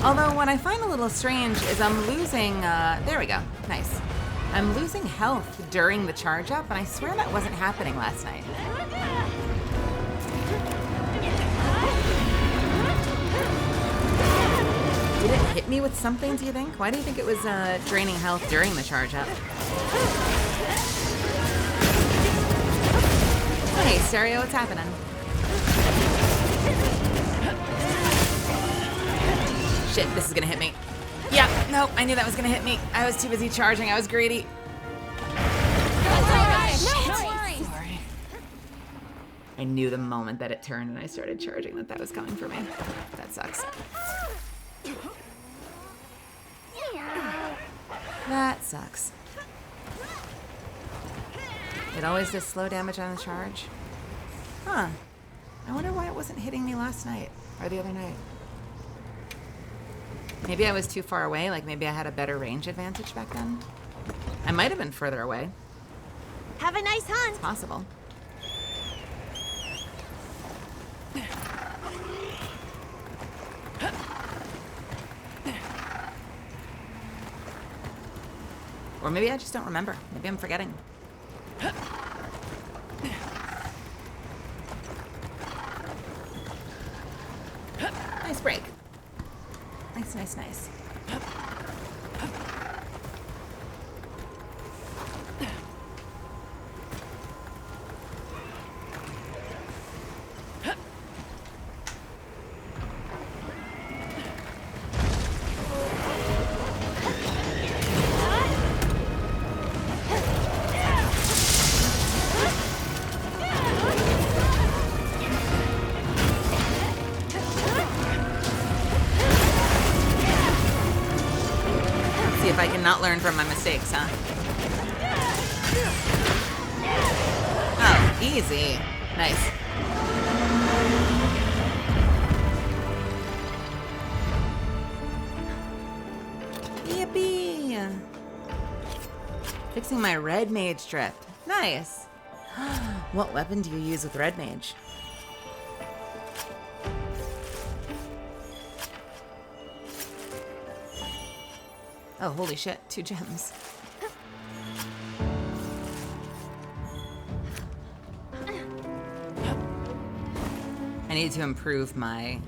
Although what I find a little strange is I'm losing, there we go, nice. I'm losing health during the charge up, and I swear that wasn't happening last night. Did it hit me with something, do you think? Why do you think it was draining health during the charge up? Hey, Stereo, what's happening? Shit, this is gonna hit me. Yeah, nope, I knew that was gonna hit me. I was too busy charging, I was greedy. Sorry. I knew the moment that it turned and I started charging that was coming for me. That sucks. That sucks. It always does slow damage on the charge. Huh. I wonder why it wasn't hitting me last night or the other night. Maybe I was too far away, like maybe I had a better range advantage back then. I might have been further away. Have a nice hunt. Possible. Or maybe I just don't remember. Maybe I'm forgetting. Nice break. Nice, nice, nice. See if I can not learn from my mistakes, huh? Oh, easy. Nice. Yippee! Fixing my red mage drip. Nice. What weapon do you use with red mage? Oh, holy shit. 2 gems. I need to improve my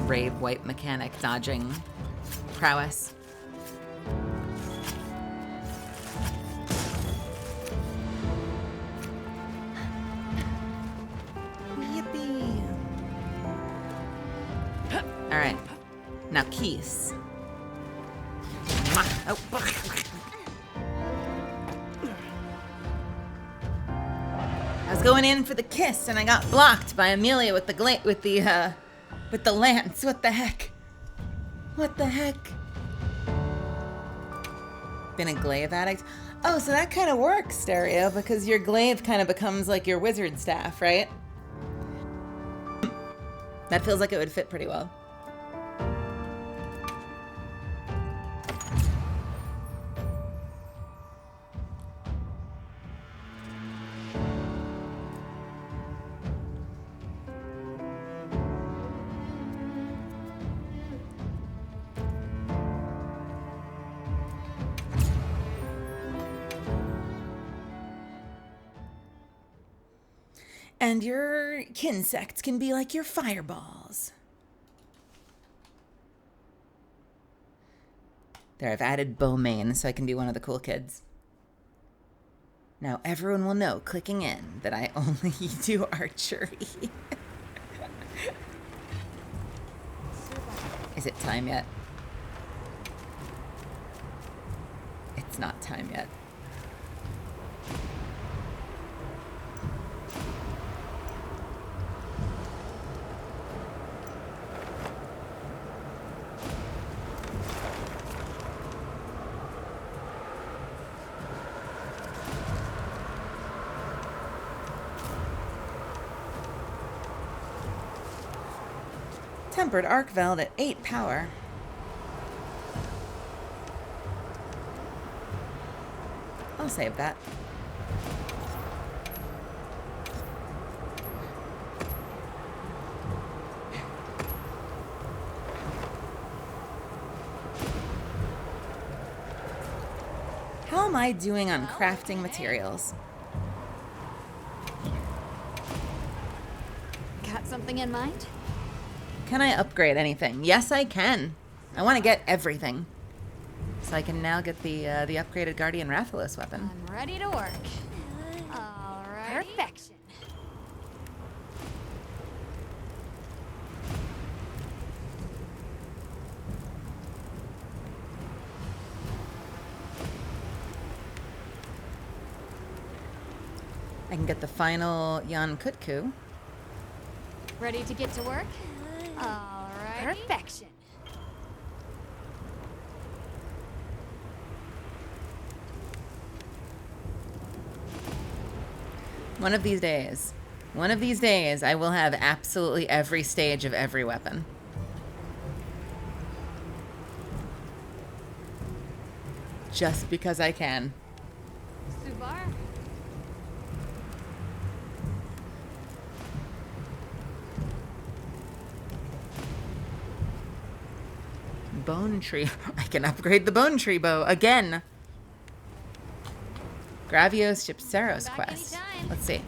Rave White Mechanic dodging prowess. Yippee! Alright. Now Keys. Oh. I was going in for the kiss and I got blocked by Amelia with the lance. What the heck? What the heck? Been a glaive addict? Oh, so that kind of works, Stereo, because your glaive kind of becomes like your wizard staff, right? That feels like it would fit pretty well. And your kinsects can be like your fireballs. There, I've added Bowmain so I can be one of the cool kids. Now everyone will know, clicking in, that I only do archery. Is it time yet? It's not time yet. Tempered arc veld at 8 power. I'll save that. How am I doing on crafting materials? Got something in mind? Can I upgrade anything? Yes, I can. I want to get everything. So I can now get the upgraded Guardian Rathalos weapon. I'm ready to work. All right. Perfection. I can get the final Yan Kutku. Ready to get to work? All right. Perfection. One of these days, I will have absolutely every stage of every weapon. Just because I can. Subar? Bone tree. I can upgrade the bone tree bow again. Gravios Gypceros Back quest. anytime. Let's see.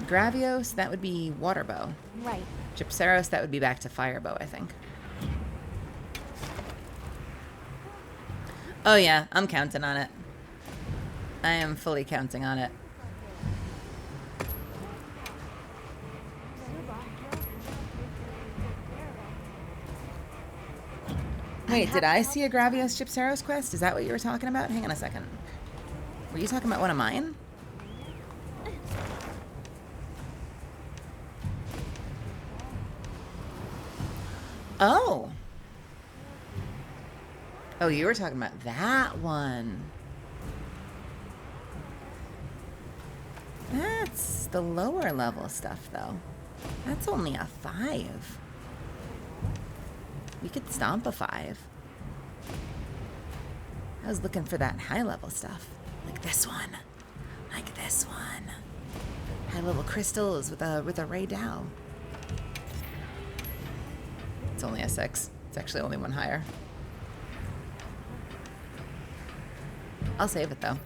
Gravios, that would be water bow. Right. Gypceros, that would be back to fire bow, I think. Oh yeah, I'm counting on it. I am fully counting on it. Wait, did I see a Gravios Gypceros quest? Is that what you were talking about? Hang on a second. Were you talking about one of mine? Oh. Oh, you were talking about that one. That's the lower level stuff, though. That's only a 5. We could stomp a 5. I was looking for that high level stuff. Like this one. Like this one. High level crystals with a Ray Dow. It's only a 6. It's actually only one higher. I'll save it though.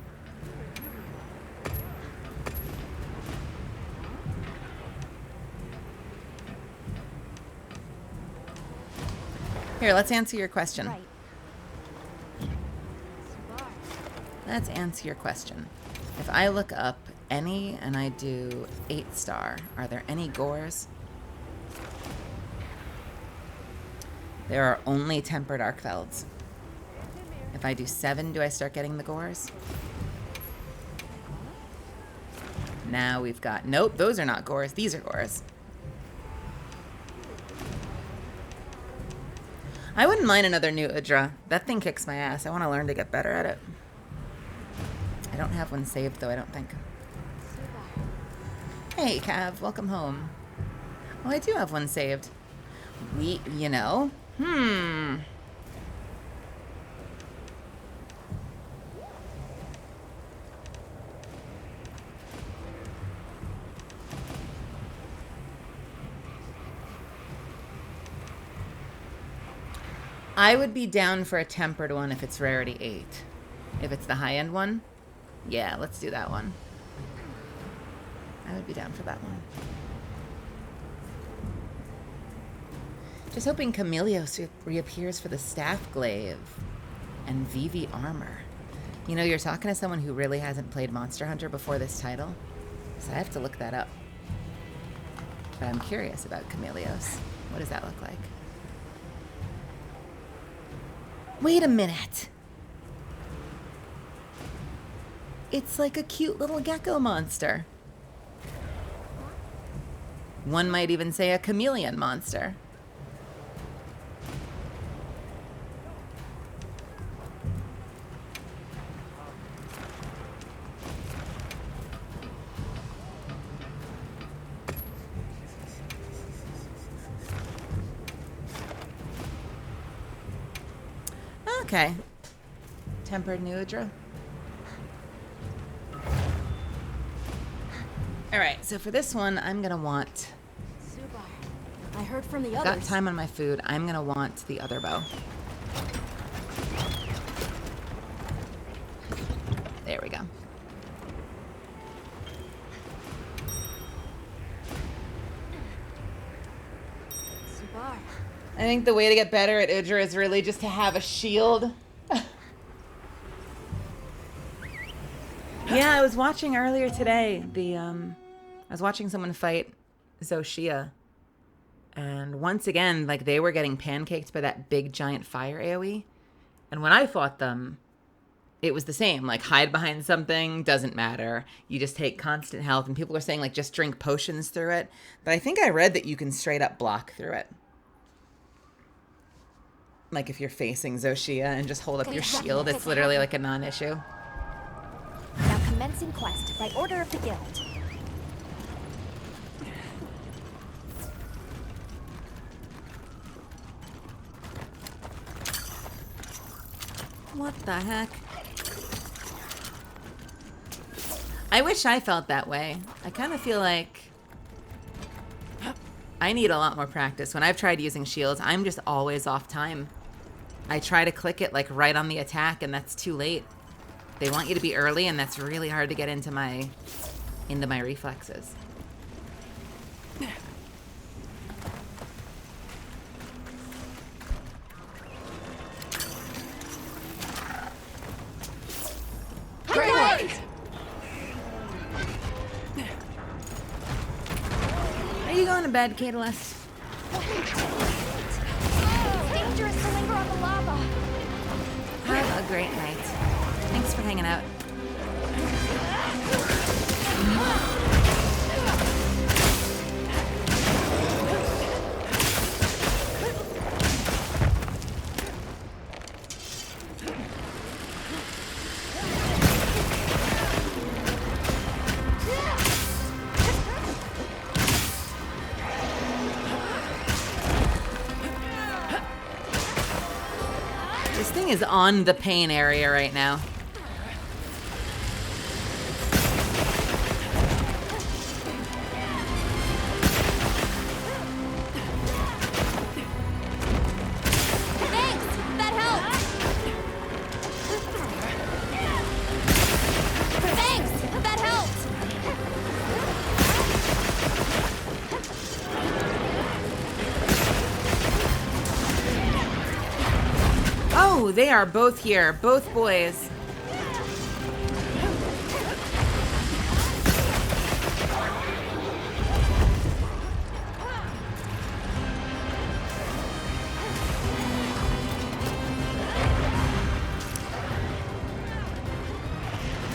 Here, let's answer your question. Right. Let's answer your question. If I look up any and I do 8-star, are there any gores? There are only tempered Arkfelds. If I do 7, do I start getting the gores? Now we've got... Nope, those are not gores. These are gores. I wouldn't mind another new Udra. That thing kicks my ass. I want to learn to get better at it. I don't have one saved, though, I don't think. Hey, Cav. Welcome home. Oh, I do have one saved. You know... I would be down for a tempered one if it's rarity 8. If it's the high-end one, yeah, let's do that one. I would be down for that one. Just hoping Camelios reappears for the staff glaive and Vivi armor. You know, you're talking to someone who really hasn't played Monster Hunter before this title, so I have to look that up. But I'm curious about Camelios. What does that look like? Wait a minute. It's like a cute little gecko monster. One might even say a chameleon monster. Okay. Tempered Nuadra. Alright, so for this one, I'm gonna want... I heard from the I've others. got time on my food. I'm gonna want the other bow. There we go. I think the way to get better at Udra is really just to have a shield. Yeah, I was watching earlier today. I was watching someone fight Zoshia. And once again, like, they were getting pancaked by that big giant fire AoE. And when I fought them, it was the same. Like, hide behind something, doesn't matter. You just take constant health. And people are saying, like, just drink potions through it. But I think I read that you can straight up block through it. Like, if you're facing Zoshia and just hold up your shield, it's literally like a non-issue. Now commencing quest by order of the guild. What the heck? I wish I felt that way. I kind of feel like I need a lot more practice. When I've tried using shields, I'm just always off time. I try to click it like right on the attack, and that's too late. They want you to be early, and that's really hard to get into my reflexes. Great work! Are you going to bed, Catalyst? It's dangerous to linger on the lava. Have a great night. Thanks for hanging out. This thing is on the pain area right now. Thanks! That helped! Thanks! That helped! Oh, they are both here. Both boys.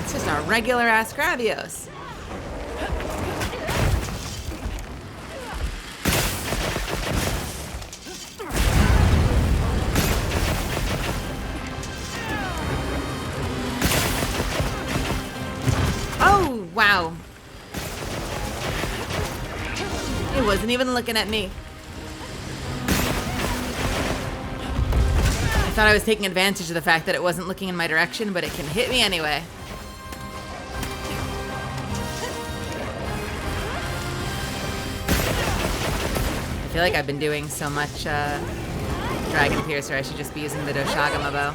It's just a regular ass Gravios. Oh, wow. It wasn't even looking at me. I thought I was taking advantage of the fact that it wasn't looking in my direction, but it can hit me anyway. I feel like I've been doing so much Dragon Piercer, I should just be using the Doshagama bow.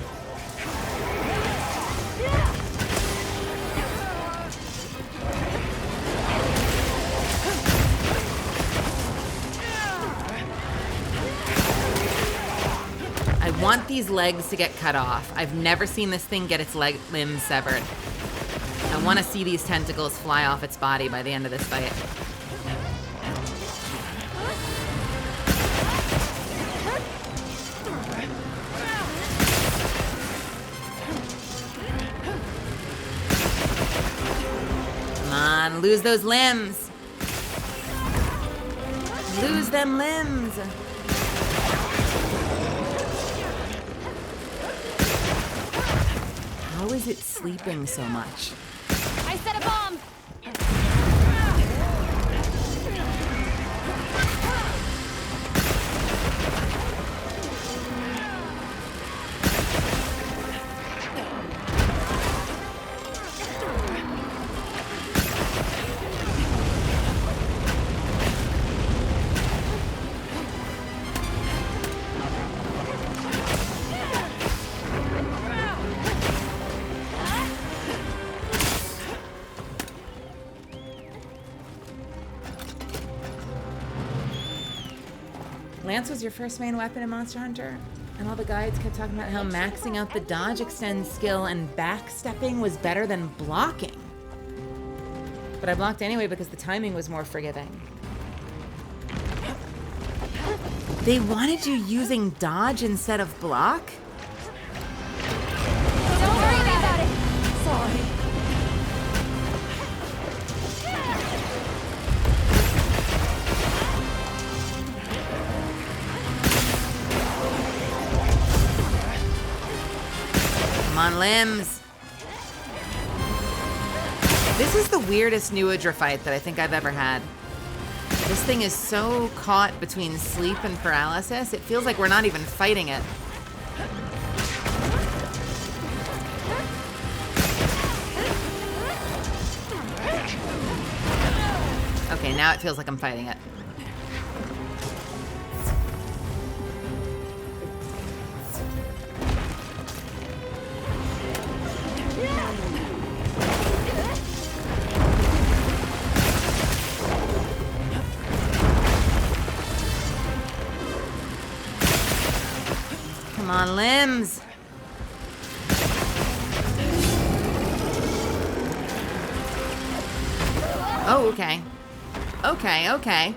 I want these legs to get cut off. I've never seen this thing get its limbs severed. I want to see these tentacles fly off its body by the end of this fight. Come on, lose those limbs. Lose them limbs. How is it sleeping so much? I set a bomb! Lance was your first main weapon in Monster Hunter, and all the guides kept talking about how maxing out the dodge extend skill and backstepping was better than blocking. But I blocked anyway because the timing was more forgiving. They wanted you using dodge instead of block? Don't worry about it! Sorry. Come on, limbs. This is the weirdest New Udra fight that I think I've ever had. This thing is so caught between sleep and paralysis, it feels like we're not even fighting it. Okay, now it feels like I'm fighting it. Come on, limbs. Oh, okay. Okay, okay.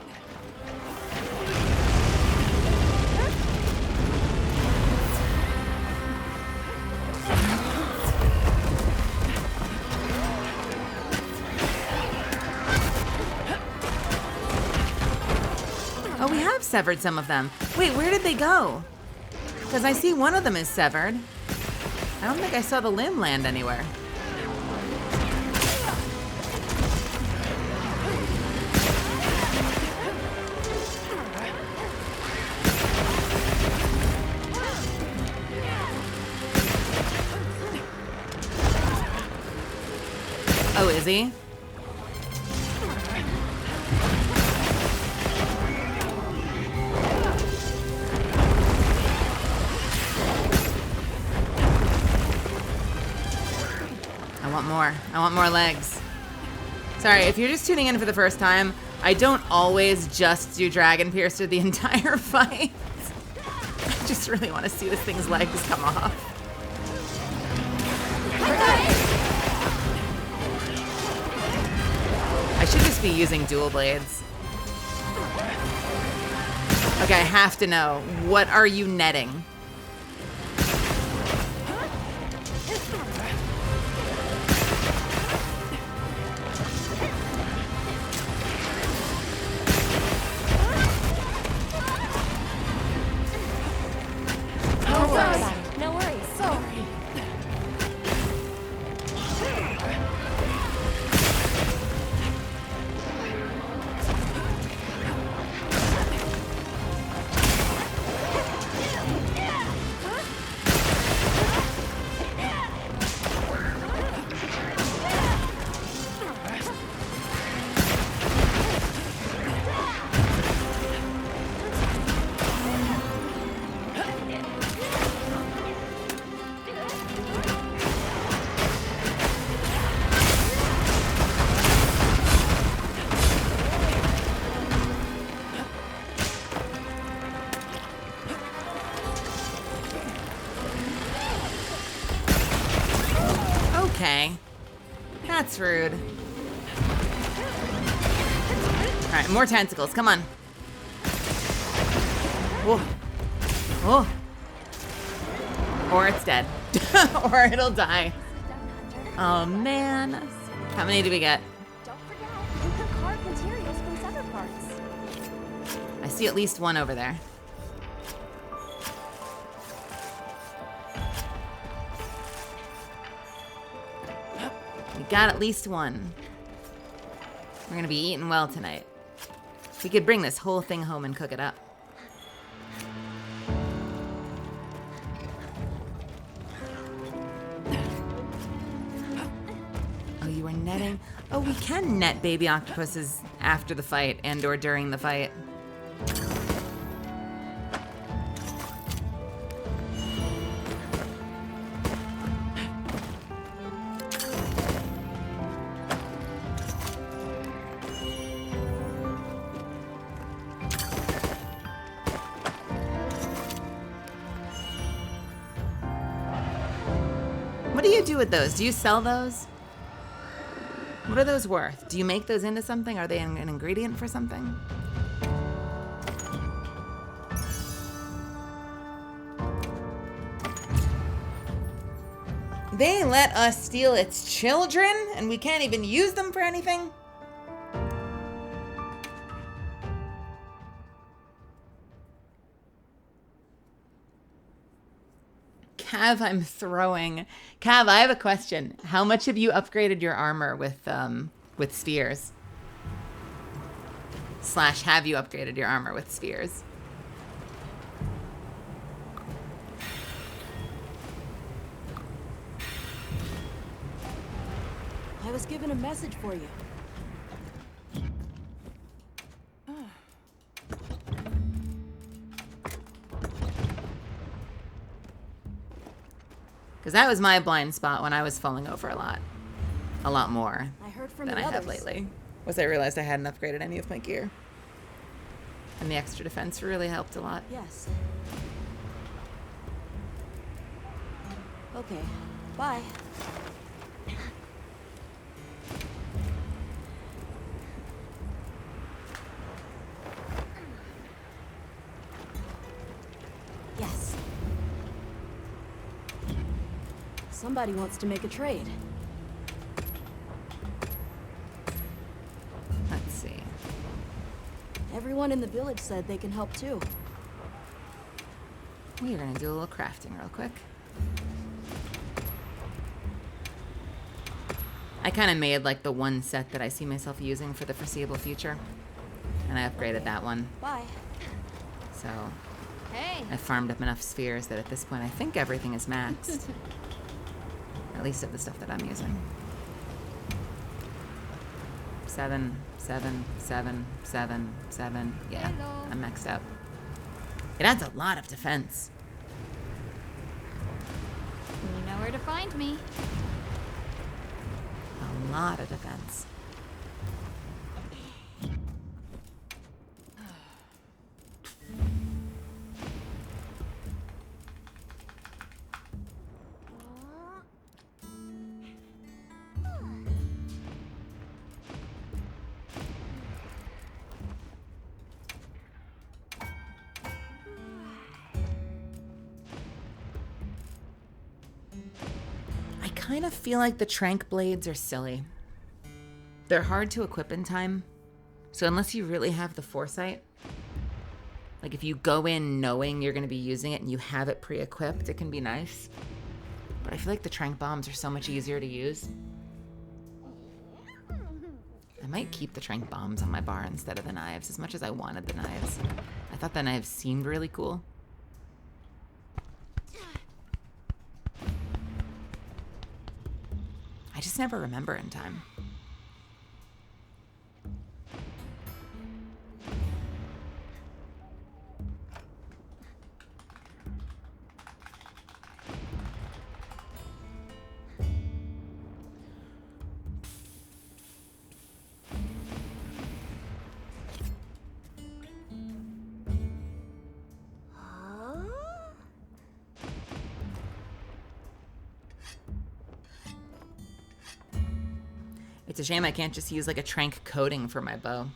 Oh, we have severed some of them. Wait, where did they go? Because I see one of them is severed. I don't think I saw the limb land anywhere. Oh, is he? I want more legs. Sorry, if you're just tuning in for the first time, I don't always just do Dragon Piercer the entire fight. I just really want to see this thing's legs come off. I should just be using dual blades. Okay, I have to know. What are you netting? No worries. Sorry. Okay. That's rude. Alright, more tentacles. Come on. Oh. Oh. Or it's dead. Or it'll die. Oh, man. How many do we get? Don't forget, you can carve materials from severed parts. I see at least one over there. We got at least one. We're gonna be eating well tonight. We could bring this whole thing home and cook it up. Oh, you are netting? Oh, we can net baby octopuses after the fight and or during the fight. What do you do with those? Do you sell those? What are those worth? Do you make those into something? Are they an ingredient for something? They let us steal its children and we can't even use them for anything? Cav, I'm throwing. Cav, I have a question. How much have you upgraded your armor with spheres? / have you upgraded your armor with spheres? I was given a message for you. Because that was my blind spot when I was falling over a lot more I heard from than the I have others. lately. Was I realized I hadn't upgraded any of my gear. And the extra defense really helped a lot. Yes. Okay, bye. Yes. Somebody wants to make a trade. Let's see. Everyone in the village said they can help too. We're gonna do a little crafting real quick. I kind of made like the one set that I see myself using for the foreseeable future. And I upgraded that one. Bye. So Hey. I farmed up enough spheres that at this point I think everything is maxed. At least of the stuff that I'm using. 7, 7, 7, 7, 7. Yeah, Hello. I'm maxed out. It adds a lot of defense. You know where to find me. A lot of defense. I kind of feel like the trank blades are silly. They're hard to equip in time, so unless you really have the foresight, like if you go in knowing you're going to be using it and you have it pre-equipped, it can be nice. But I feel like the trank bombs are so much easier to use. I might keep the trank bombs on my bar instead of the knives, as much as I wanted the knives. I thought the knives seemed really cool. I just never remember in time. It's a shame I can't just use like a trank coating for my bow.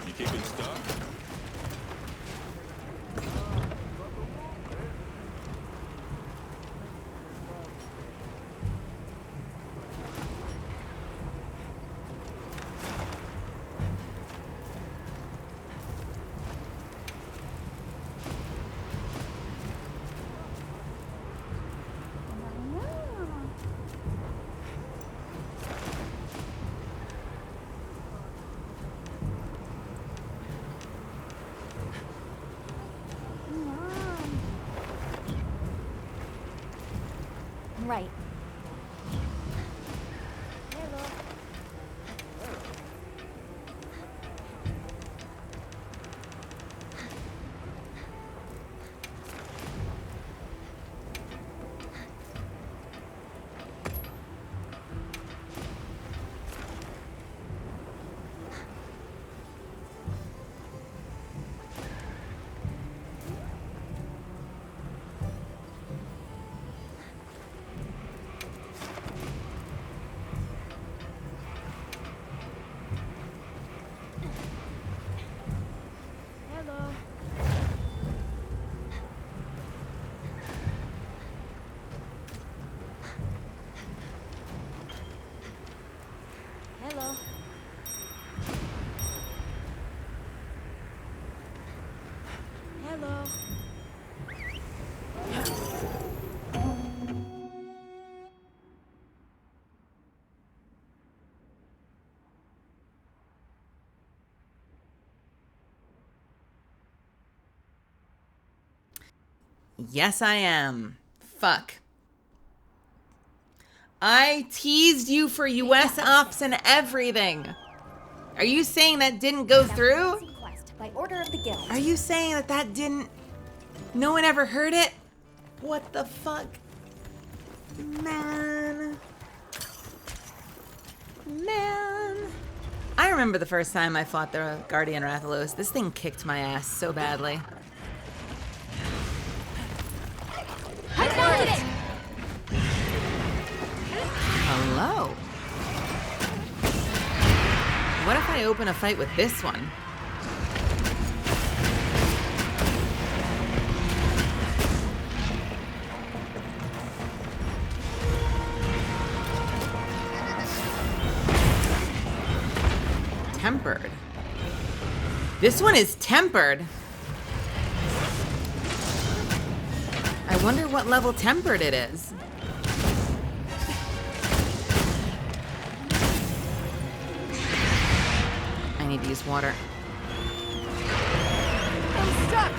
You keeping stuck? Right. Hello. Hello. Yes, I am. Fuck. I teased you for US ops and everything. Are you saying that didn't go through? Quest by order of the guild. Are you saying that that didn't... No one ever heard it? What the fuck? Man. I remember the first time I fought the Guardian Rathalos. This thing kicked my ass so badly. I found it! Hello. What if I open a fight with this one? Tempered. This one is tempered. I wonder what level tempered it is. I need to use water. I'm stuck!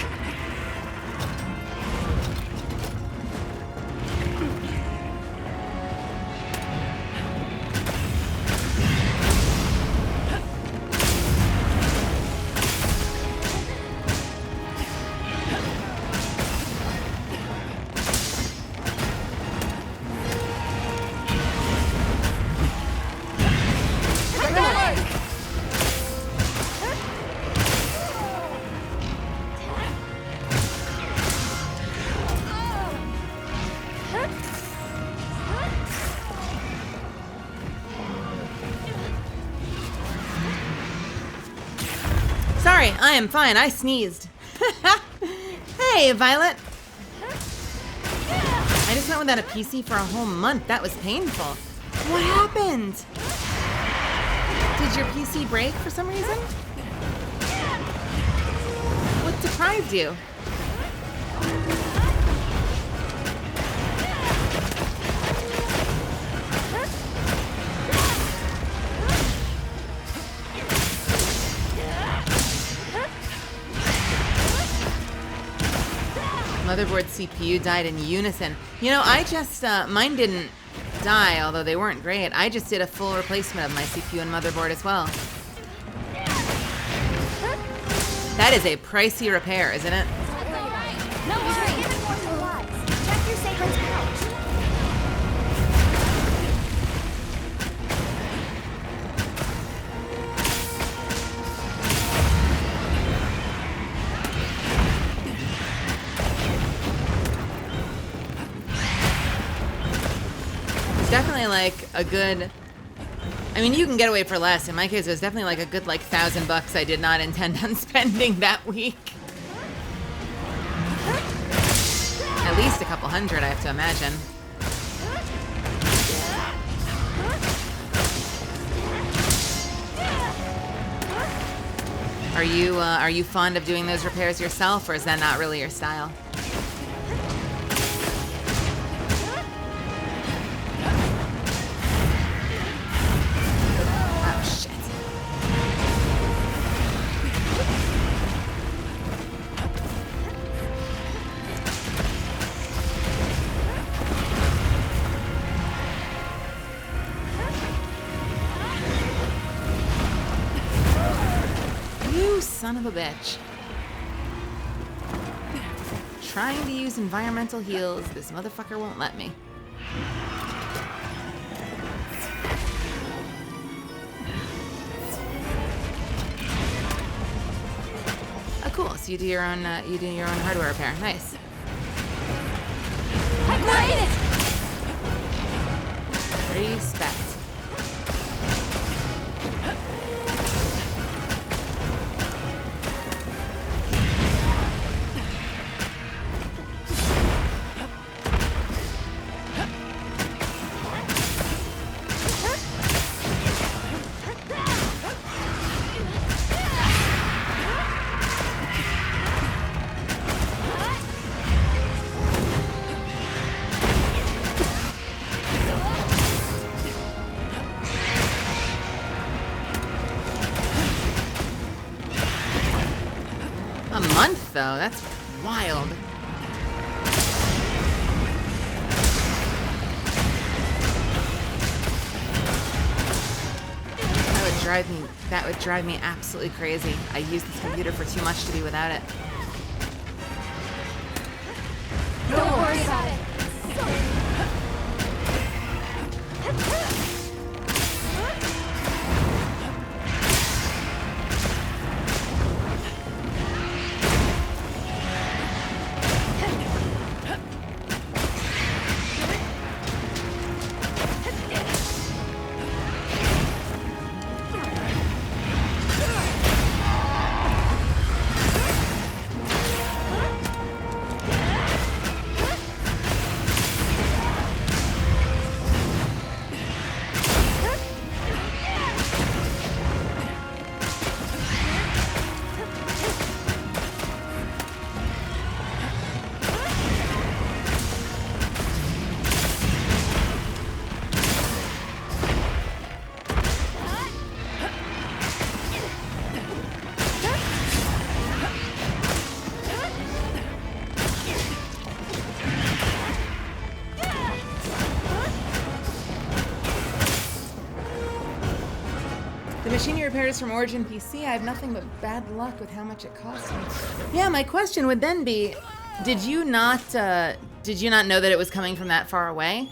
Sorry, I am fine. I sneezed. Hey, Violet. I just went without a PC for a whole month. That was painful. What happened? Did your PC break for some reason? What deprived you? Motherboard CPU died in unison. You know, I just, mine didn't die, although they weren't great. I just did a full replacement of my CPU and motherboard as well. That is a pricey repair, isn't it? No worries. Even more supplies. Check your sacred pouch. Definitely like a good, I mean, you can get away for less. In my case, it was definitely like a good like $1,000 I did not intend on spending that week. At least a couple hundred, I have to imagine. Are you fond of doing those repairs yourself, or is that not really your style? Son of a bitch. Trying to use environmental heals. This motherfucker won't let me. Oh, cool. So you do your own hardware repair. Nice. I got it! Respect. A month, though? That's wild. would drive me absolutely crazy. I use this computer for too much to be without it. Don't worry about it. The machine you repaired is from Origin PC. I have nothing but bad luck with how much it cost me. Yeah, my question would then be, did you not know that it was coming from that far away?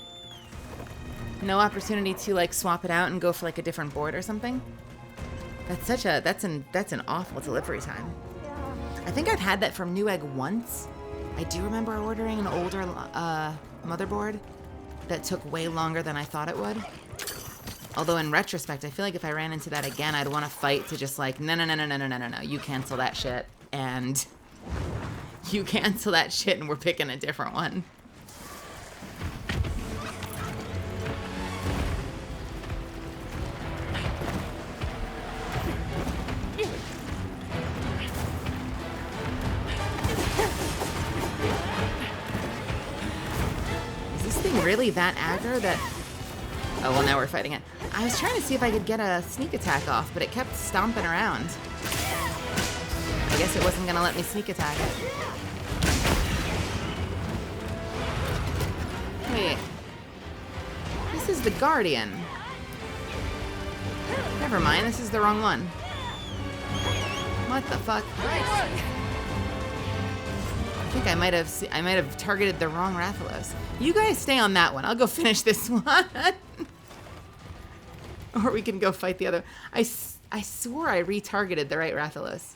No opportunity to like swap it out and go for like a different board or something? That's an awful delivery time. I think I've had that from Newegg once. I do remember ordering an older motherboard that took way longer than I thought it would. Although in retrospect, I feel like if I ran into that again, I'd want to fight to just like, no, you cancel that shit, and you cancel that shit, and we're picking a different one. Is this thing really that aggro that... Oh, well, now we're fighting it. I was trying to see if I could get a sneak attack off, but it kept stomping around. I guess it wasn't going to let me sneak attack it. Wait. This is the Guardian. Never mind, this is the wrong one. What the fuck? I think I might have targeted the wrong Rathalos. You guys stay on that one. I'll go finish this one. Or we can go fight the other. I swore I retargeted the right Rathalos.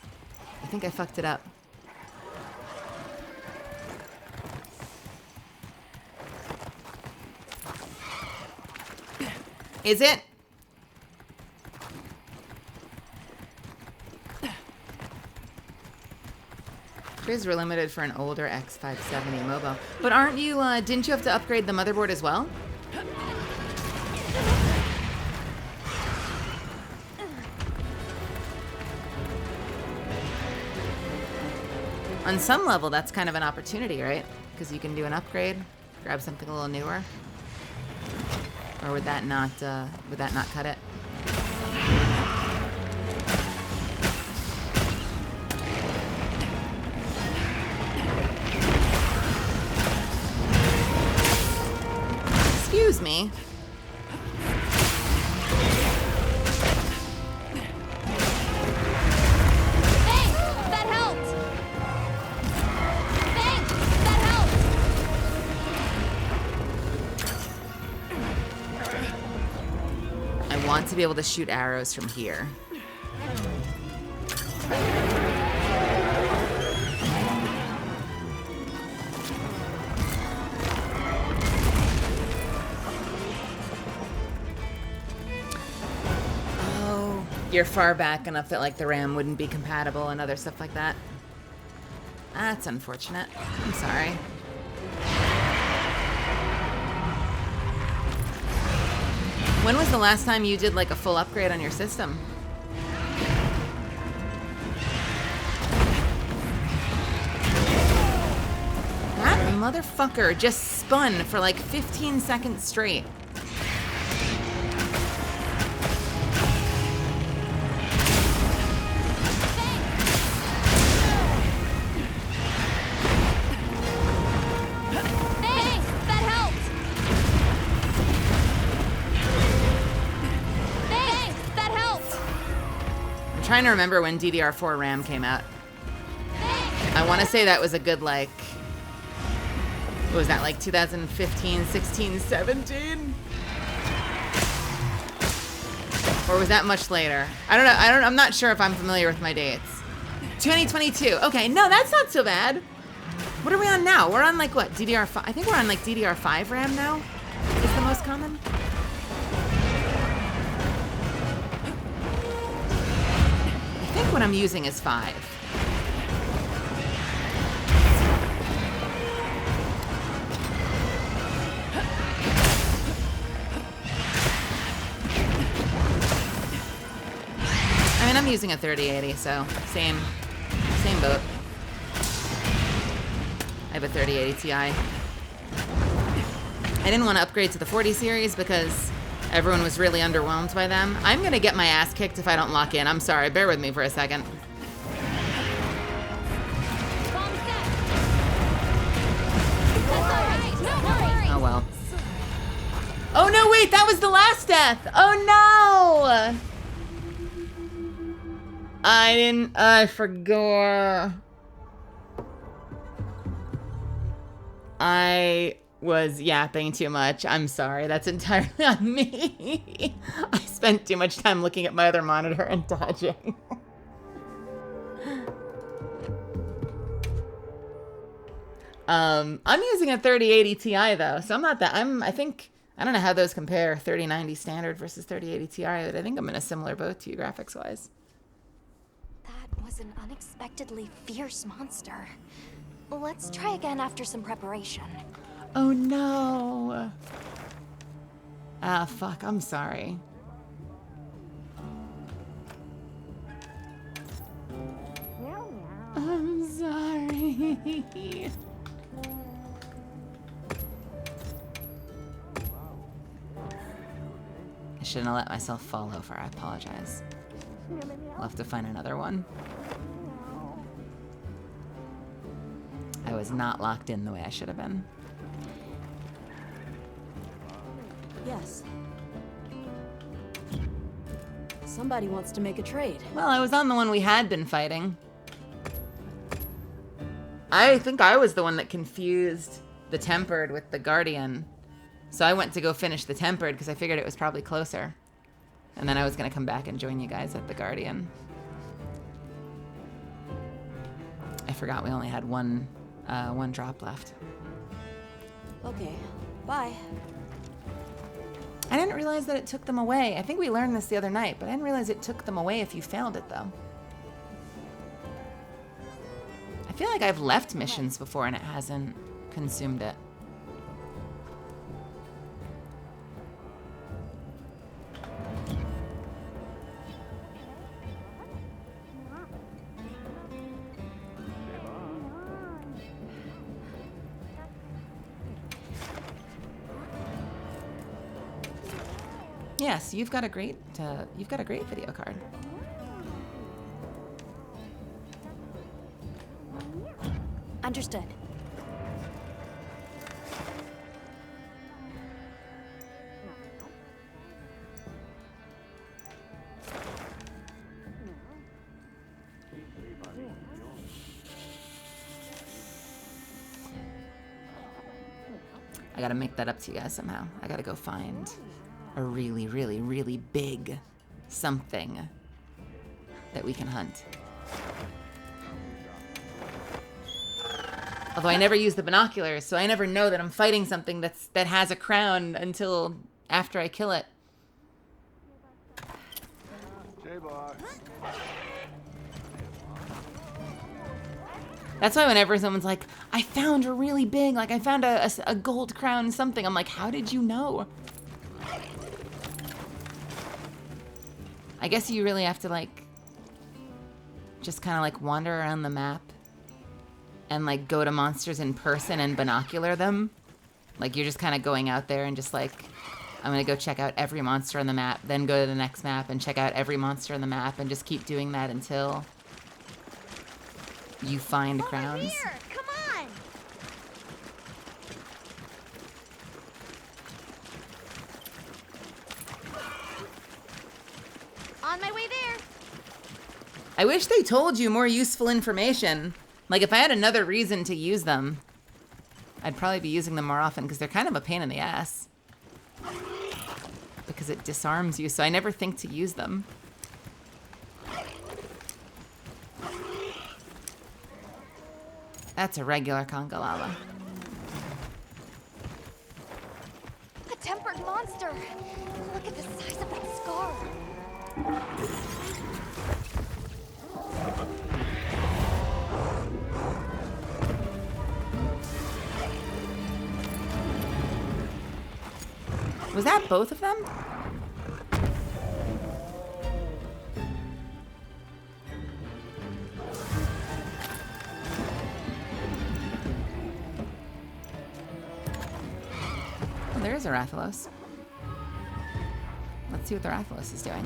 I think I fucked it up. Is it? Triz were limited for an older X570 mobile. But aren't you, didn't you have to upgrade the motherboard as well? On some level, that's kind of an opportunity, right? Because you can do an upgrade, grab something a little newer. Or would that not cut it? Excuse me. To be able to shoot arrows from here. Oh, you're far back enough that like the RAM wouldn't be compatible and other stuff like that. That's unfortunate. I'm sorry. When was the last time you did like a full upgrade on your system? That motherfucker just spun for like 15 seconds straight. trying to remember when DDR4 RAM came out. I want to say that was a good, like, what was that, like 2015, 16, 17? Or was that much later? I don't know. I'm not sure if I'm familiar with my dates. 2022. Okay, no, that's not so bad. What are we on now? We're on like what? DDR5? I think we're on like DDR5 RAM now. Is the most common. I think what I'm using is 5. I mean, I'm using a 3080, so same boat. I have a 3080 Ti. I didn't want to upgrade to the 40 series because everyone was really underwhelmed by them. I'm gonna get my ass kicked if I don't lock in. I'm sorry, bear with me for a second. Oh well. Oh no, wait, that was the last death! Oh no! I forgot. I was yapping too much. I'm sorry. That's entirely on me. I spent too much time looking at my other monitor and dodging. I'm using a 3080 Ti though, so I'm not that. I think, I don't know how those compare, 3090 standard versus 3080 Ti, but I think I'm in a similar boat to you graphics wise. That was an unexpectedly fierce monster. Let's try again after some preparation. Oh no. Ah, fuck, I'm sorry. I'm sorry. I shouldn't have let myself fall over. I apologize. I'll have to find another one. I was not locked in the way I should have been. Yes. Somebody wants to make a trade. Well, I was on the one we had been fighting. I think I was the one that confused the Tempered with the Guardian. So I went to go finish the Tempered because I figured it was probably closer. And then I was going to come back and join you guys at the Guardian. I forgot we only had one drop left. Okay, bye. I didn't realize that it took them away. I think we learned this the other night, but I didn't realize it took them away if you failed it, though. I feel like I've left missions before and it hasn't consumed it. Yes, you've got a great video card. Understood. I gotta make that up to you guys somehow. I gotta go find a really, really, really big something that we can hunt. Although I never use the binoculars, so I never know that I'm fighting something that has a crown until after I kill it. That's why whenever someone's like, I found a really big, like I found a gold crown something, I'm like, how did you know? I guess you really have to like, just kind of like wander around the map and like go to monsters in person and binocular them. Like you're just kind of going out there and just like, I'm gonna go check out every monster on the map, then go to the next map and check out every monster on the map and just keep doing that until you find crowns. Here, come on! On my way there. I wish they told you more useful information. Like, if I had another reason to use them, I'd probably be using them more often, because they're kind of a pain in the ass. Because it disarms you, so I never think to use them. That's a regular conga lava. A tempered monster! Look at the size of that scar! Was that both of them? Oh, there is a Rathalos. Let's see what the Rathalos is doing.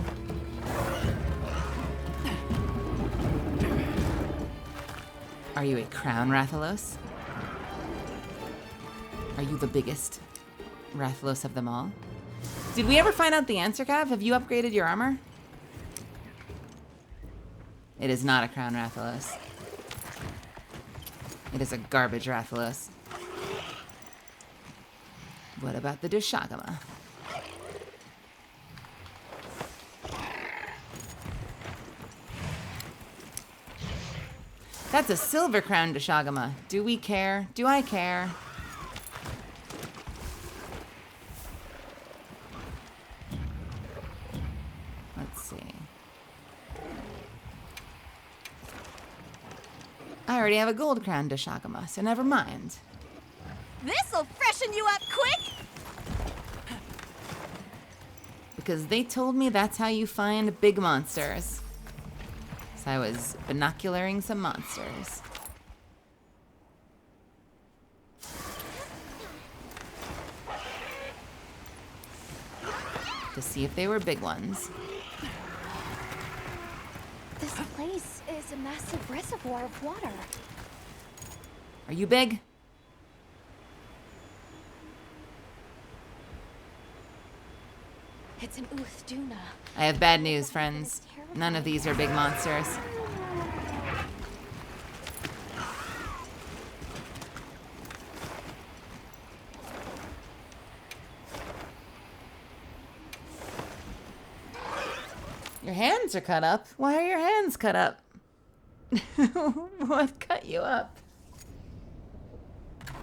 Are you a crown Rathalos? Are you the biggest Rathalos of them all? Did we ever find out the answer, Cav? Have you upgraded your armor? It is not a crown Rathalos. It is a garbage Rathalos. What about the Dushagama? That's a silver crown Dushagama. Do we care? Do I care? Let's see. I already have a gold crown Dushagama, so never mind. This'll freshen you up quick! Because they told me that's how you find big monsters. So I was binocularing some monsters. To see if they were big ones. This place is a massive reservoir of water. Are you big? It's an Uthduna. I have bad news, friends. None of these are big monsters. Your hands are cut up. Why are your hands cut up? What cut you up?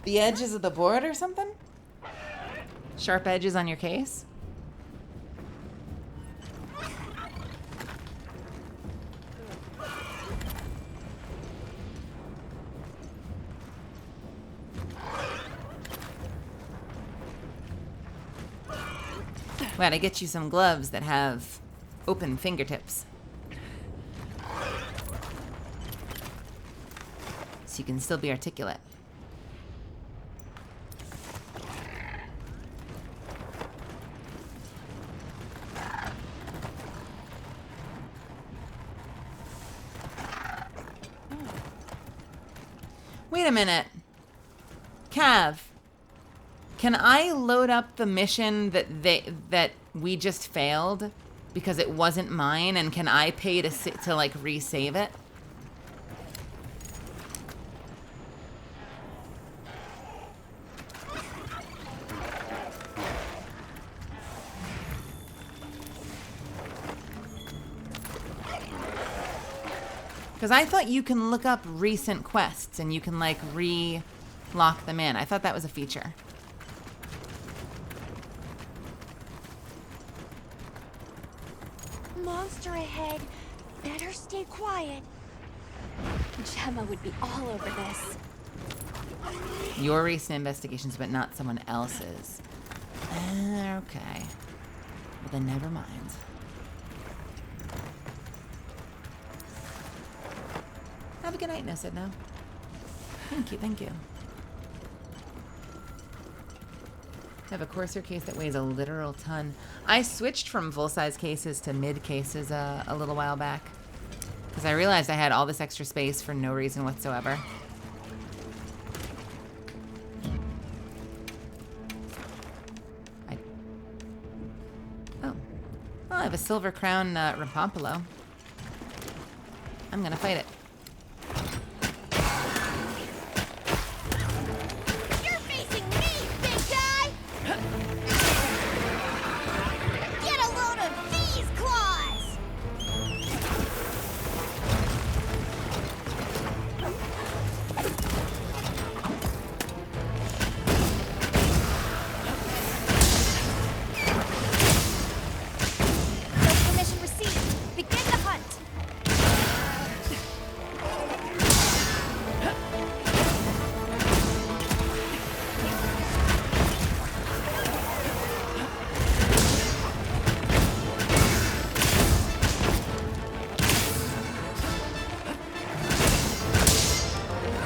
The edges of the board or something? Sharp edges on your case? We gotta get you some gloves that have open fingertips. So you can still be articulate. Wait a minute. Cav. Can I load up the mission that we just failed because it wasn't mine, and can I pay to like resave it? Because I thought you can look up recent quests and you can like re-lock them in. I thought that was a feature. Monster ahead. Better stay quiet. Gemma would be all over this. Your recent investigations, but not someone else's. Okay. Well, then never mind. Have a good night, Nissa. No. Thank you, thank you. I have a Corsair case that weighs a literal ton. I switched from full-size cases to mid cases a little while back because I realized I had all this extra space for no reason whatsoever. Oh, I have a silver crown Rampampulo. I'm gonna fight it. You're facing me, big guy! Get a load of these claws! Permission received. Begin the hunt.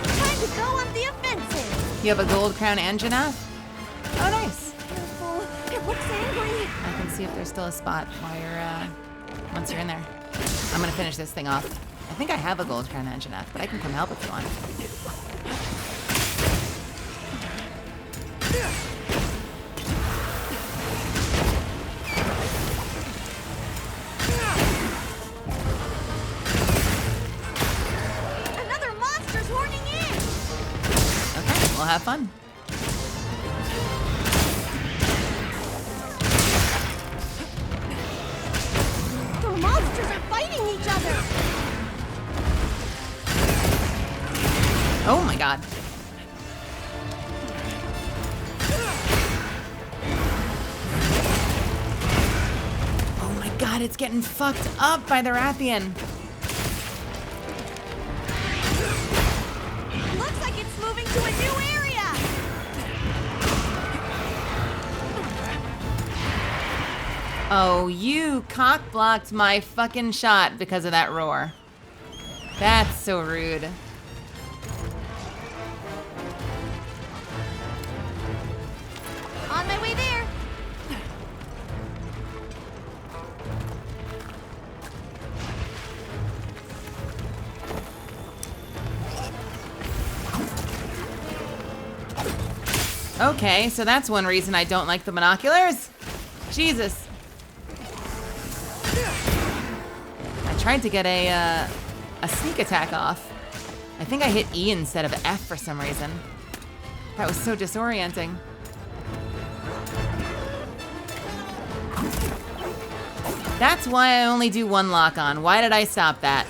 Time to go on the offensive. You have a gold crown engine up? Oh, nice. Careful. It looks angry. I can see if there's still a spot while you're, once you're in there. I'm gonna finish this thing off. I think I have a gold crown engine up, but I can come help if you want. Another monster's horning in. Okay, we'll have fun. The monsters are fighting each other. Oh my god. Oh my god, it's getting fucked up by the Rathian. Looks like it's moving to a new area. Oh, you cock-blocked my fucking shot because of that roar. That's so rude. On my way there. Okay, so that's one reason I don't like the binoculars. Jesus. I tried to get a sneak attack off. I think I hit E instead of F for some reason. That was so disorienting. That's why I only do one lock on. Why did I stop that?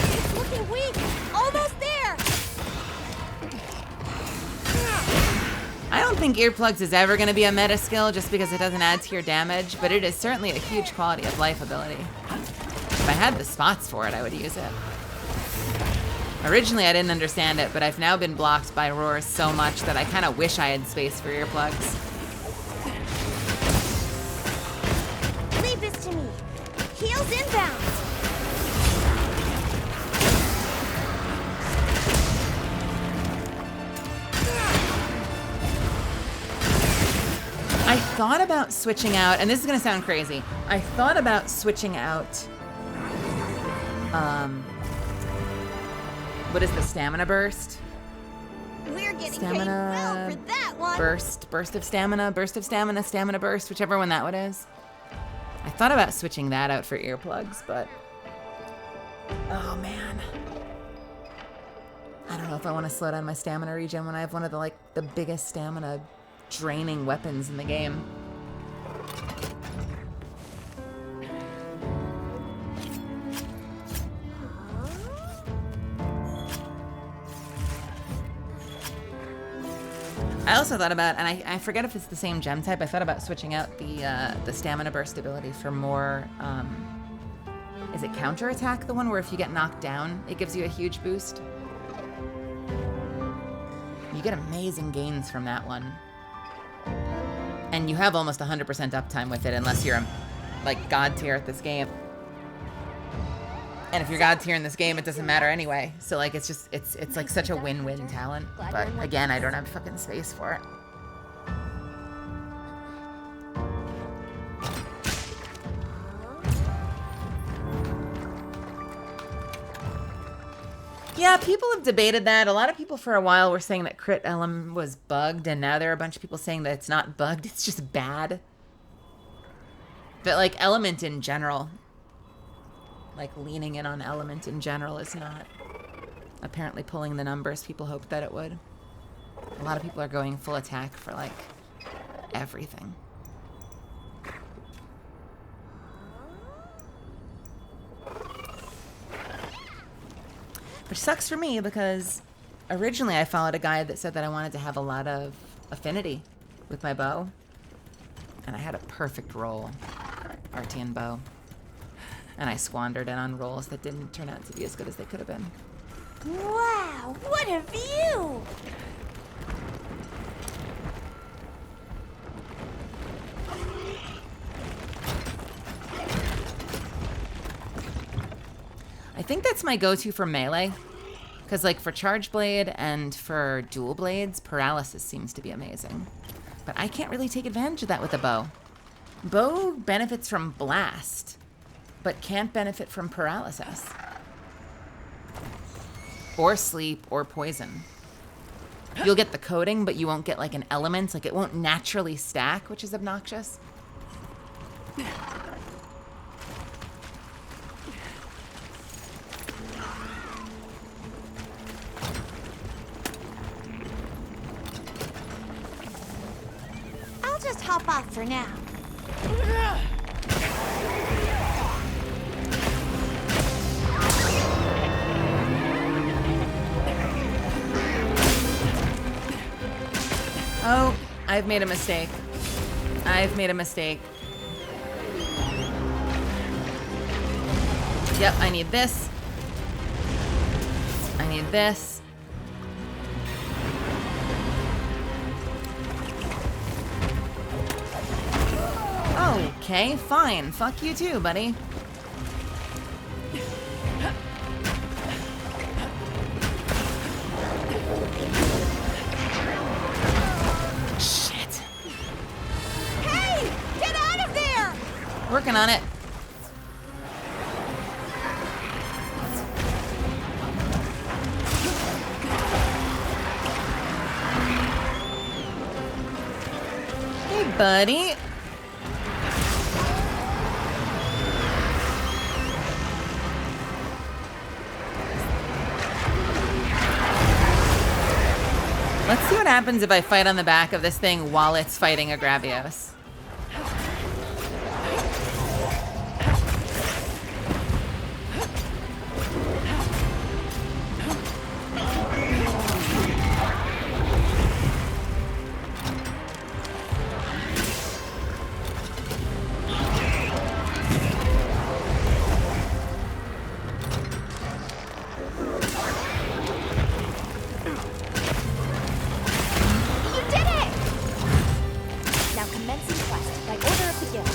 It's looking weak. Almost there. I don't think earplugs is ever going to be a meta skill just because it doesn't add to your damage, but it is certainly a huge quality of life ability. If I had the spots for it, I would use it. Originally, I didn't understand it, but I've now been blocked by roars so much that I kind of wish I had space for earplugs. Leave this to me. Heels inbound. I thought about switching out, and this is going to sound crazy. I thought about switching out, what is the stamina burst? We're getting Stamina paid well for that one. burst of stamina, stamina burst, whichever one that one is. I thought about switching that out for earplugs, but oh man. I don't know if I want to slow down my stamina regen when I have one of the biggest stamina draining weapons in the game. I also thought about, and I forget if it's the same gem type, I thought about switching out the stamina burst ability for more, is it counterattack, the one where if you get knocked down, it gives you a huge boost? You get amazing gains from that one. And you have almost 100% uptime with it unless you're like god tier at this game. And if you're god tier in this game, it doesn't matter anyway. So like it's just it's like such a win-win talent. But again, I don't have fucking space for it. Yeah, people have debated that. A lot of people for a while were saying that crit element was bugged, and now there are a bunch of people saying that it's not bugged, it's just bad. But like element in general, like leaning in on element in general is not apparently pulling the numbers people hoped that it would. A lot of people are going full attack for like everything. Which sucks for me because originally I followed a guide that said that I wanted to have a lot of affinity with my bow. And I had a perfect roll, Artian bow. And I squandered it on rolls that didn't turn out to be as good as they could have been. Wow, what a view! I think that's my go-to for melee. Because like for charge blade and for dual blades, paralysis seems to be amazing. But I can't really take advantage of that with a bow. Bow benefits from blast, but can't benefit from paralysis. Or sleep, or poison. You'll get the coating, but you won't get like an element. Like it won't naturally stack, which is obnoxious. I'll just hop off for now. Oh, I've made a mistake. I've made a mistake. Yep, I need this. I need this. Okay, fine. Fuck you too, buddy. Shit. Hey! Get out of there! Working on it. Hey, buddy. Let's see what happens if I fight on the back of this thing while it's fighting a Gravios. You did it! Now commencing quest by order of the guild.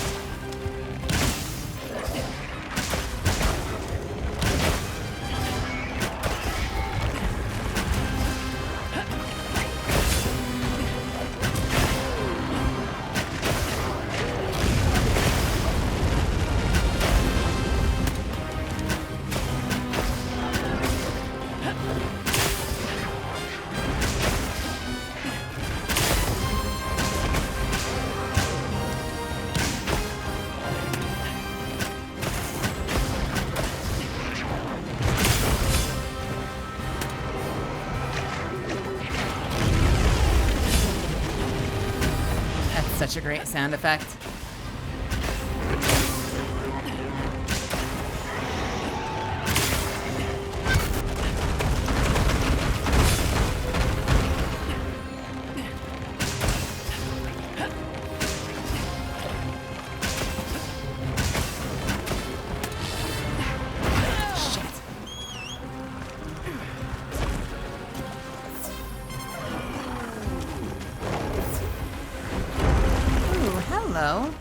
That's such a great sound effect. Ooh, hello.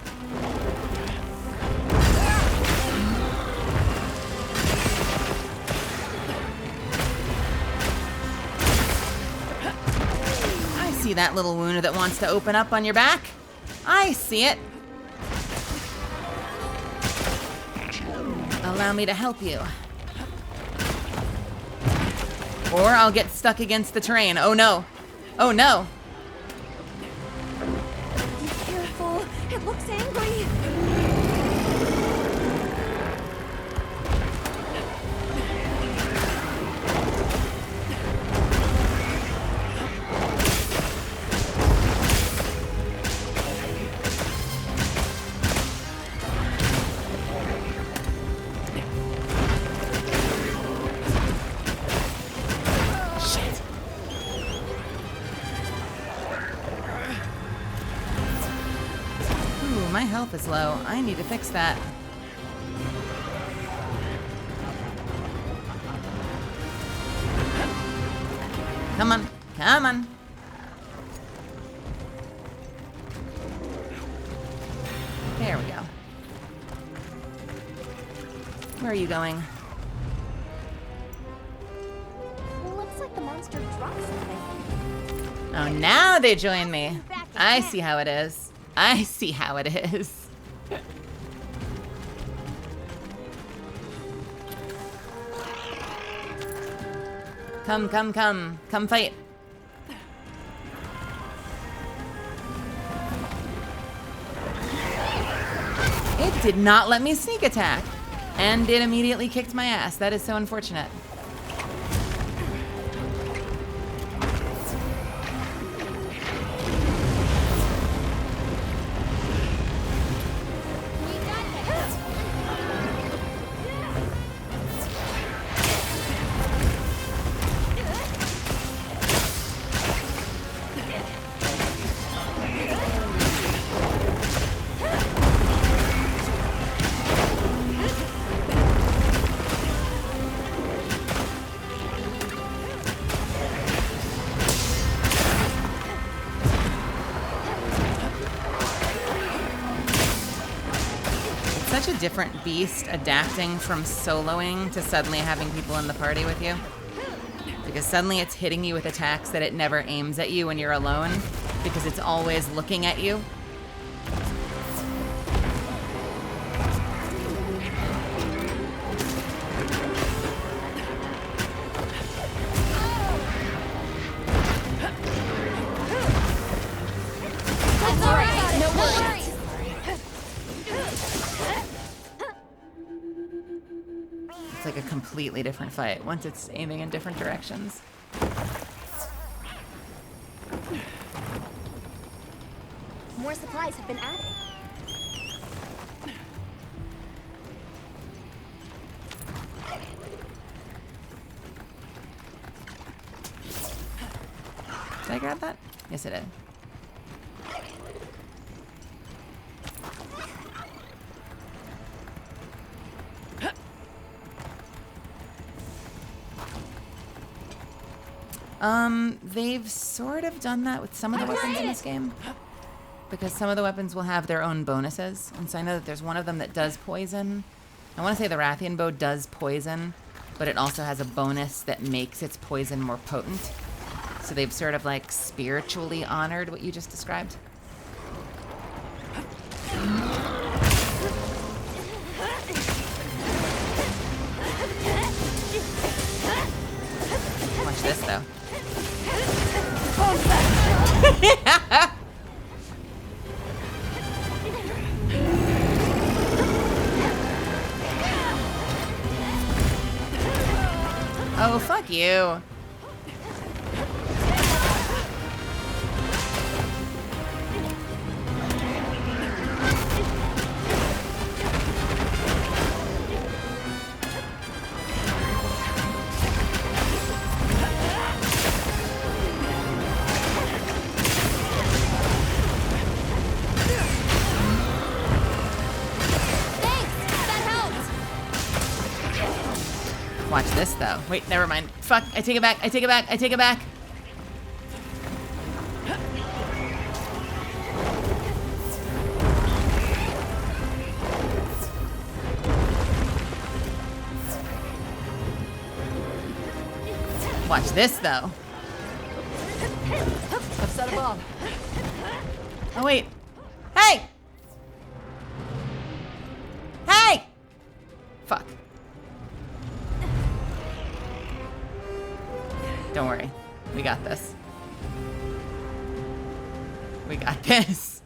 I see that little wound that wants to open up on your back. I see it. Allow me to help you. Or I'll get stuck against the terrain. Oh no. Oh no. Be careful. It looks angry. My health is low. I need to fix that. Come on. Come on. There we go. Where are you going? Looks like the monster dropped something. Oh, now they join me. I see how it is. I see how it is. Come, come, come. Come fight. It did not let me sneak attack. And it immediately kicked my ass. That is so unfortunate. Such a different beast adapting from soloing to suddenly having people in the party with you. Because suddenly it's hitting you with attacks that it never aims at you when you're alone, because it's always looking at you. That's all right. No worries. It's like a completely different fight once it's aiming in different directions. More supplies have been added. Did I grab that? Yes, I did. They've sort of done that with some of the weapons in this game. Because some of the weapons will have their own bonuses. And so I know that there's one of them that does poison. I want to say the Rathian bow does poison, but it also has a bonus that makes its poison more potent. So they've sort of like spiritually honored what you just described. Watch this though. Oh, fuck you. Watch this, though. Wait, never mind. Fuck, I take it back, I take it back, I take it back. Watch this, though. I've set a bomb. Oh, wait. Hey! Hey! Fuck. Don't worry. We got this. We got this.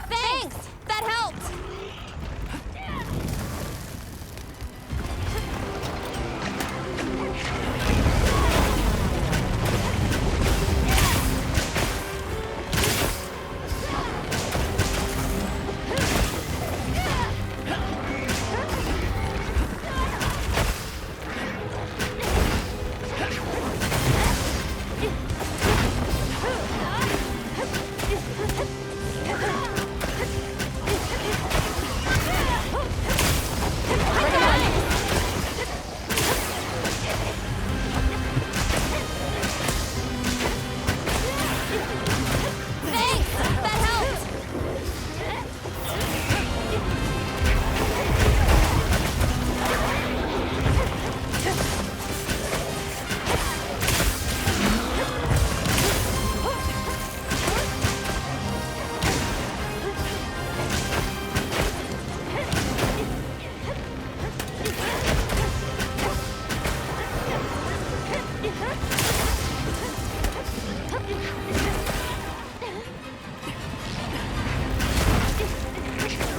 Thanks! That helped! Thanks! That helped!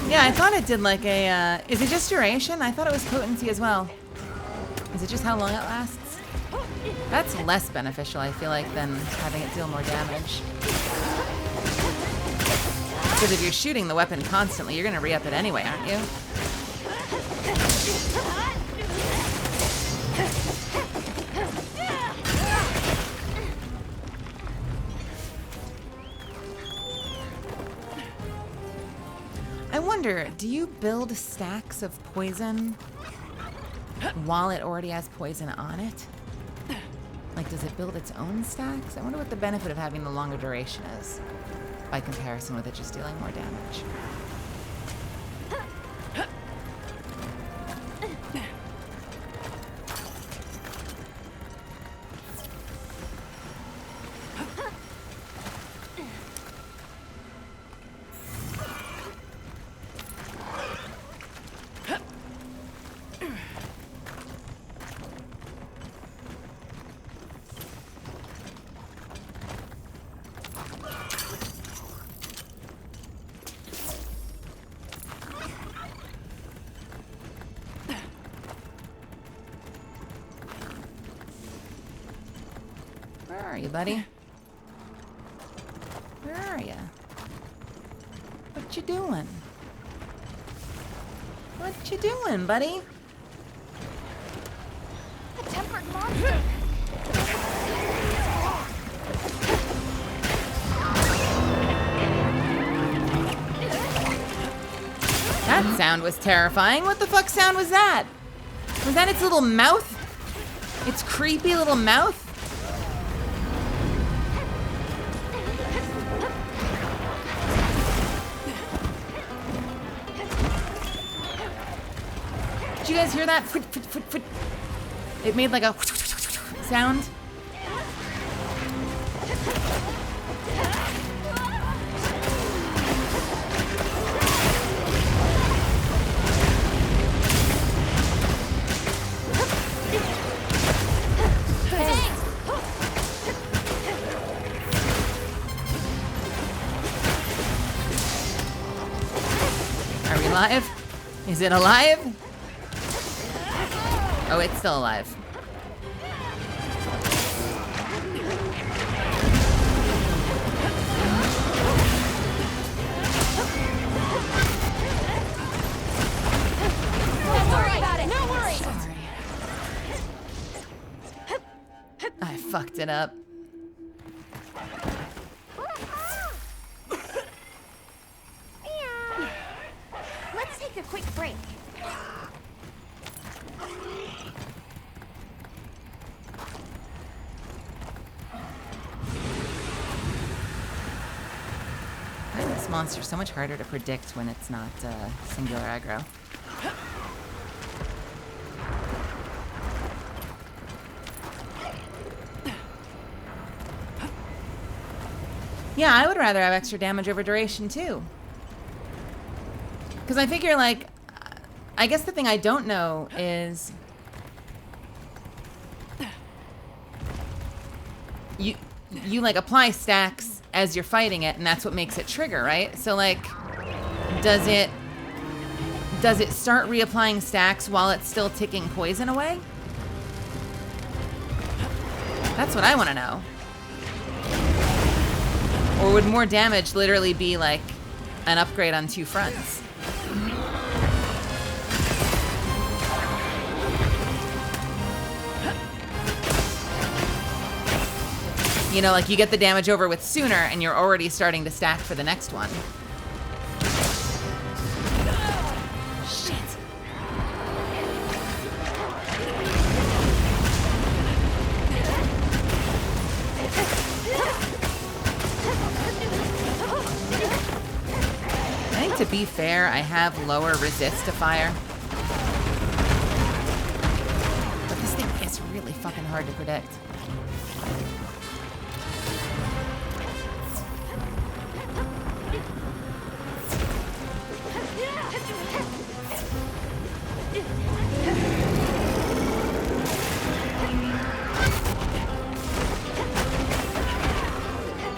Yeah, I thought it did like a, is it just duration? I thought it was potency as well. Is it just how long it lasts? That's less beneficial, I feel like, than having it deal more damage. Because if you're shooting the weapon constantly, you're gonna re-up it anyway, aren't you? I wonder, do you build stacks of poison while it already has poison on it? Like, does it build its own stacks? I wonder what the benefit of having the longer duration is by comparison with it just dealing more damage. Where are you, buddy? Where are you? What you doing? What you doing, buddy? A tempered monster! That sound was terrifying. What the fuck sound was that? Was that its little mouth? Its creepy little mouth? Did you guys hear that? It made like a sound. Are we live? Is it alive? Oh, it's still alive. Don't worry about it! No worries! Sorry. I fucked it up. Let's take a quick break. I find this monster so much harder to predict when it's not singular aggro. Yeah, I would rather have extra damage over duration too. Because I figure, like, I guess the thing I don't know is you like apply stacks as you're fighting it, and that's what makes it trigger, right? So like, does it start reapplying stacks while it's still ticking poison away? That's what I want to know. Or would more damage literally be like an upgrade on two fronts? You know, like you get the damage over with sooner and you're already starting to stack for the next one. Shit. I think to be fair, I have lower resist to fire. But this thing is really fucking hard to predict.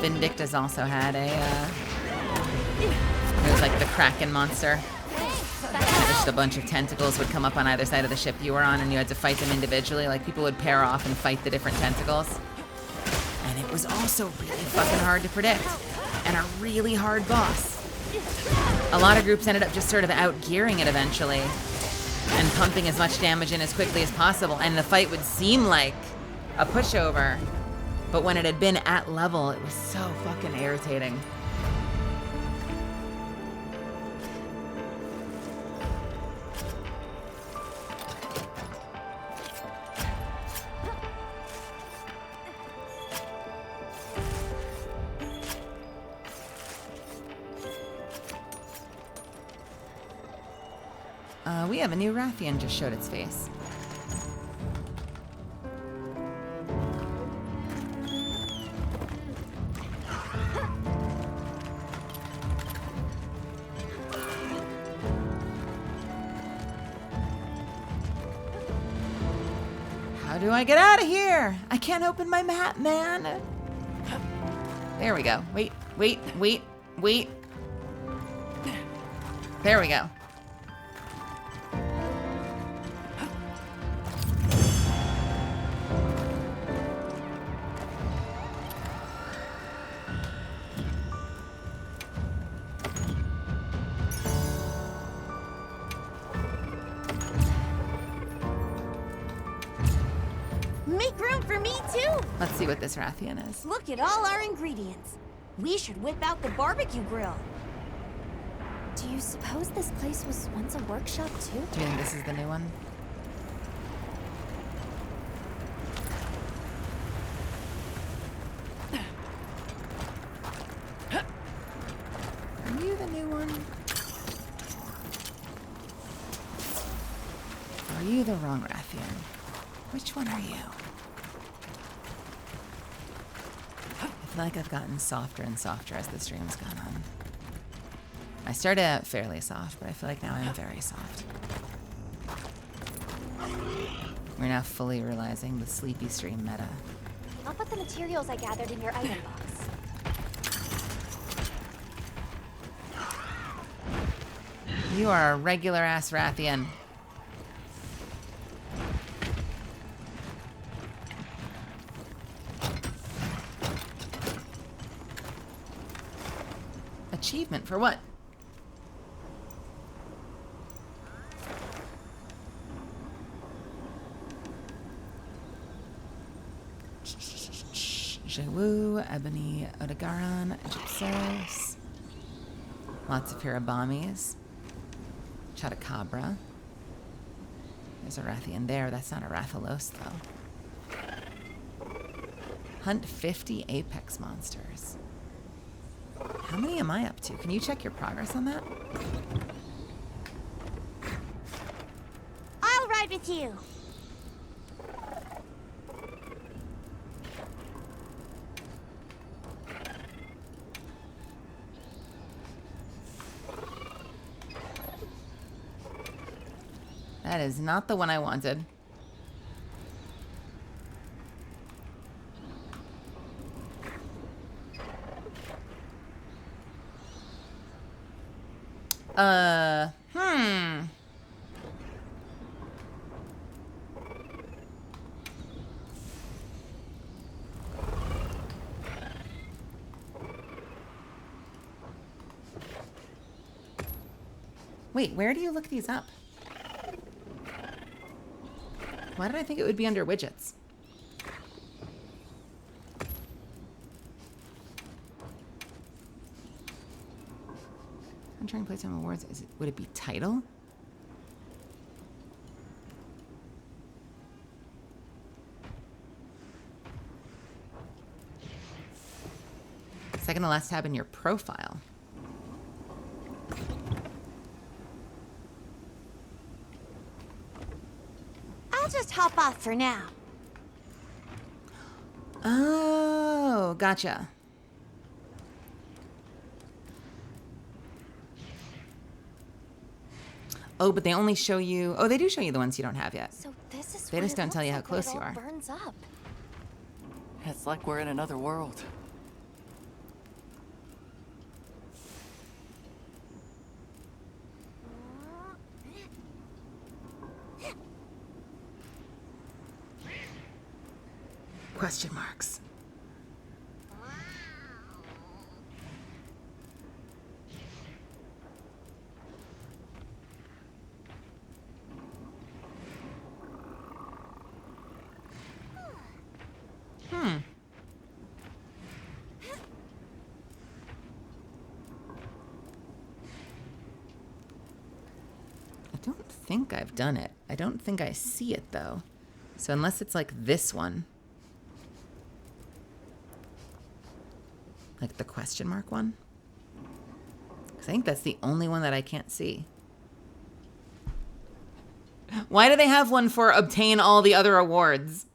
Vindicta's also had a, it was like the Kraken monster. Just a bunch of tentacles would come up on either side of the ship you were on, and you had to fight them individually. Like, people would pair off and fight the different tentacles. And it was also really fucking hard to predict. And a really hard boss. A lot of groups ended up just sort of out-gearing it eventually. And pumping as much damage in as quickly as possible. And the fight would seem like a pushover. But when it had been at level, it was so fucking irritating. We have a new Rathian just showed its face. How do I get out of here? I can't open my map, man. There we go. Wait. There we go. Make room for me too! Let's see what this Rathian is. Look at all our ingredients. We should whip out the barbecue grill. Do you suppose this place was once a workshop too? Do you think this is the new one? Are you the new one? Or are you the wrong Rathian? Which one are you? I feel like I've gotten softer and softer as the stream's gone on. I started out fairly soft, but I feel like now I'm very soft. We're now fully realizing the sleepy stream meta. I'll put the materials I gathered in your item box. You are a regular ass Rathian. Achievement for what? Jewu, Ebony, Odegaran, Gypsos. Lots of Hirabamis. Chotacabra. There's a Rathian there. That's not a Rathalos, though. Hunt 50 apex monsters. How many am I up to? Can you check your progress on that? I'll ride with you. That is not the one I wanted. Hmm. Wait, where do you look these up? Why did I think it would be under widgets? I'm trying to play some awards. Would it be title? Second to last tab in your profile. I'll just hop off for now. Oh, gotcha. Oh, but they only show you... Oh, they do show you the ones you don't have yet. So this is They what just it don't tell looks you how like when close it you all are. burns up. It's like we're in another world. Question marks. I don't think I've done it. I don't think I see it, though. So unless it's like this one. Like the question mark one. Because I think that's the only one that I can't see. Why do they have one for obtain all the other awards?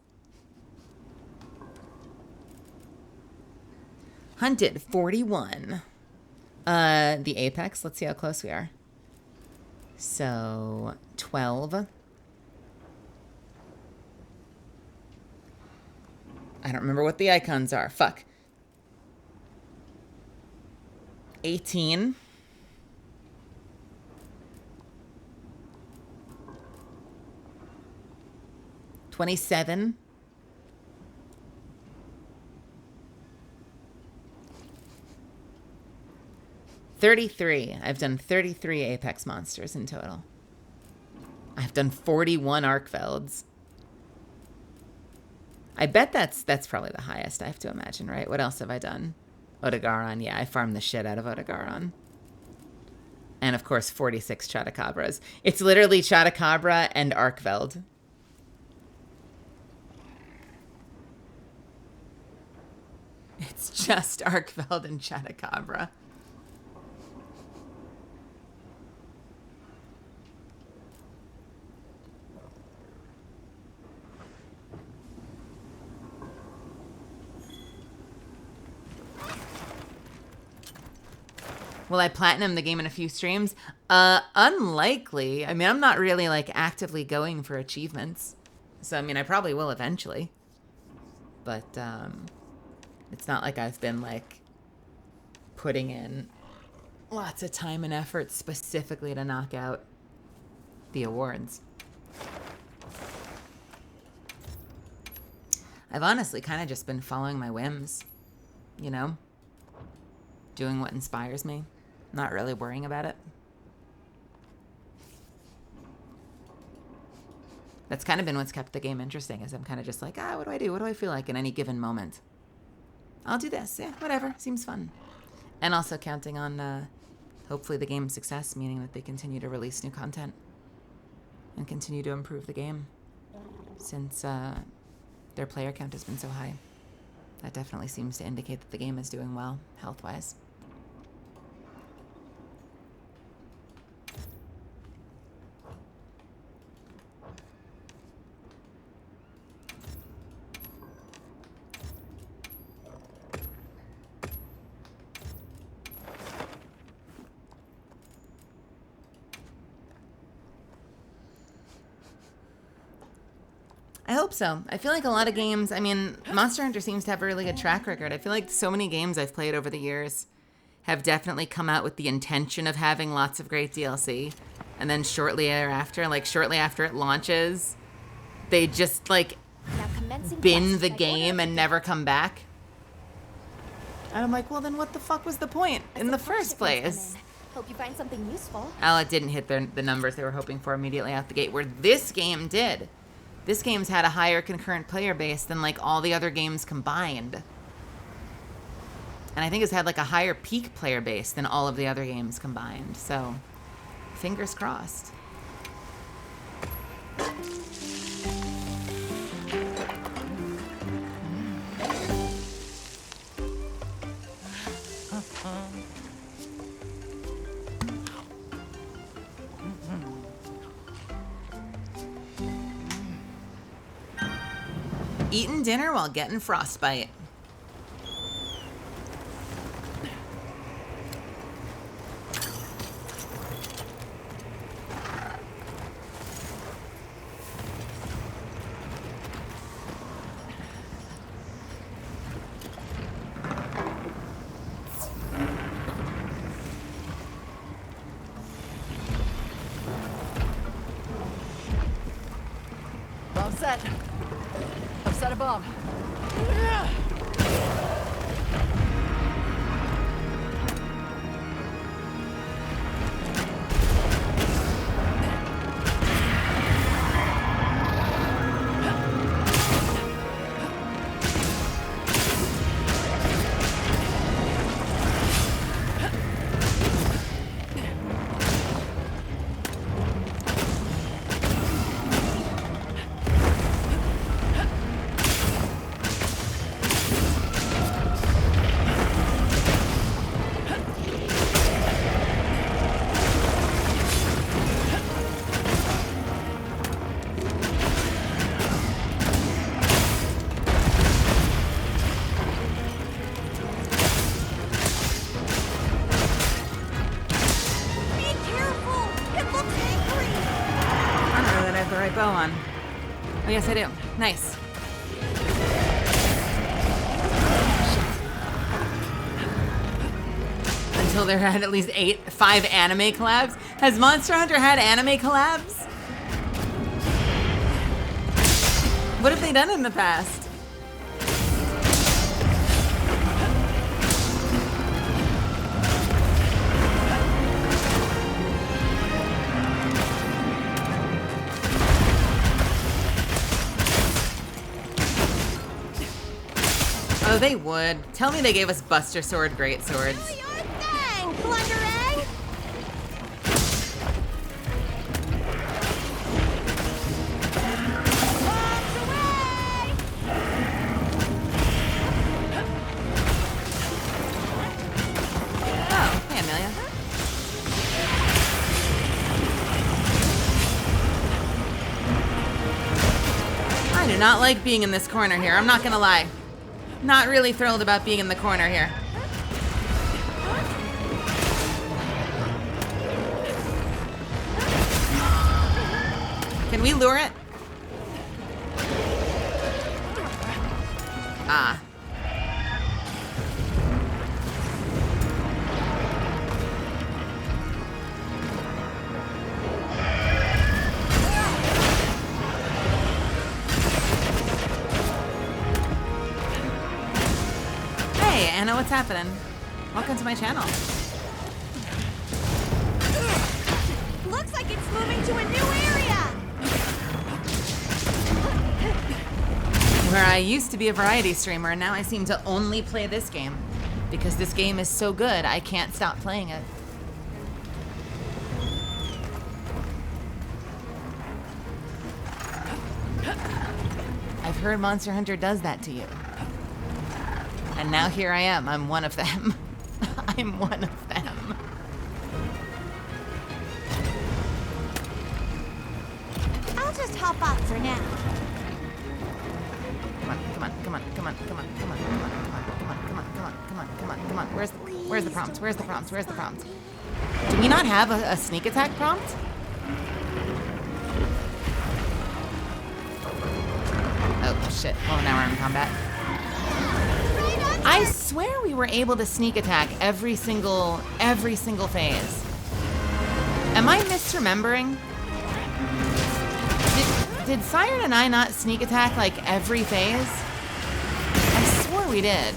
Hunted, 41. The apex, let's see how close we are. So, 12. I don't remember what the icons are. Fuck. 18. 27. 33. I've done 33 Apex monsters in total. I've done 41 Arkvelds. I bet that's probably the highest, I have to imagine, right? What else have I done? Odegaron. Yeah, I farmed the shit out of Odegaron. And, of course, 46 Chatacabras. It's literally Chatacabra and Arkveld. It's just Arkveld and Chatacabra. Will I platinum the game in a few streams? Unlikely. I mean, I'm not really, like, actively going for achievements. So, I mean, I probably will eventually. But, it's not like I've been, like, putting in lots of time and effort specifically to knock out the awards. I've honestly kind of just been following my whims, you know? Doing what inspires me. Not really worrying about it. That's kind of been what's kept the game interesting, is I'm kind of just like, what do I do? What do I feel like in any given moment? I'll do this. Yeah, whatever. Seems fun. And also counting on hopefully the game's success, meaning that they continue to release new content and continue to improve the game, since their player count has been so high. That definitely seems to indicate that the game is doing well, health-wise. hope so. I feel like a lot of games, I mean, Monster Hunter seems to have a really good track record. I feel like so many games I've played over the years have definitely come out with the intention of having lots of great DLC. And then shortly after it launches, they just like Now commencing bin quest. the Like game order- and never come back. And I'm like, well, then what the fuck was the point in the first place? Hope you find something useful. Oh, it didn't hit the numbers they were hoping for immediately out the gate, where this game did. This game's had a higher concurrent player base than like all the other games combined. And I think it's had like a higher peak player base than all of the other games combined. So, fingers crossed. Eating dinner while getting frostbite. Bomb set. I've set a bomb. Be careful! It looks angry! I don't know that I have the right bow on. Oh, yes, I do. Nice. Until there had at least 5 anime collabs. Has Monster Hunter had anime collabs? What have they done in the past? Oh, they would. Tell me they gave us Buster Sword great swords. Do your thing, Plunder Egg! Bombs away! Oh, hey, Amelia. I do not like being in this corner here. I'm not gonna lie. Not really thrilled about being in the corner here. Can we lure it? Ah. Hey, Anna, what's happening? Welcome to my channel. Looks like it's moving to a new area! Where I used to be a variety streamer, and now I seem to only play this game. Because this game is so good, I can't stop playing it. I've heard Monster Hunter does that to you. And now here I am. I'm one of them. I'm one of them. I'll just hop off for now. Come on, come on, come on, come on, come on, come on, come on, come on, come on, come on, come on, come on, come on. Where's the prompt? Where's the prompt? Where's the prompt? Do we not have a sneak attack prompt? shit. Well, now we're in combat. I swear we were able to sneak attack every single phase. Am I misremembering? Did Siren and I not sneak attack like every phase? I swore we did.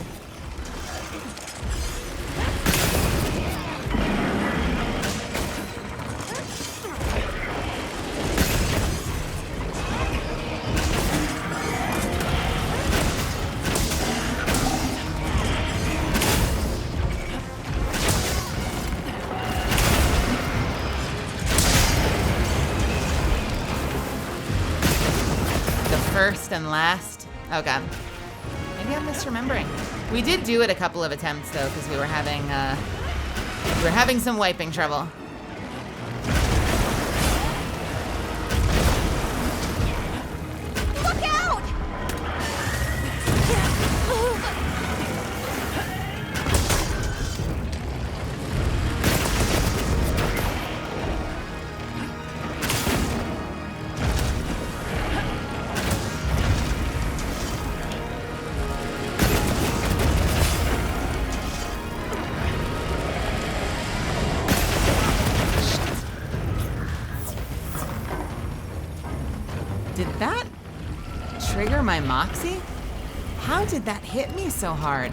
First and last. Oh god. Maybe I'm misremembering. We did do it a couple of attempts though, because we were having some wiping trouble. Look out! Did that trigger my Moxie? How did that hit me so hard?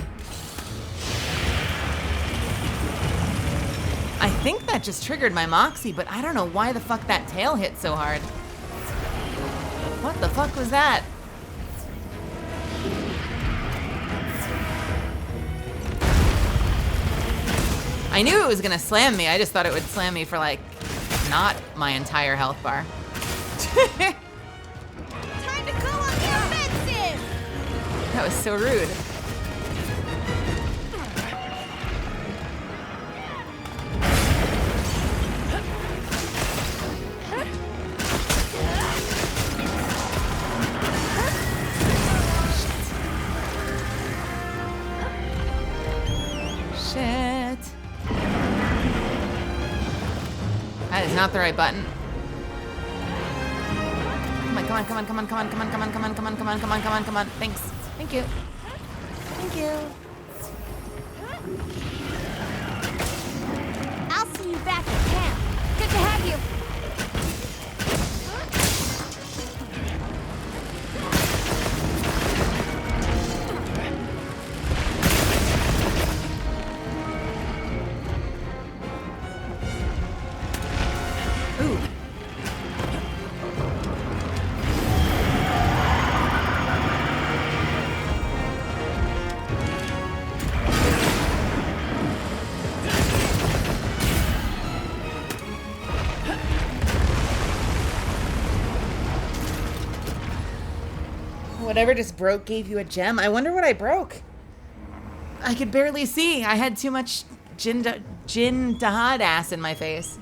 I think that just triggered my Moxie, but I don't know why the fuck that tail hit so hard. What the fuck was that? I knew it was gonna slam me. I just thought it would slam me for like, not my entire health bar. Time to go on the offensive! That was so rude. Shit. That is not the right button. Come on, come on, come on, come on, come on, come on, come on, come on, come on, come on, come on, come on. Thanks. Thank you. Thank you. I'll see you back at camp. Good to have you. Ooh. Whatever just broke gave you a gem. I wonder what I broke. I could barely see. I had too much Jin Dahad ass in my face.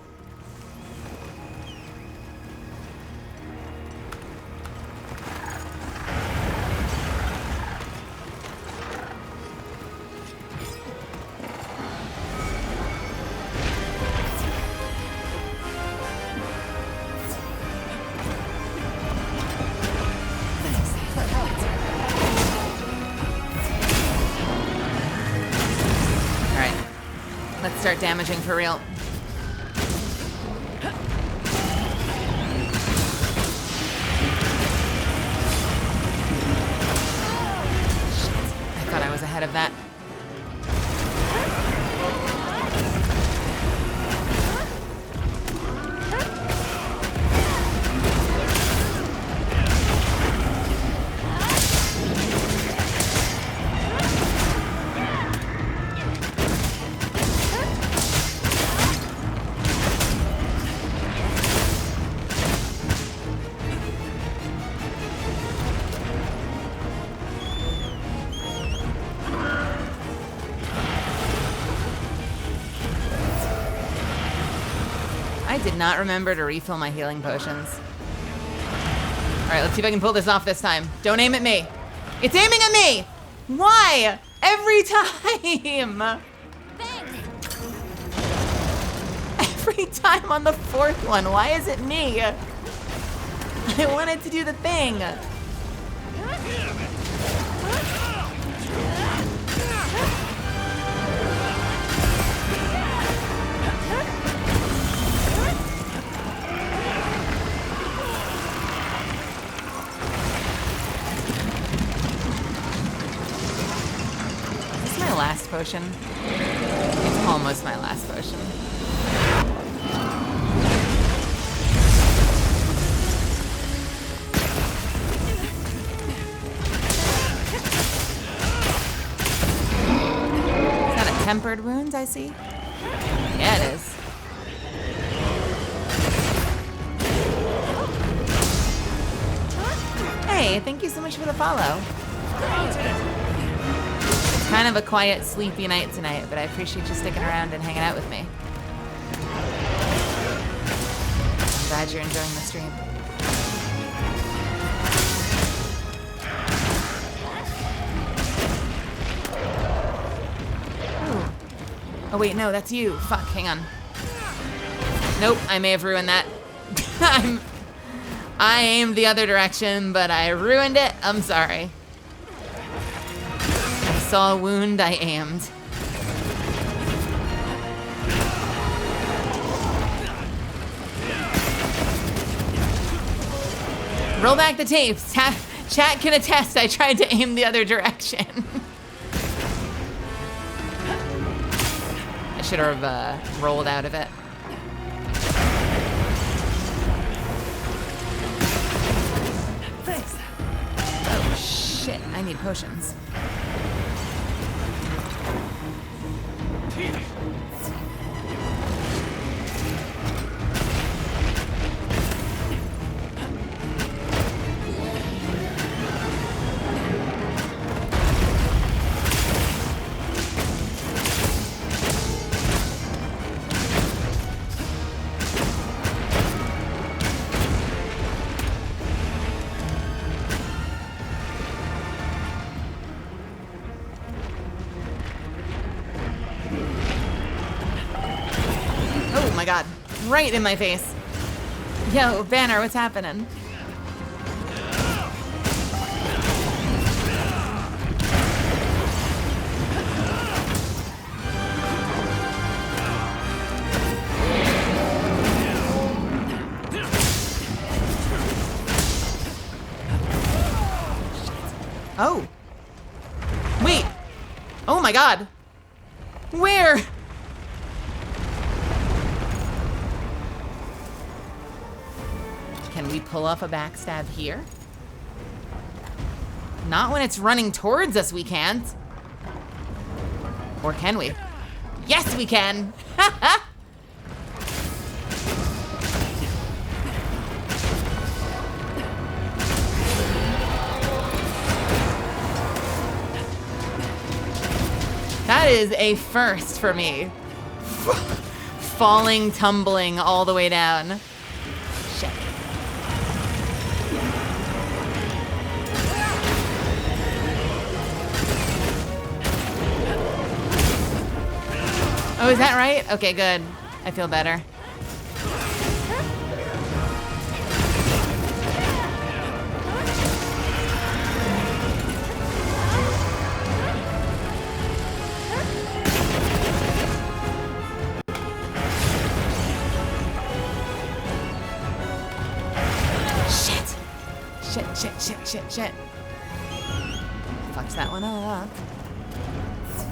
Let's start damaging for real. I thought I was ahead of that. I did not remember to refill my healing potions. All right, let's see if I can pull this off this time. Don't aim at me. It's aiming at me! Why? Every time! Thanks! Every time on the fourth one. Why is it me? I wanted to do the thing. Is this my last potion? It's almost my last potion. Is that a tempered wound I see? Yeah, it is. Hey, thank you so much for the follow. It's kind of a quiet, sleepy night tonight, but I appreciate you sticking around and hanging out with me. I'm glad you're enjoying the stream. Ooh. Oh wait, no, that's you. Fuck, hang on. Nope, I may have ruined that. I aimed the other direction, but I ruined it. I'm sorry. I saw a wound, I aimed. Roll back the tapes. Chat can attest I tried to aim the other direction. I should have rolled out of it. Thanks. Oh shit, I need potions. Oh my god, right in my face. Yo, Banner, what's happening? Oh. Wait. Oh my god. Where? Can we pull off a backstab here? Not when it's running towards us, we can't. Or can we? Yes, we can! That is a first for me. Falling, tumbling all the way down. Shit. Oh, is that right? Okay, good. I feel better. Shit. Fucked that one up.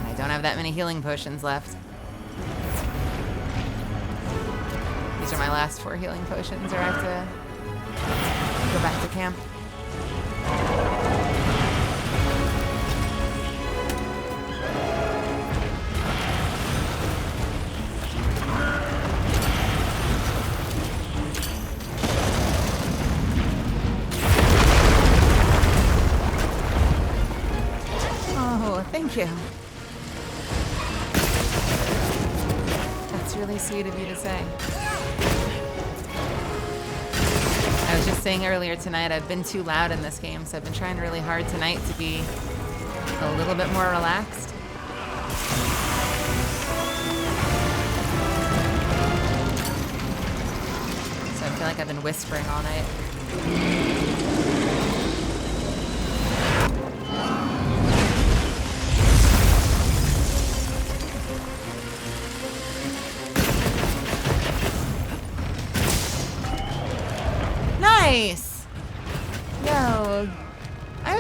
I don't have that many healing potions left. These are my last 4 healing potions, or I have to go back to camp. Thank you. That's really sweet of you to say. I was just saying earlier tonight, I've been too loud in this game, so I've been trying really hard tonight to be a little bit more relaxed. So I feel like I've been whispering all night.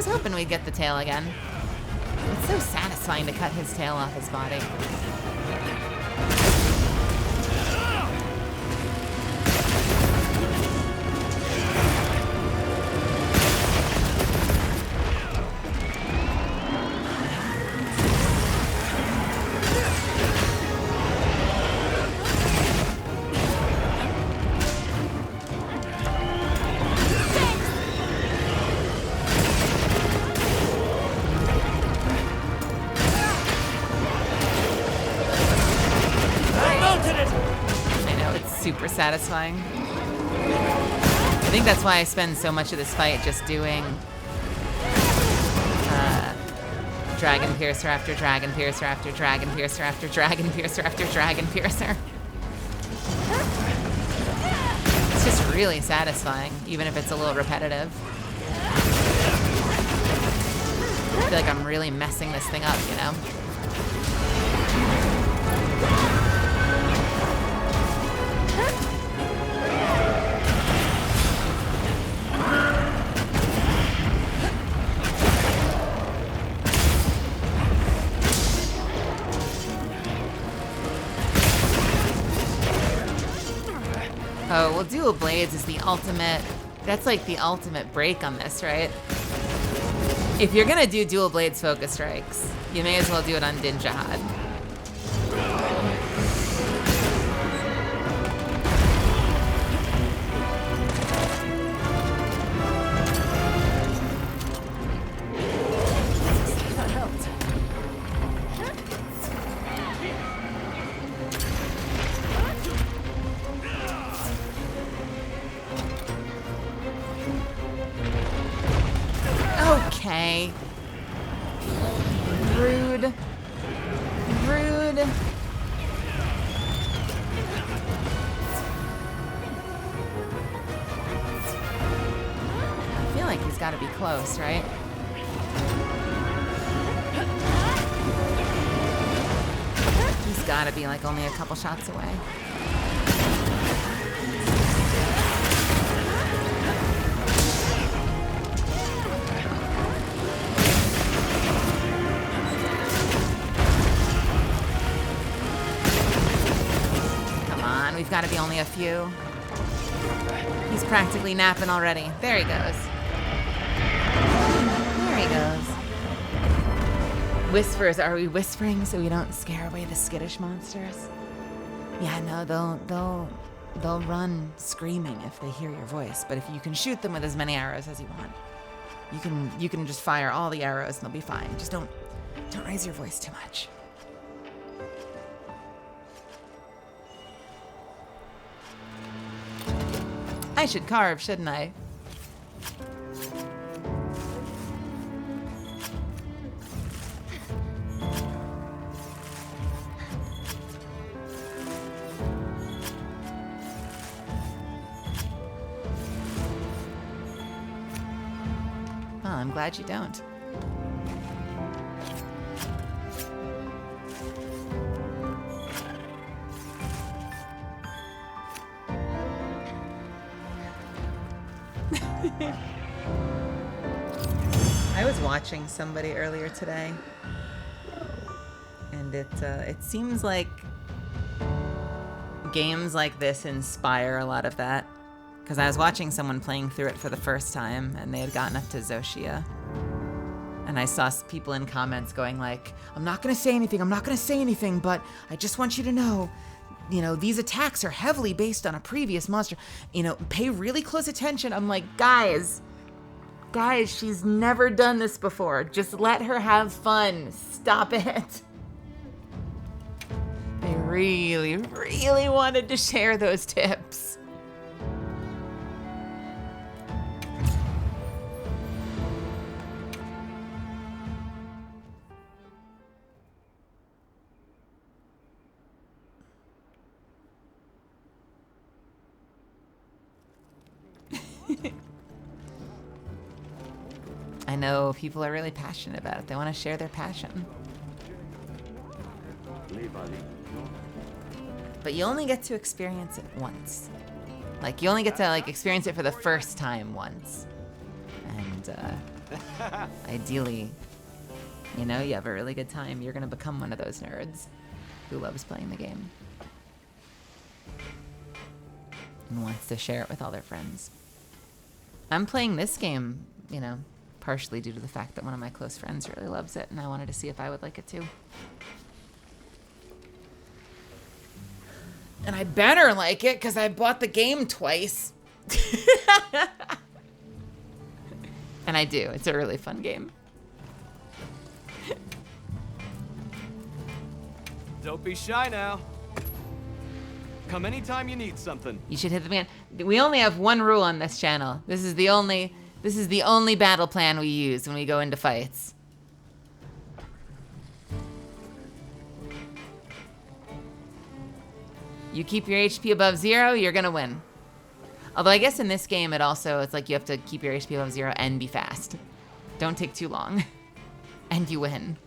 was hoping we'd get the tail again. It's so satisfying to cut his tail off his body. Super satisfying. I think that's why I spend so much of this fight just doing Dragon Piercer after Dragon Piercer after Dragon Piercer after Dragon Piercer after Dragon Piercer. It's just really satisfying, even if it's a little repetitive. I feel like I'm really messing this thing up, you know? Oh, well, Dual Blades is the ultimate, that's like the ultimate break on this, right? If you're gonna do Dual Blades Focus Strikes, you may as well do it on Din Jihad. Okay. Rude. Rude. I feel like he's got to be close, right? He's got to be like only a couple shots away. We've got to be only a few. He's practically napping already. There he goes. There he goes. Whispers. Are we whispering so we don't scare away the skittish monsters? Yeah, no, they'll run screaming if they hear your voice. But if you can shoot them with as many arrows as you want, you can just fire all the arrows and they'll be fine. Just don't raise your voice too much. I should carve, shouldn't I? Well, I'm glad you don't. I was watching somebody earlier today, and it seems like games like this inspire a lot of that. Because I was watching someone playing through it for the first time, and they had gotten up to Zoshia. And I saw people in comments going like, I'm not gonna say anything, but I just want you to know, you know, these attacks are heavily based on a previous monster. You know, pay really close attention. I'm like, guys, she's never done this before. Just let her have fun. Stop it. They really, really wanted to share those tips. I know people are really passionate about it. They want to share their passion. But you only get to experience it once. Like, you only get to, like, experience it for the first time once. And, Ideally, you know, you have a really good time. You're gonna become one of those nerds who loves playing the game and wants to share it with all their friends. I'm playing this game, you know, partially due to the fact that one of my close friends really loves it, and I wanted to see if I would like it too. And I better like it, because I bought the game twice. And I do. It's a really fun game. Don't be shy now. Come anytime you need something. You should hit the man. We only have one rule on this channel. This is the only battle plan we use when we go into fights. You keep your HP above 0, you're gonna win. Although I guess in this game it's like you have to keep your HP above 0 and be fast. Don't take too long. And you win.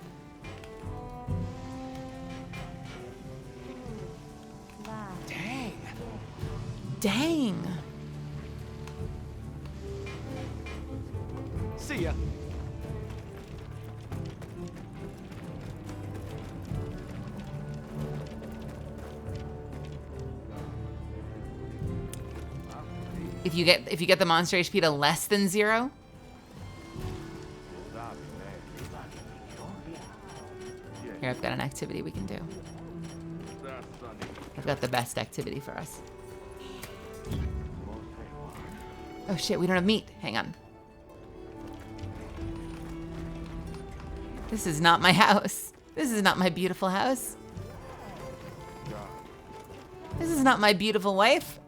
Dang. Dang. See ya. If you get the monster HP to less than 0, here I've got an activity we can do. I've got the best activity for us. Oh shit, we don't have meat. Hang on. This is not my house. This is not my beautiful house. This is not my beautiful wife.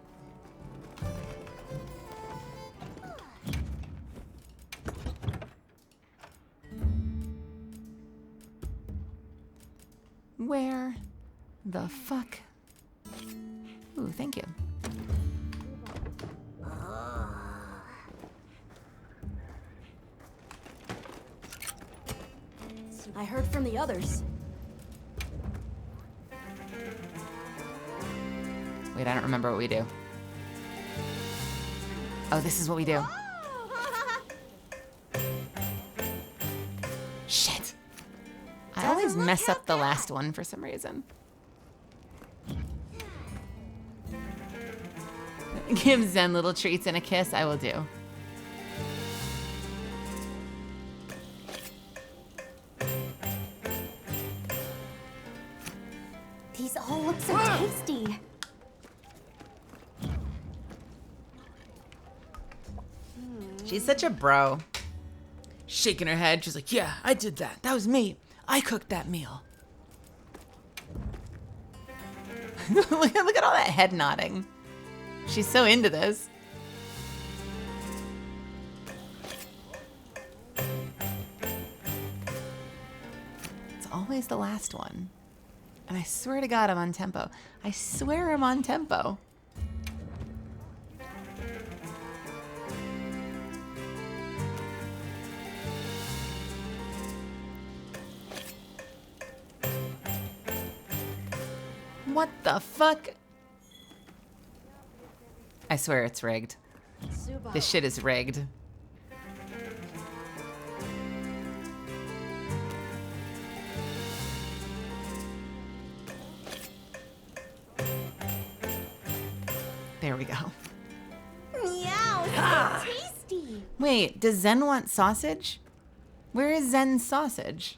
Where the fuck? Ooh, thank you. I heard from the others. Wait, I don't remember what we do. Oh, this is what we do. Shit. I always mess up the last one for some reason. Give Zen little treats and a kiss. I will do. These all look so tasty. She's such a bro. Shaking her head. She's like, yeah, I did that. That was me. I cooked that meal. look at all that head nodding. She's so into this. It's always the last one. And I swear to God, I'm on tempo. I swear I'm on tempo. What the fuck? I swear it's rigged. This shit is rigged. There we go. Meow, so tasty. Wait, does Zen want sausage? Where is Zen's sausage?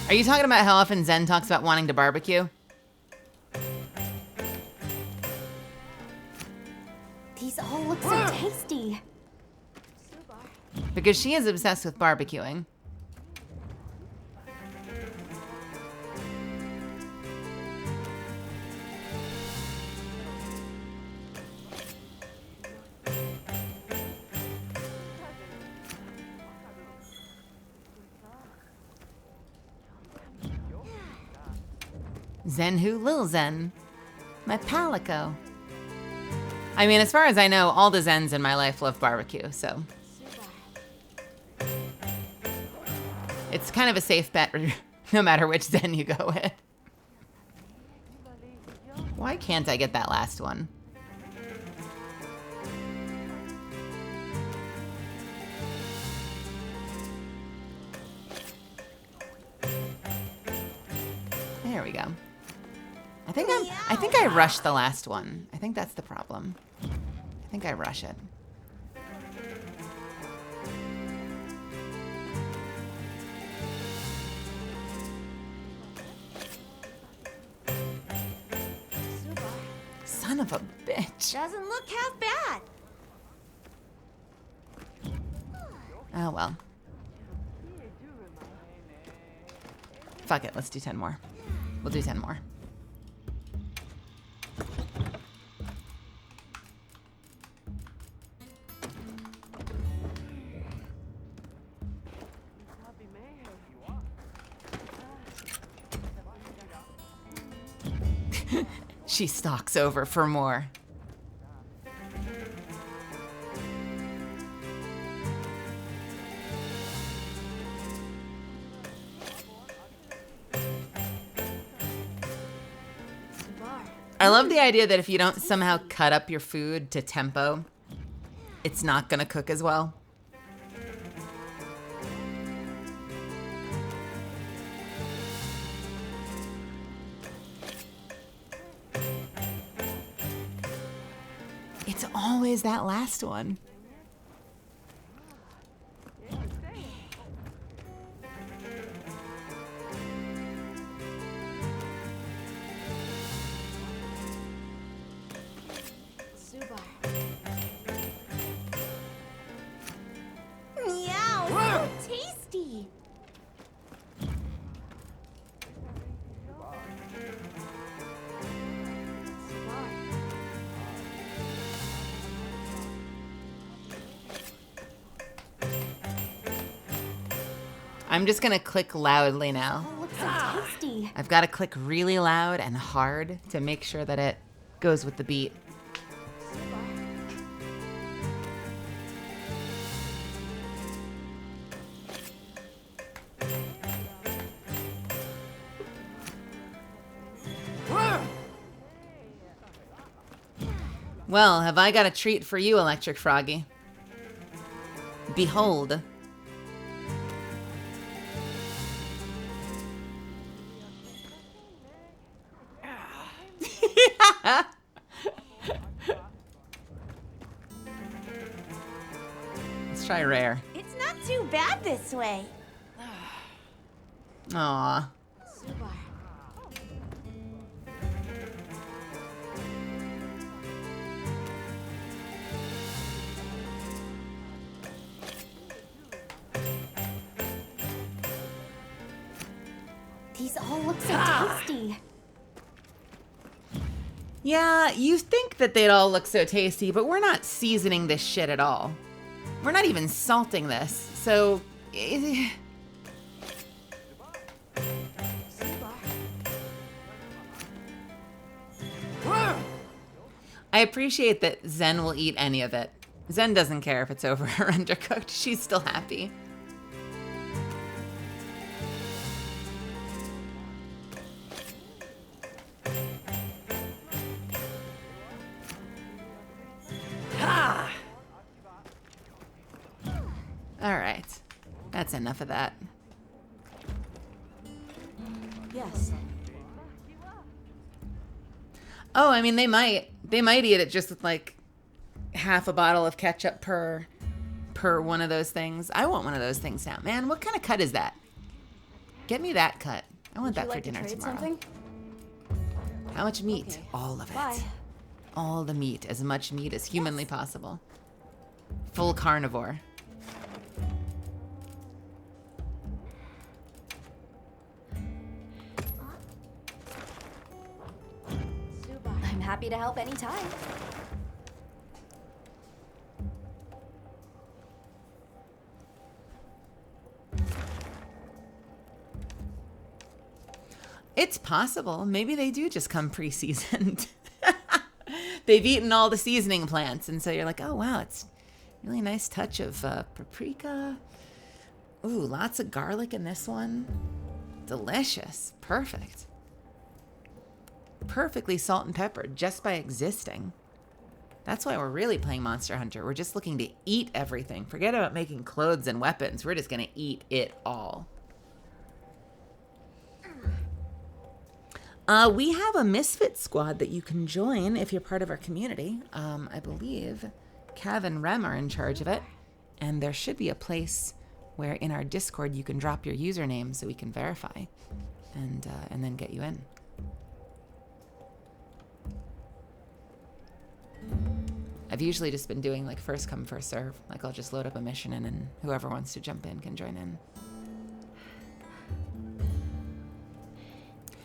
Are you talking about how often Zen talks about wanting to barbecue? These all look so tasty. Because she is obsessed with barbecuing. Zen who? Lil Zen. My palico. I mean, as far as I know, all the Zens in my life love barbecue, so. It's kind of a safe bet no matter which Zen you go with. Why can't I get that last one? go. I think I rushed the last one. I think that's the problem. I think I rush it. Son of a bitch. Doesn't look half bad. Oh well. Fuck it, let's do 10 more. We'll do 10 more. She stalks over for more. I love the idea that if you don't somehow cut up your food to tempo, it's not gonna cook as well. It's always that last one. Meow, so tasty. I'm just gonna click loudly now. Oh, looks so tasty. I've got to click really loud and hard to make sure that it goes with the beat. Well, have I got a treat for you, Electric Froggy? Behold. Let's try rare. It's not too bad this way. Aw. These all look so tasty. Yeah, you think that they'd all look so tasty, but we're not seasoning this shit at all. We're not even salting this, so... I appreciate that Zen will eat any of it. Zen doesn't care if it's over or undercooked. She's still happy. All right. That's enough of that. Yes. Oh, I mean, they might eat it just with like half a bottle of ketchup per one of those things. I want one of those things now. Man, what kind of cut is that? Get me that cut. I want that for dinner tomorrow. Something? How much meat? Okay. All of it. Bye. All the meat. As much meat as humanly possible. Full carnivore. I'm happy to help anytime. It's possible. Maybe they do just come pre-seasoned. They've eaten all the seasoning plants, and so you're like, oh, wow, it's a really nice touch of paprika. Ooh, lots of garlic in this one. Delicious. Perfect. Perfectly salt and peppered just by existing. That's why we're really playing Monster Hunter. We're just looking to eat everything. Forget about making clothes and weapons. We're just going to eat it all. We have a Misfit squad that you can join if you're part of our community. I believe Cav and Rem are in charge of it. And there should be a place where in our Discord you can drop your username so we can verify and then get you in. I've usually just been doing like first come, first serve. Like I'll just load up a mission and then whoever wants to jump in can join in.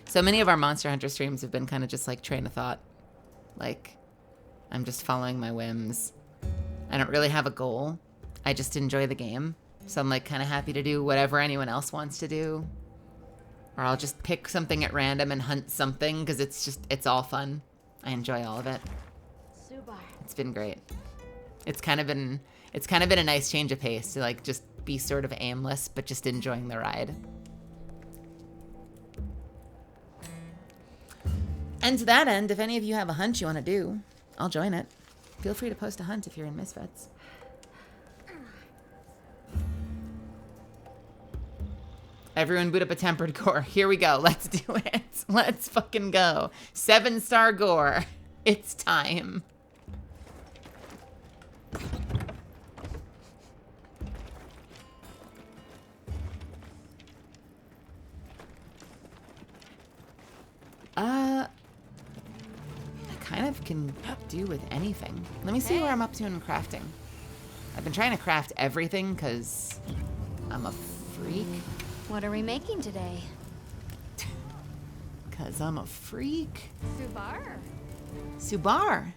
So many of our Monster Hunter streams have been kind of just like train of thought. Like, I'm just following my whims. I don't really have a goal. I just enjoy the game. So I'm like kind of happy to do whatever anyone else wants to do. Or I'll just pick something at random and hunt something because it's all fun. I enjoy all of it. It's been great. It's kind of been a nice change of pace to like just be sort of aimless, but just enjoying the ride. And to that end, if any of you have a hunt you want to do, I'll join it. Feel free to post a hunt if you're in Misfits. Everyone boot up a tempered gore. Here we go. Let's do it. Let's fucking go. 7-star gore. It's time. I kind of can do with anything. Let me see where I'm up to in crafting. I've been trying to craft everything because I'm a freak. What are we making today? Because I'm a freak. Subar. Subar.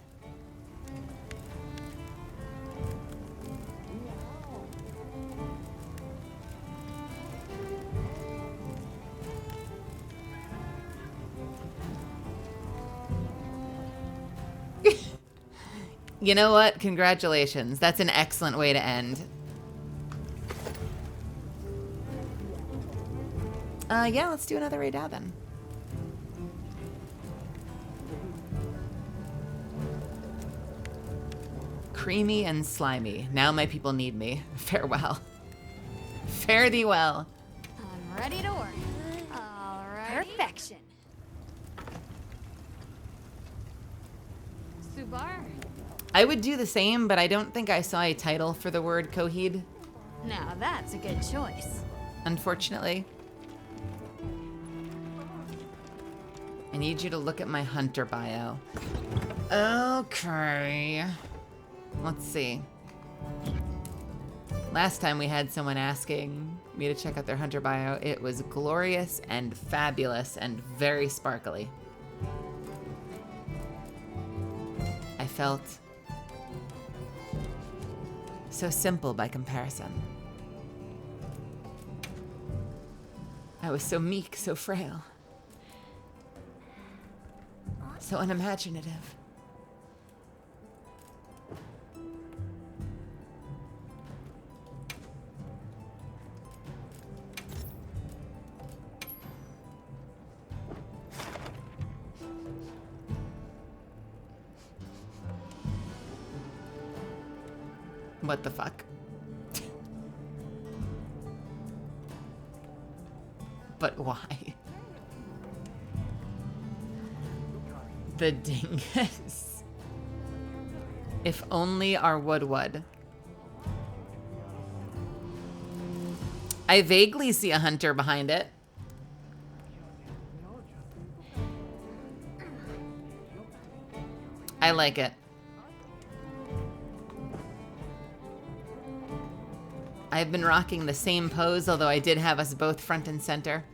You know what? Congratulations. That's an excellent way to end. Yeah, let's do another raid out then. Creamy and slimy. Now my people need me. Farewell. Fare thee well. I'm ready to work. All right. Perfection. Subar. I would do the same, but I don't think I saw a title for the word Coheed. Now that's a good choice. Unfortunately. I need you to look at my hunter bio. Okay. Let's see. Last time we had someone asking me to check out their hunter bio, it was glorious and fabulous and very sparkly. I felt so simple by comparison. I was so meek, so frail. So unimaginative. What the fuck? But why? The dingus. If only our would. I vaguely see a hunter behind it. I like it. I've been rocking the same pose, although I did have us both front and center.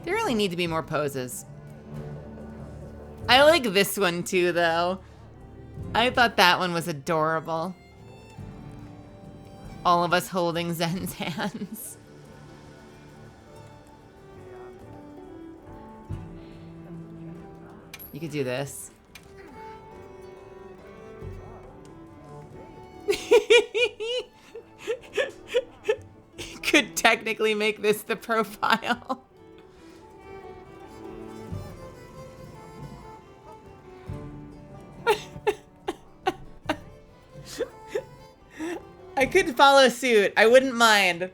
There really need to be more poses. I like this one too, though. I thought that one was adorable. All of us holding Zen's hands. You could do this. Could technically make this the profile. I could follow suit. I wouldn't mind.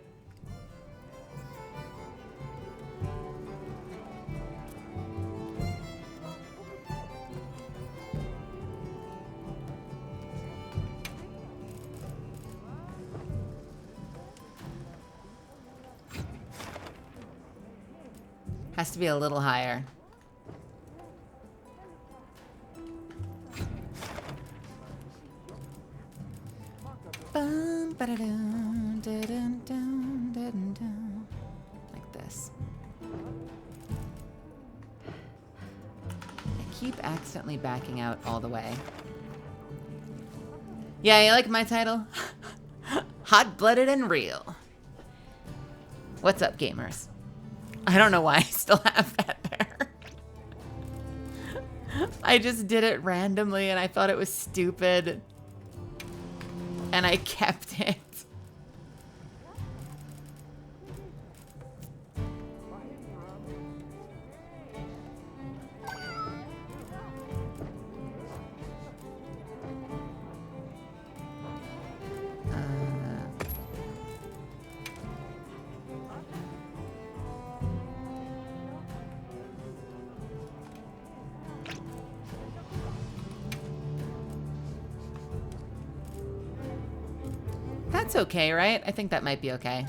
Has to be a little higher. Bum, ba-da-dum, da-dum, dum, da-dum, dum. Like this. I keep accidentally backing out all the way. Yeah, you like my title? Hot-blooded and real. What's up, gamers? I don't know why I still have that there. I just did it randomly and I thought it was stupid. And I kept it. That's okay, right? I think that might be okay.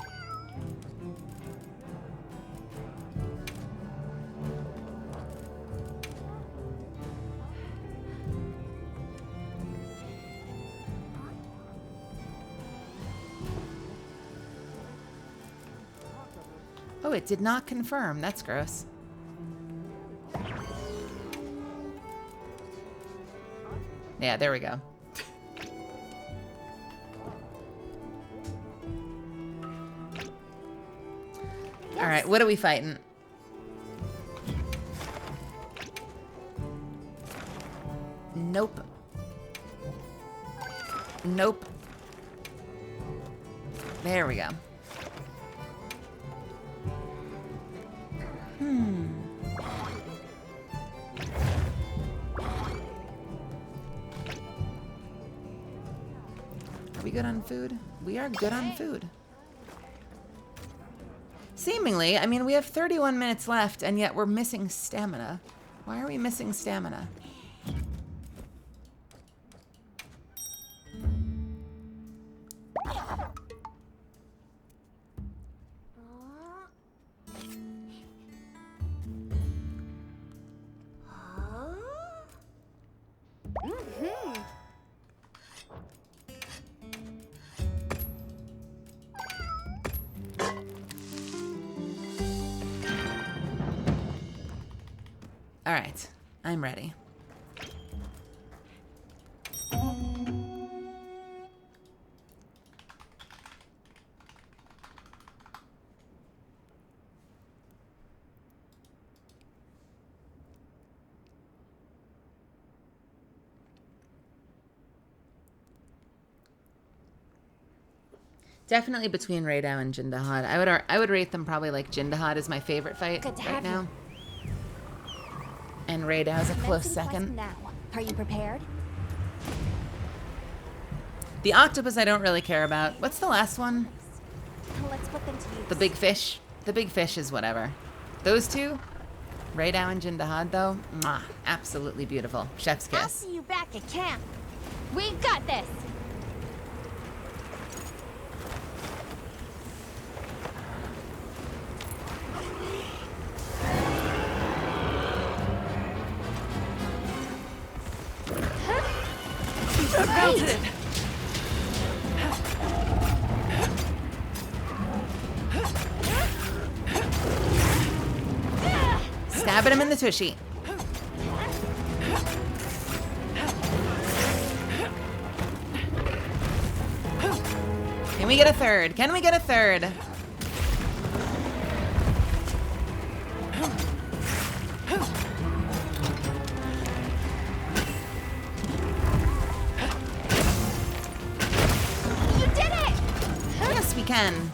Oh, it did not confirm. That's gross. Yeah, there we go. All right, what are we fighting? Nope. Nope. There we go. Are we good on food? We are good on food. Seemingly, I mean, we have 31 minutes left, and yet we're missing stamina. Why are we missing stamina? All right, I'm ready. Definitely between Raydao and Jindahad. I would rate them probably like Jindahad is my favorite fight right now. And Raydao is a close second. Now. Are you prepared? The octopus I don't really care about. What's the last one? Let's put them to use. The big fish. The big fish is whatever. Those two, Raydao and Jindahad though, mwah, absolutely beautiful. Chef's I'll kiss. see you back at camp. We got this. Melted. Stabbing him in the tushy. Can we get a third? Can we get a third? You did it! Yes, we can.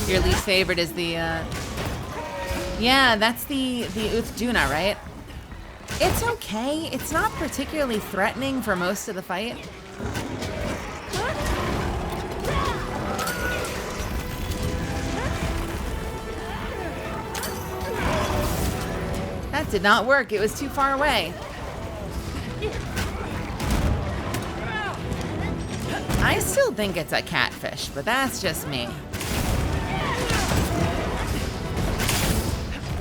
Your least favorite is the, yeah, that's the Uthduna, right? It's okay. It's not particularly threatening for most of the fight. That did not work. It was too far away. I still think it's a catfish, but that's just me.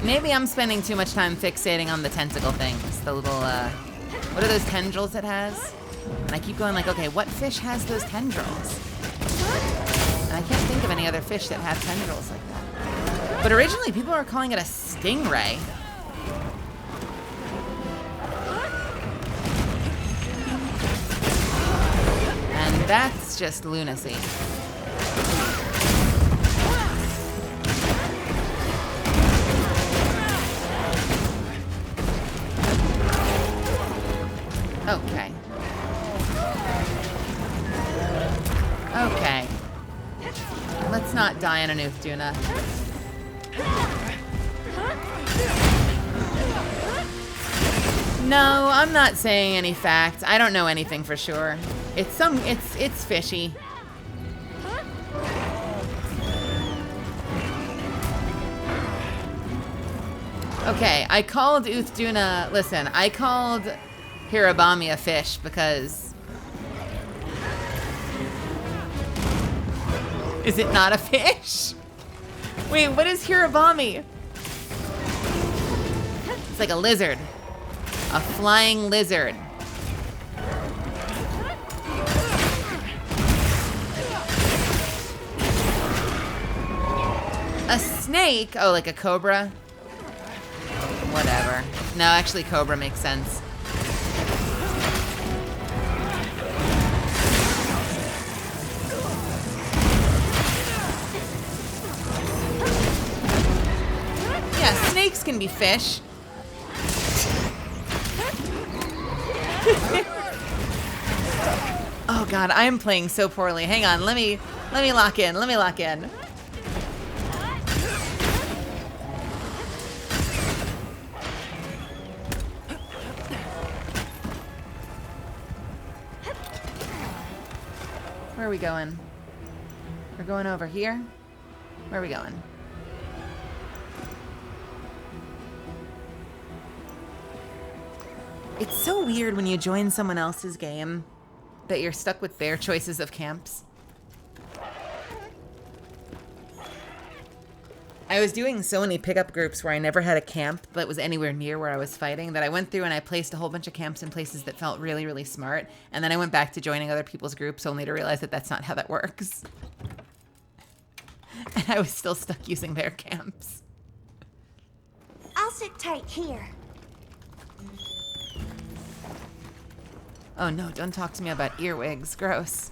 Maybe I'm spending too much time fixating on the tentacle things. The little, what are those tendrils it has? And I keep going like, okay, what fish has those tendrils? And I can't think of any other fish that have tendrils like that. But originally, people were calling it a stingray. And that's just lunacy. Okay. Okay. Let's not die in an Uthduna. No, I'm not saying any facts. I don't know anything for sure. It's fishy. Okay, I called Uthduna, listen, I called Hirabami a fish because... Is it not a fish? Wait, what is Hirabami? It's like a lizard. A flying lizard. A snake? Oh, like a cobra? Whatever. No, actually cobra makes sense. Yeah, snakes can be fish. Oh god, I am playing so poorly. Hang on, let me lock in. Let me lock in. Where are we going? We're going over here? Where are we going? It's so weird when you join someone else's game that you're stuck with their choices of camps. I was doing so many pickup groups where I never had a camp that was anywhere near where I was fighting that I went through and I placed a whole bunch of camps in places that felt really, really smart. And then I went back to joining other people's groups only to realize that that's not how that works. And I was still stuck using their camps. I'll sit tight here. Oh no, don't talk to me about earwigs. Gross.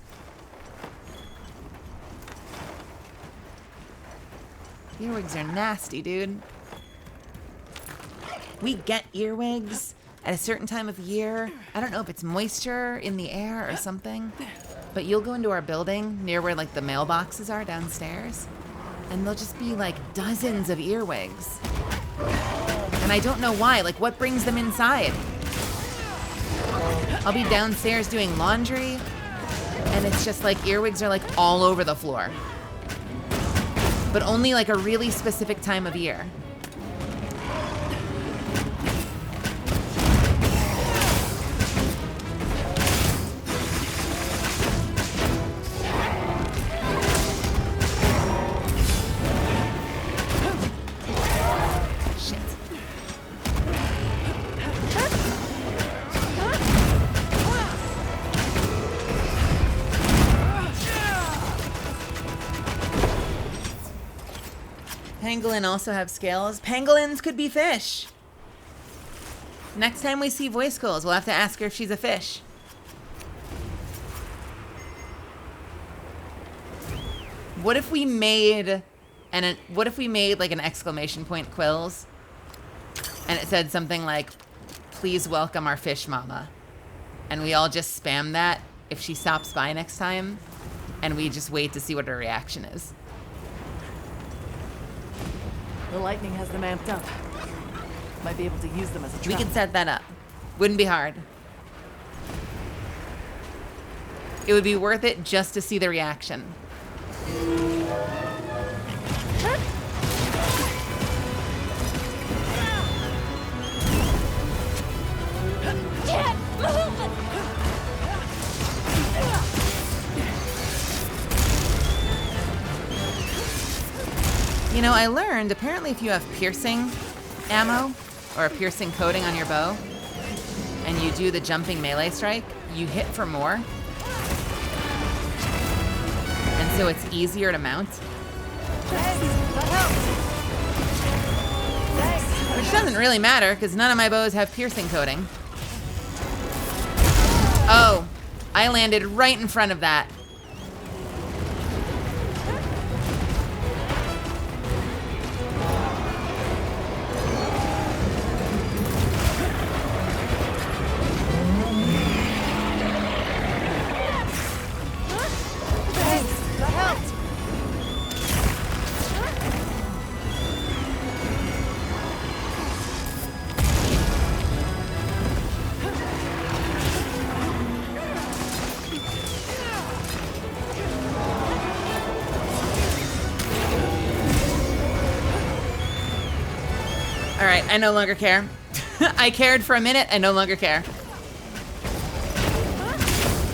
Earwigs are nasty, dude. We get earwigs at a certain time of year. I don't know if it's moisture in the air or something, but you'll go into our building near where like the mailboxes are downstairs, and there'll just be like dozens of earwigs. And I don't know why, like what brings them inside? I'll be downstairs doing laundry, and it's just like earwigs are like all over the floor. But only like a really specific time of year. Pangolin also have scales. Pangolins could be fish. Next time we see voice calls, we'll have to ask her if she's a fish. What if we made like an exclamation point quills and it said something like, "Please welcome our fish mama." And we all just spam that if she stops by next time, and we just wait to see what her reaction is. The lightning has them amped up. Might be able to use them as a We trap. could set that up. Wouldn't be hard. It would be worth it just to see the reaction. Can't move! You know, I learned apparently if you have piercing ammo or a piercing coating on your bow and you do the jumping melee strike, you hit for more. And so it's easier to mount. Which doesn't really matter because none of my bows have piercing coating. Oh, I landed right in front of that. All right, I no longer care. I cared for a minute, I no longer care.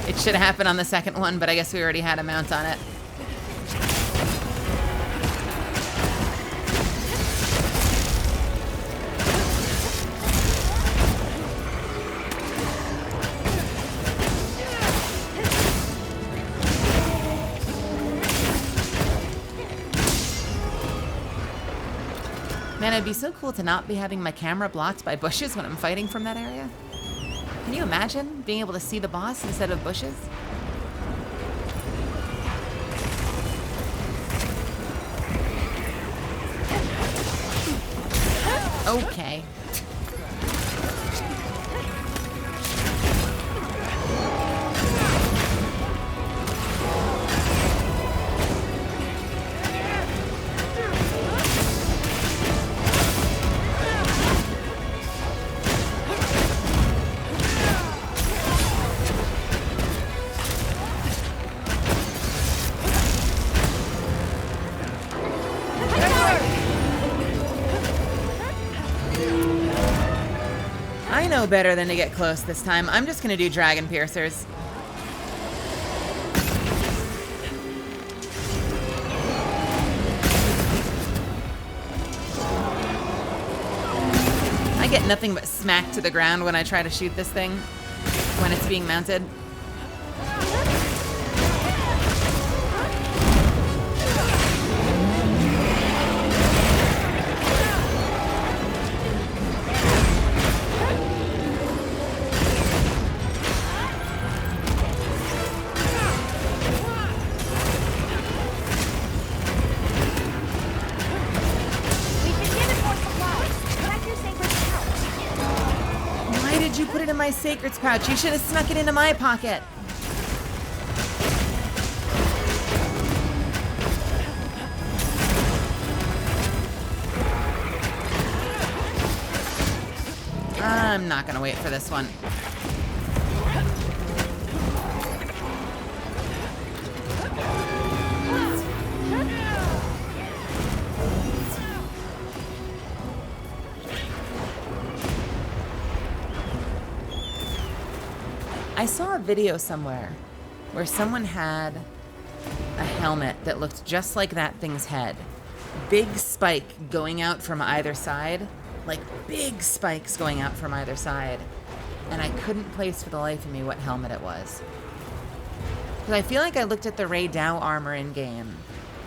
It should have happened on the second one, but I guess we already had a mount on it. Man, it'd be so cool to not be having my camera blocked by bushes when I'm fighting from that area. Can you imagine being able to see the boss instead of bushes? Okay. I know better than to get close this time. I'm just gonna do dragon piercers. I get nothing but smack to the ground when I try to shoot this thing when it's being mounted. My sacred's pouch. You should have snuck it into my pocket. I'm not gonna wait for this one. I saw a video somewhere where someone had a helmet that looked just like that thing's head. Big spike going out from either side, like big spikes going out from either side. And I couldn't place for the life of me what helmet it was. Because I feel like I looked at the Rey Dow armor in game,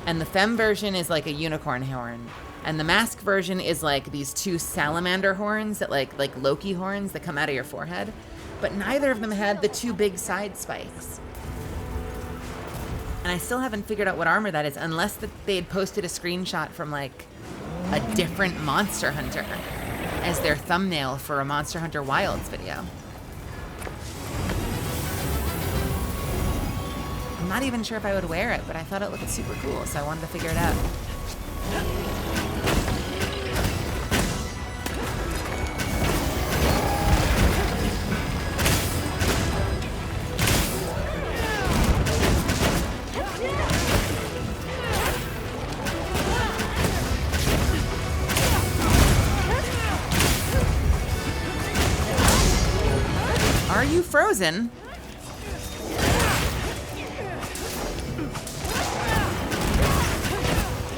and the Femme version is like a unicorn horn, and the mask version is like these two salamander horns that like Loki horns that come out of your forehead. But neither of them had the two big side spikes. And I still haven't figured out what armor that is, unless that they had posted a screenshot from like a different Monster Hunter as their thumbnail for a Monster Hunter Wilds video. I'm not even sure if I would wear it, but I thought it looked super cool, so I wanted to figure it out. frozen.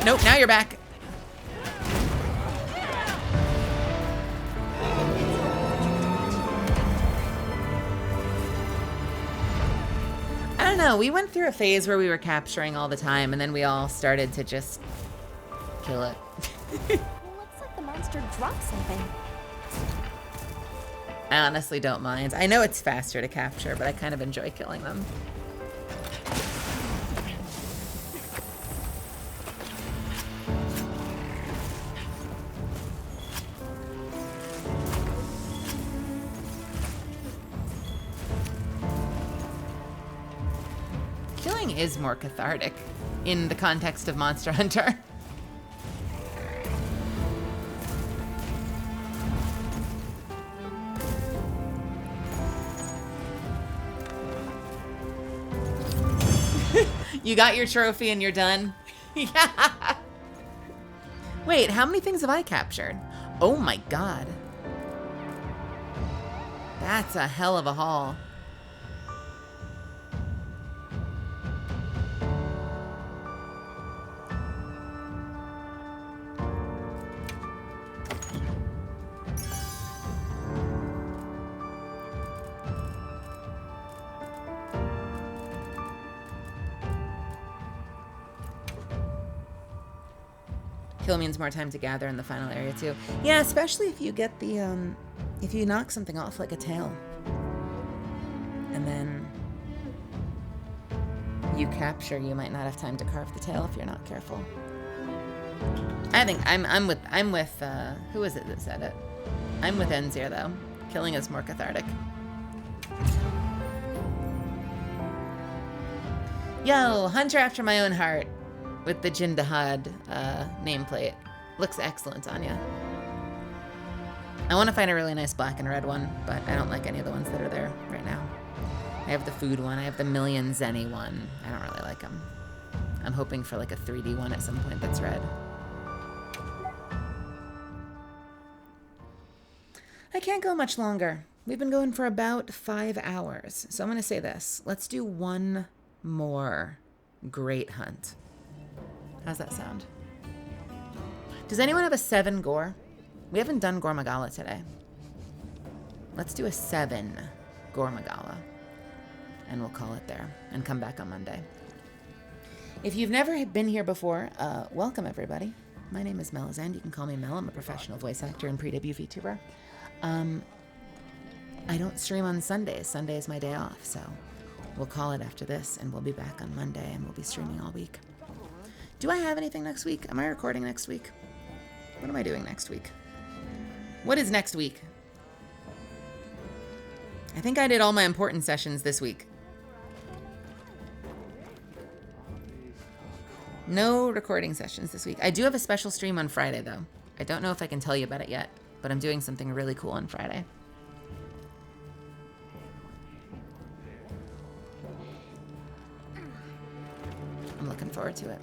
Nope, now you're back. I don't know, we went through a phase where we were capturing all the time, and then we all started to just kill it. It looks like the monster dropped something. I honestly don't mind. I know it's faster to capture, but I kind of enjoy killing them. Killing is more cathartic in the context of Monster Hunter. You got your trophy and you're done? Yeah. Wait, how many things have I captured? Oh my god. That's a hell of a haul. Kill means more time to gather in the final area too. Yeah, especially if you get the, if you knock something off like a tail. And then you capture, you might not have time to carve the tail if you're not careful. I think I'm with who is it that said it? I'm with Enzir though. Killing is more cathartic. Yo, Hunter after my own heart. With the Jindahad nameplate. Looks excellent on ya. I want to find a really nice black and red one, but I don't like any of the ones that are there right now. I have the food one. I have the Million Zenny one. I don't really like them. I'm hoping for like a 3D one at some point that's red. I can't go much longer. We've been going for about 5 hours. So I'm going to say this. Let's do one more great hunt. How's that sound? Does anyone have a 7 gore? We haven't done Gore Magala today. Let's do a 7 Gore Magala. And we'll call it there. And come back on Monday. If you've never been here before, welcome everybody. My name is Melizand. You can call me Mel. I'm a professional voice actor and pre-debut VTuber. I don't stream on Sundays. Sunday is my day off, so we'll call it after this, and we'll be back on Monday, and we'll be streaming all week. Do I have anything next week? Am I recording next week? What am I doing next week? What is next week? I think I did all my important sessions this week. No recording sessions this week. I do have a special stream on Friday, though. I don't know if I can tell you about it yet, but I'm doing something really cool on Friday. I'm looking forward to it.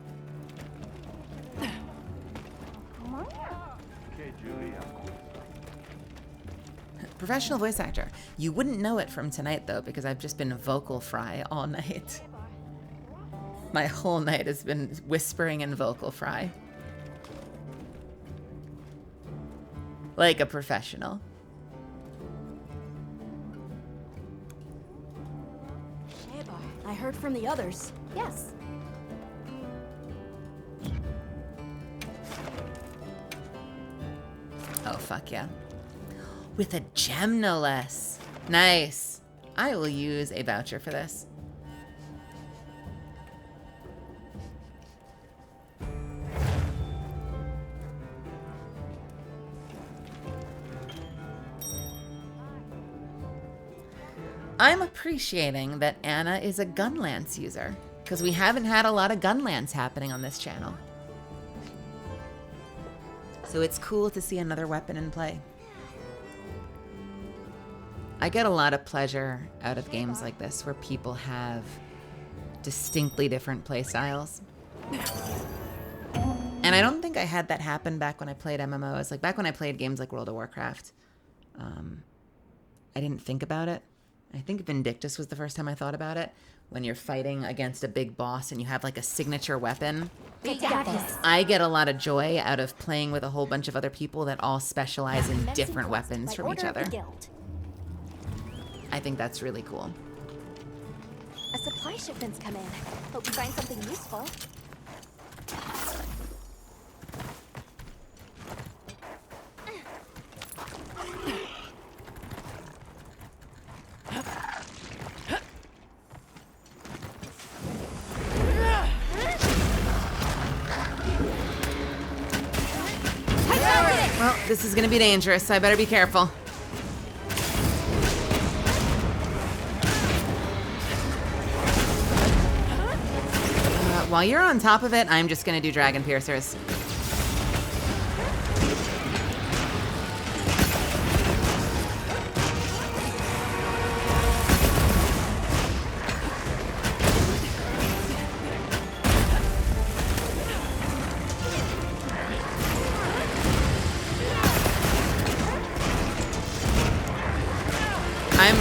Professional voice actor. You wouldn't know it from tonight, though, because I've just been vocal fry all night. My whole night has been whispering and vocal fry. Like a professional. Sheba, I heard from the others. Yes. Oh, fuck yeah. With a gem, no less. Nice. I will use a voucher for this. I'm appreciating that Anna is a Gunlance user, because we haven't had a lot of Gunlance happening on this channel. So it's cool to see another weapon in play. I get a lot of pleasure out of games like this where people have distinctly different play styles. And I don't think I had that happen back when I played MMOs. Like back when I played games like World of Warcraft, I didn't think about it I think Vindictus was the first time I thought about it. When you're fighting against a big boss and you have like a signature weapon. We got this. I get a lot of joy out of playing with a whole bunch of other people that all specialize in different weapons from each other. I think that's really cool. A supply shipment's come in. Hope you find something useful. Well, this is gonna be dangerous, so I better be careful. While you're on top of it, I'm just gonna do Dragon Piercers.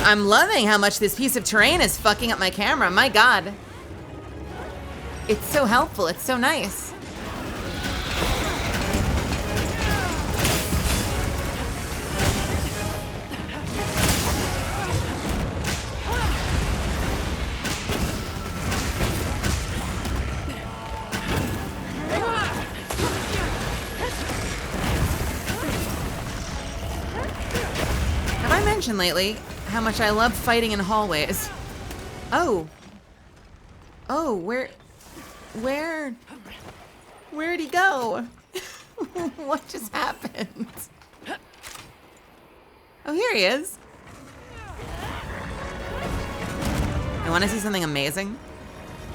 I'm loving how much this piece of terrain is fucking up my camera. My God. It's so helpful. It's so nice. Have I mentioned lately how much I love fighting in hallways? Oh. Oh, where'd he go? What just happened? Oh, here he is. I want to see something amazing.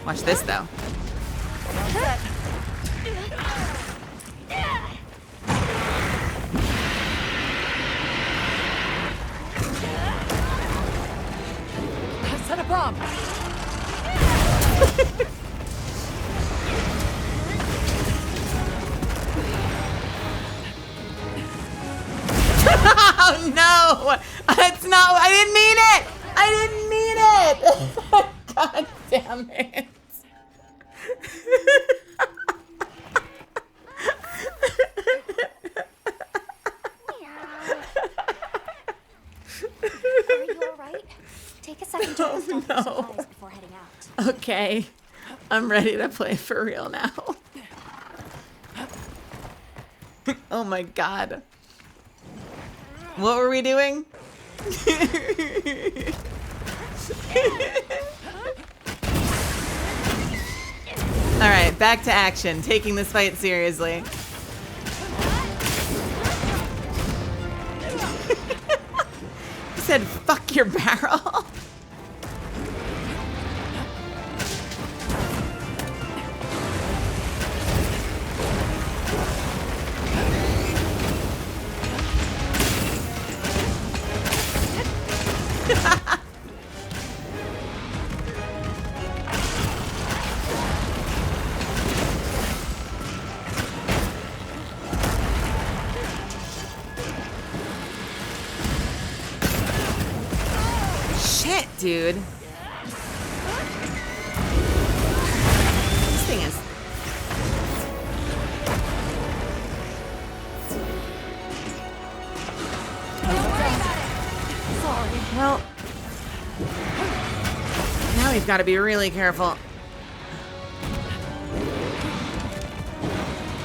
Watch this, though. Set a bomb. Oh no! It's not. I didn't mean it. I didn't mean it. God damn it. Are you alright? Take a second to rest off your supplies before heading out. Okay, I'm ready to play for real now. Oh my God. What were we doing? All right, back to action. Taking this fight seriously. He said, "Fuck your barrel." Shit, dude. This thing is... Well, now we've got to be really careful.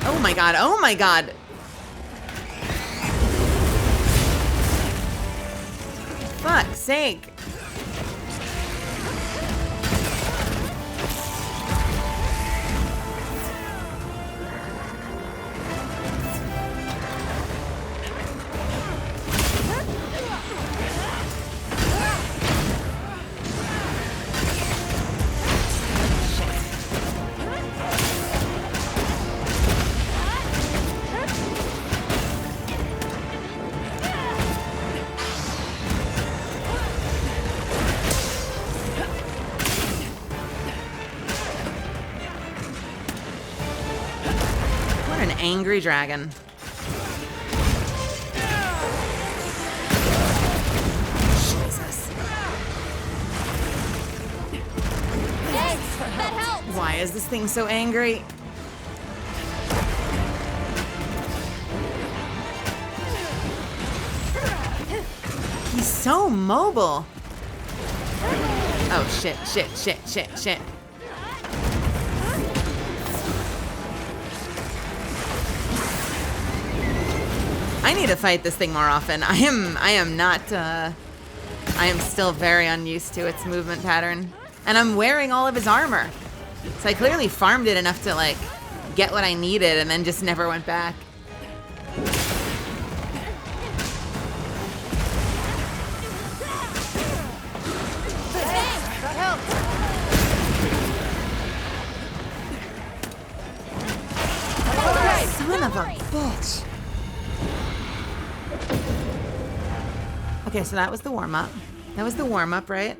Oh my God, oh my God. Fuck's sake. Angry dragon. Jesus. That helps. Why is this thing so angry? He's so mobile. Oh, shit, shit, shit, shit, shit. I need to fight this thing more often. I am still very unused to its movement pattern. And I'm wearing all of his armor. So I clearly farmed it enough to, like, get what I needed and then just never went back. Son of a bitch. Okay, so that was the warm-up. That was the warm-up, right?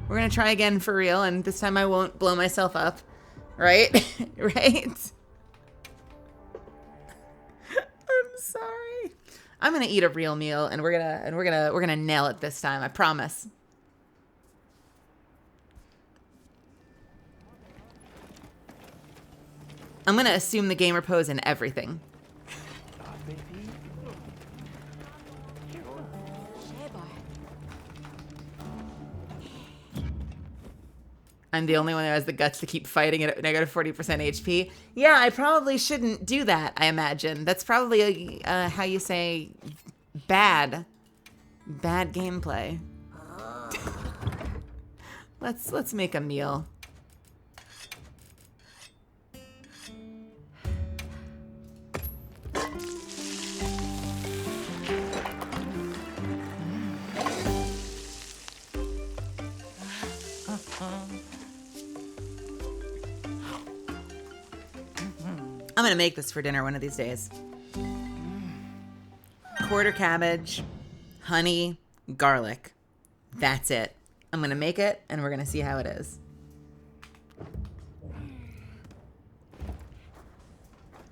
We're gonna try again for real, and this time I won't blow myself up. Right? Right? I'm sorry. I'm gonna eat a real meal, and we're gonna nail it this time, I promise. I'm gonna assume the gamer pose in everything. I'm the only one who has the guts to keep fighting at negative 40% HP. Yeah, I probably shouldn't do that, I imagine. That's probably how you say bad gameplay. Let's make a meal. I'm gonna make this for dinner one of these days. Quarter cabbage, honey, garlic. That's it. I'm gonna make it and we're gonna see how it is.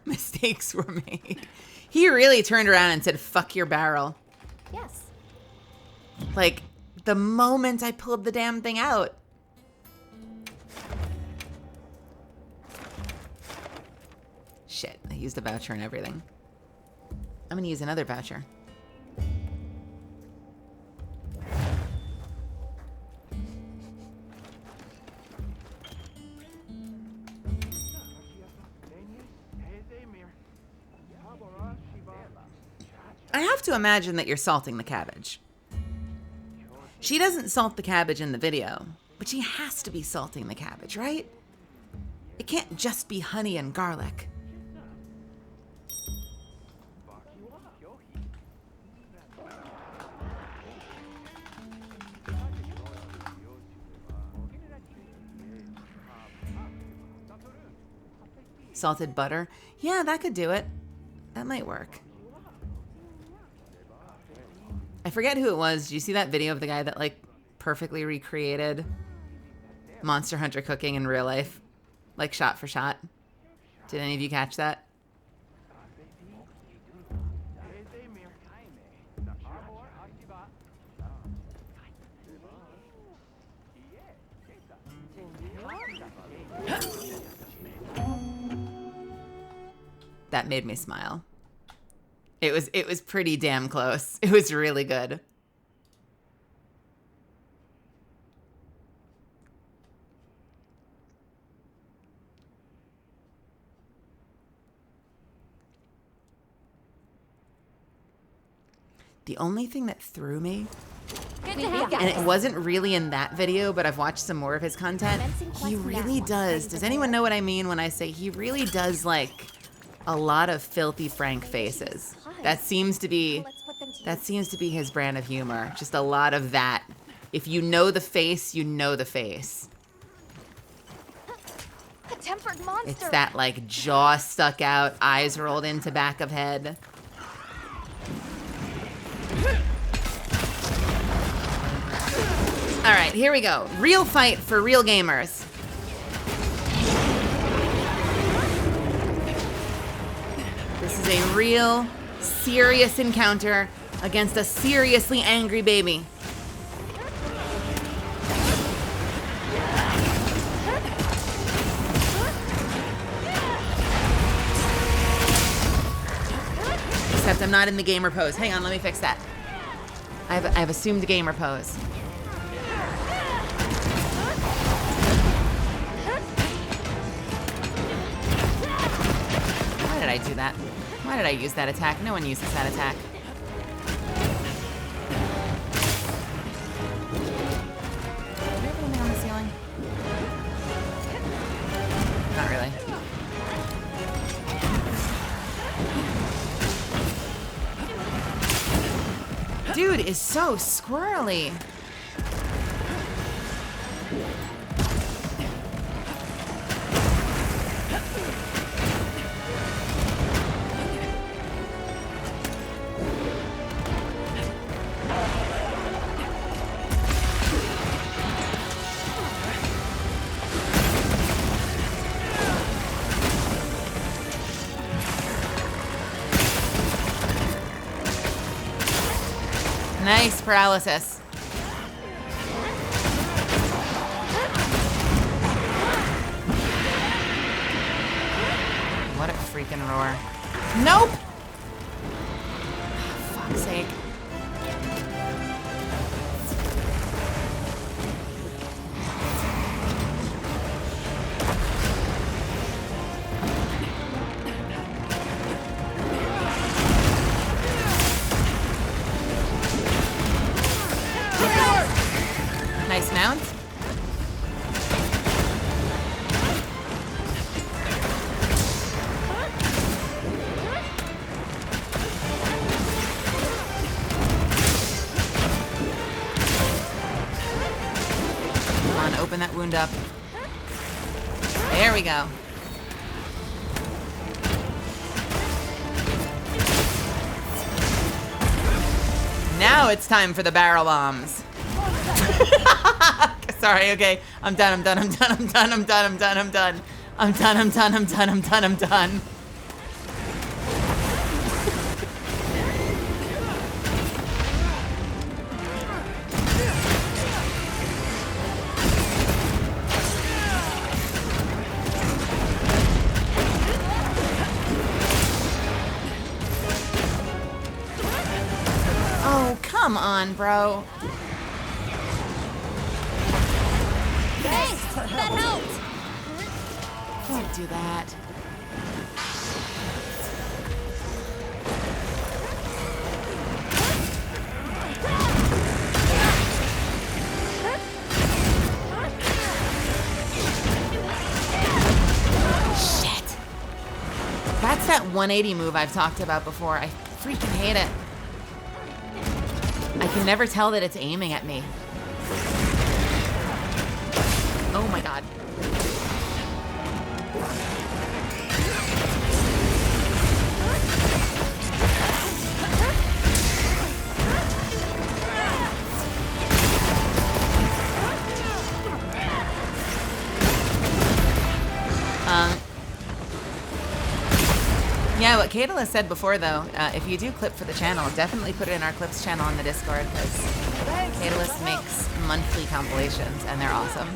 Mistakes were made. He really turned around and said, "Fuck your barrel." Yes. Like, the moment I pulled the damn thing out. Shit, I used a voucher and everything. I'm gonna use another voucher. I have to imagine that you're salting the cabbage. She doesn't salt the cabbage in the video, but she has to be salting the cabbage, right? It can't just be honey and garlic. Salted butter. Yeah, that could do it. That might work. I forget who it was. Did you see that video of the guy that, like, perfectly recreated Monster Hunter cooking in real life? Like, shot for shot. Did any of you catch that? That made me smile. It was pretty damn close. It was really good. The only thing that threw me, Good to have you. and it wasn't really in that video, but I've watched some more of his content, he really does. Does anyone know what I mean when I say he really does, like, a lot of filthy Frank faces? That seems to be his brand of humor. Just a lot of that. If you know the face, you know the face. A tempered monster. It's that, like, jaw stuck out, eyes rolled into back of head. All right, here we go. Real fight for real gamers. This is a real, serious encounter against a seriously angry baby. except I'm not in the gamer pose. Hang on, let me fix that. I've assumed gamer pose. Why did I do that? Why did I use that attack? No one uses that attack. Do we have anything on the ceiling? Not really. Dude is so squirrely. Nice paralysis. What a freaking roar. Nope! Fuck's sake. Nice mount. Come on, open that wound up. There we go. Now it's time for the barrel bombs. Sorry, okay. I'm done. Oh, come on, bro. Thanks! That helped! Don't do that. Shit. That's that 180 move I've talked about before. I freaking hate it. I can never tell that it's aiming at me. Oh my god. Yeah, what Catalyst said before, though, if you do clip for the channel, definitely put it in our clips channel on the Discord, because Catalyst makes monthly compilations, and they're awesome.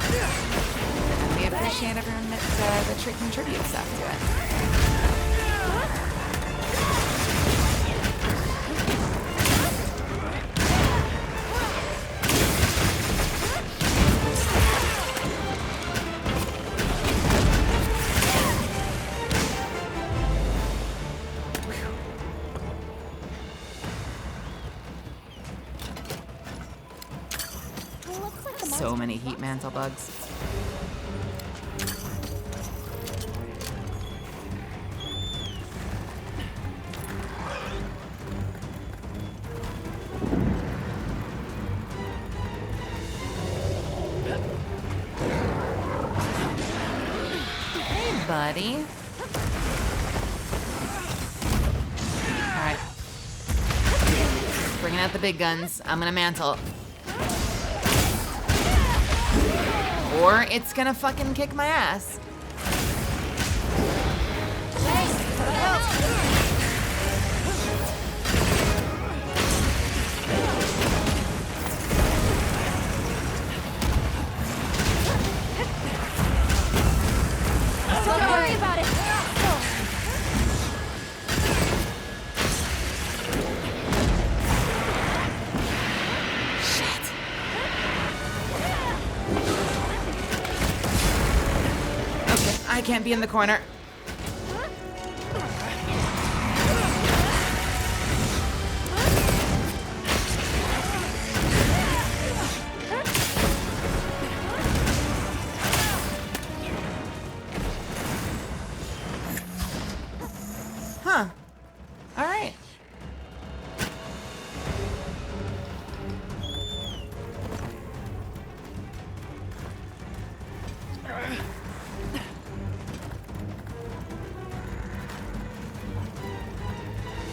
And we appreciate everyone that contributes stuff to it. So many heat mantle bugs. Hey, buddy. All right. Bringing out the big guns. I'm gonna mantle. Or it's gonna fucking kick my ass. Don't worry about it. can't be in the corner. Huh. All right.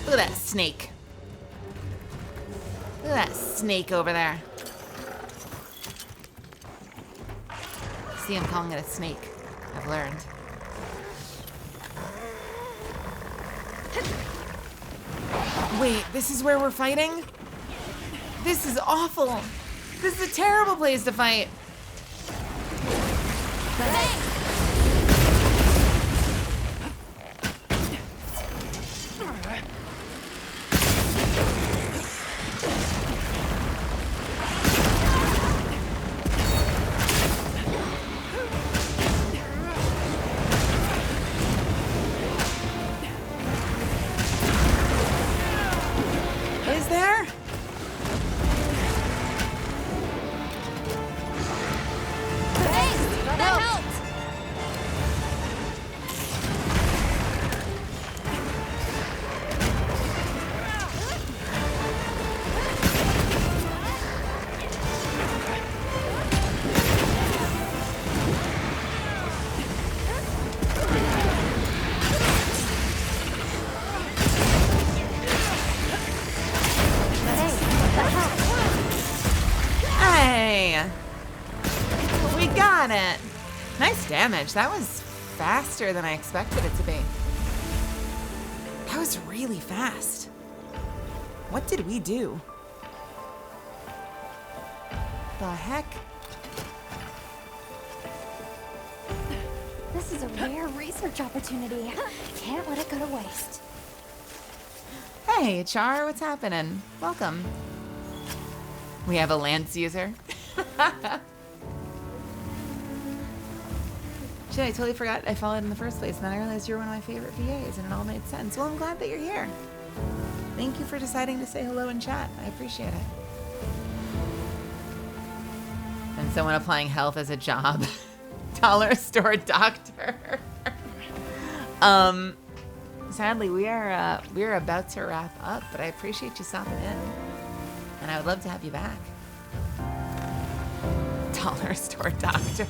Look at that snake. Look at that snake over there. See, I'm calling it a snake. I've learned. Wait, this is where we're fighting? This is awful. This is a terrible place to fight. Is there? Thanks! That helped! Hey! We got it! Nice damage. That was faster than I expected it to be. That was really fast. What did we do? The heck? This is a rare research opportunity. Can't let it go to waste. Hey, Char, what's happening? Welcome. We have a Lance user. Shit, I totally forgot I followed in the first place, and then I realized you're one of my favorite VAs, and it all made sense. Well, I'm glad that you're here. Thank you for deciding to say hello in chat. I appreciate it. And someone applying health as a job. Dollar store doctor. Sadly, we are about to wrap up, but I appreciate you stopping in, and I would love to have you back. Dollar store doctor.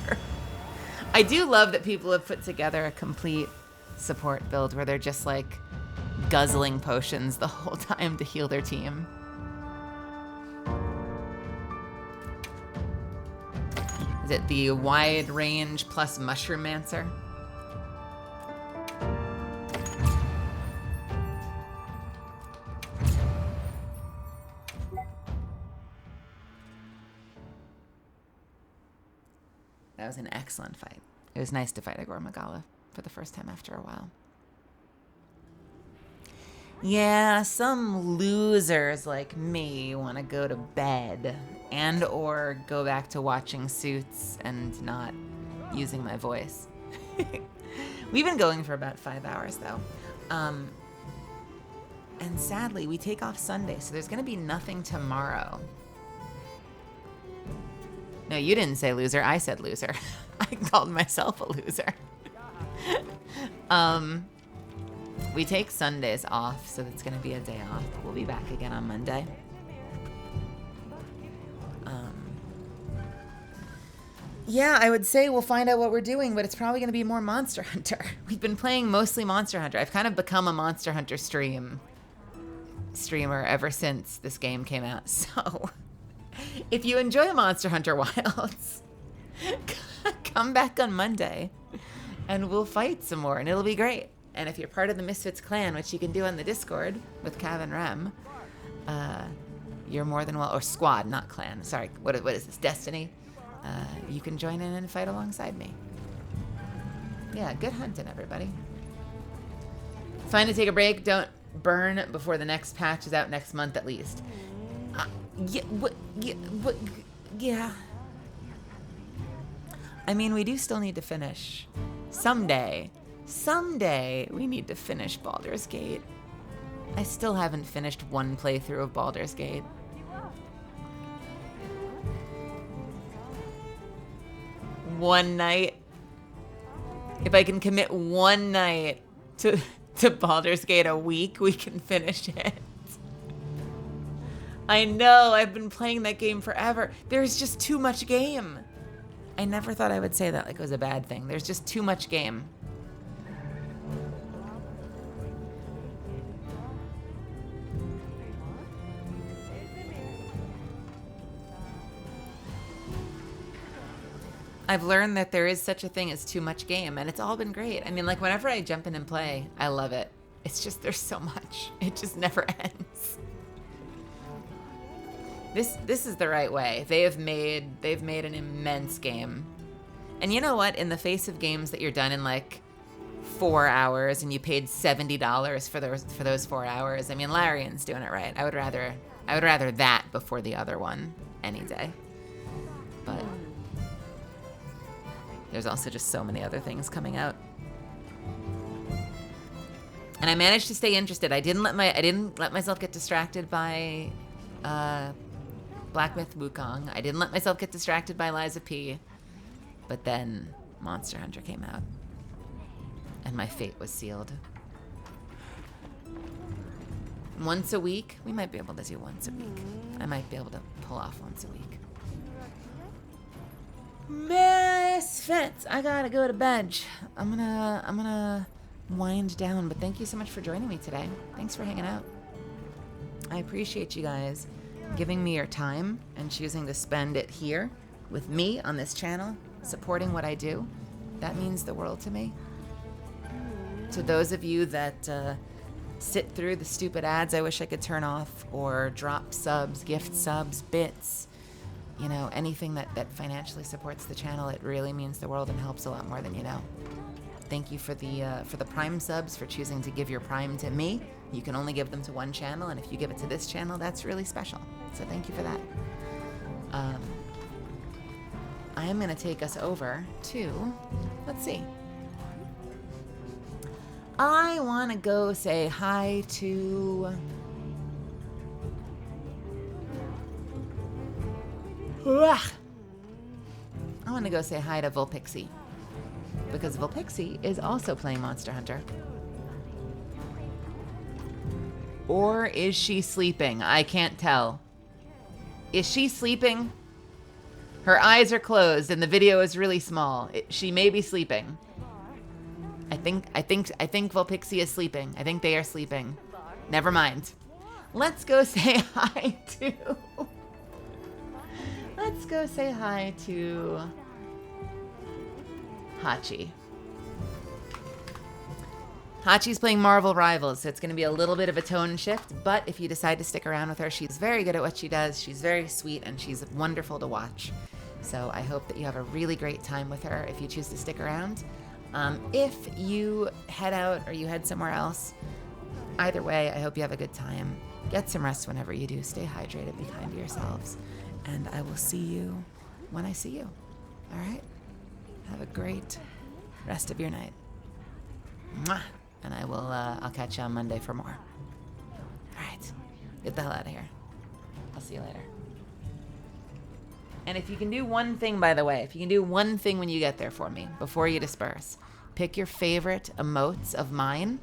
I do love that people have put together a complete support build where they're just like guzzling potions the whole time to heal their team. Is it the wide range plus Mushroom-mancer? That was an excellent fight. It was nice to fight a Gormagala for the first time after a while. Yeah, some losers like me want to go to bed and or go back to watching Suits and not using my voice. We've been going for about 5 hours though. And sadly, we take off Sunday, so there's going to be nothing tomorrow. No, you didn't say loser. I said loser. I called myself a loser. We take Sundays off, so it's going to be a day off. We'll be back again on Monday. Yeah, I would say we'll find out what we're doing, but it's probably going to be more Monster Hunter. We've been playing mostly Monster Hunter. I've kind of become a Monster Hunter streamer ever since this game came out. So if you enjoy Monster Hunter Wilds, come back on Monday and we'll fight some more and it'll be great. And if you're part of the Misfits clan, which you can do on the Discord with Cav and Rem, you're more than well, or squad, not clan. Sorry, what is this, Destiny? You can join in and fight alongside me. Yeah, good hunting, everybody. It's fine to take a break. Don't burn before the next patch is out next month, at least. Yeah. I mean, we do still need to finish Someday we need to finish Baldur's Gate. I still haven't finished one playthrough of Baldur's Gate. One night. If I can commit one night to Baldur's Gate a week, we can finish it. I know, I've been playing that game forever. There's just too much game. I never thought I would say that like it was a bad thing. There's just too much game. I've learned that there is such a thing as too much game, and it's all been great. I mean, like, whenever I jump in and play, I love it. It's just, there's so much. It just never ends. This is the right way. they've made an immense game. And you know what? In the face of games that you're done in like 4 hours and you paid $70 for those 4 hours, I mean, Larian's doing it right. I would rather that before the other one any day. But there's also just so many other things coming out. And I managed to stay interested. I didn't let myself get distracted by Black Myth Wukong. I didn't let myself get distracted by Lies of P. But then Monster Hunter came out. And my fate was sealed. Once a week? We might be able to do once a week. I might be able to pull off once a week. Misfits! I gotta go to bed. I'm gonna wind down, but thank you so much for joining me today. Thanks for hanging out. I appreciate you guys giving me your time and choosing to spend it here with me on this channel, supporting what I do. That means the world to me. To those of you that sit through the stupid ads I wish I could turn off, or drop subs, gift subs, bits, you know, anything that financially supports the channel, it really means the world and helps a lot more than you know. Thank you for the Prime subs, for choosing to give your Prime to me. You can only give them to one channel, and if you give it to this channel, that's really special. So thank you for that. I am going to take us over to, let's see. I want to go say hi to... I want to go say hi to Vulpixie, because Vulpixie is also playing Monster Hunter. Or is she sleeping? I can't tell. Is she sleeping? Her eyes are closed and the video is really small. She may be sleeping. I think Vulpixie is sleeping. I think they are sleeping. Never mind. Let's go say hi to... Let's go say hi to Hachi. Hachi's playing Marvel Rivals, so it's going to be a little bit of a tone shift, but if you decide to stick around with her, she's very good at what she does. She's very sweet, and she's wonderful to watch. So I hope that you have a really great time with her if you choose to stick around. If you head out or you head somewhere else, either way, I hope you have a good time. Get some rest whenever you do. Stay hydrated. Be kind to yourselves. And I will see you when I see you. All right? Have a great rest of your night. Mwah! And I will, I'll catch you on Monday for more. All right. Get the hell out of here. I'll see you later. And if you can do one thing, by the way, if you can do one thing when you get there for me, before you disperse, pick your favorite emotes of mine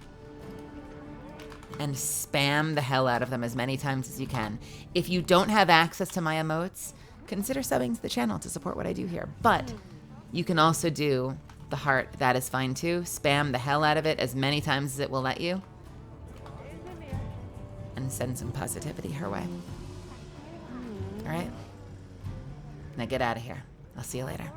and spam the hell out of them as many times as you can. If you don't have access to my emotes, consider subbing to the channel to support what I do here. But you can also do the heart. That is fine too. Spam the hell out of it as many times as it will let you. And send some positivity her way. All right? Now get out of here. I'll see you later.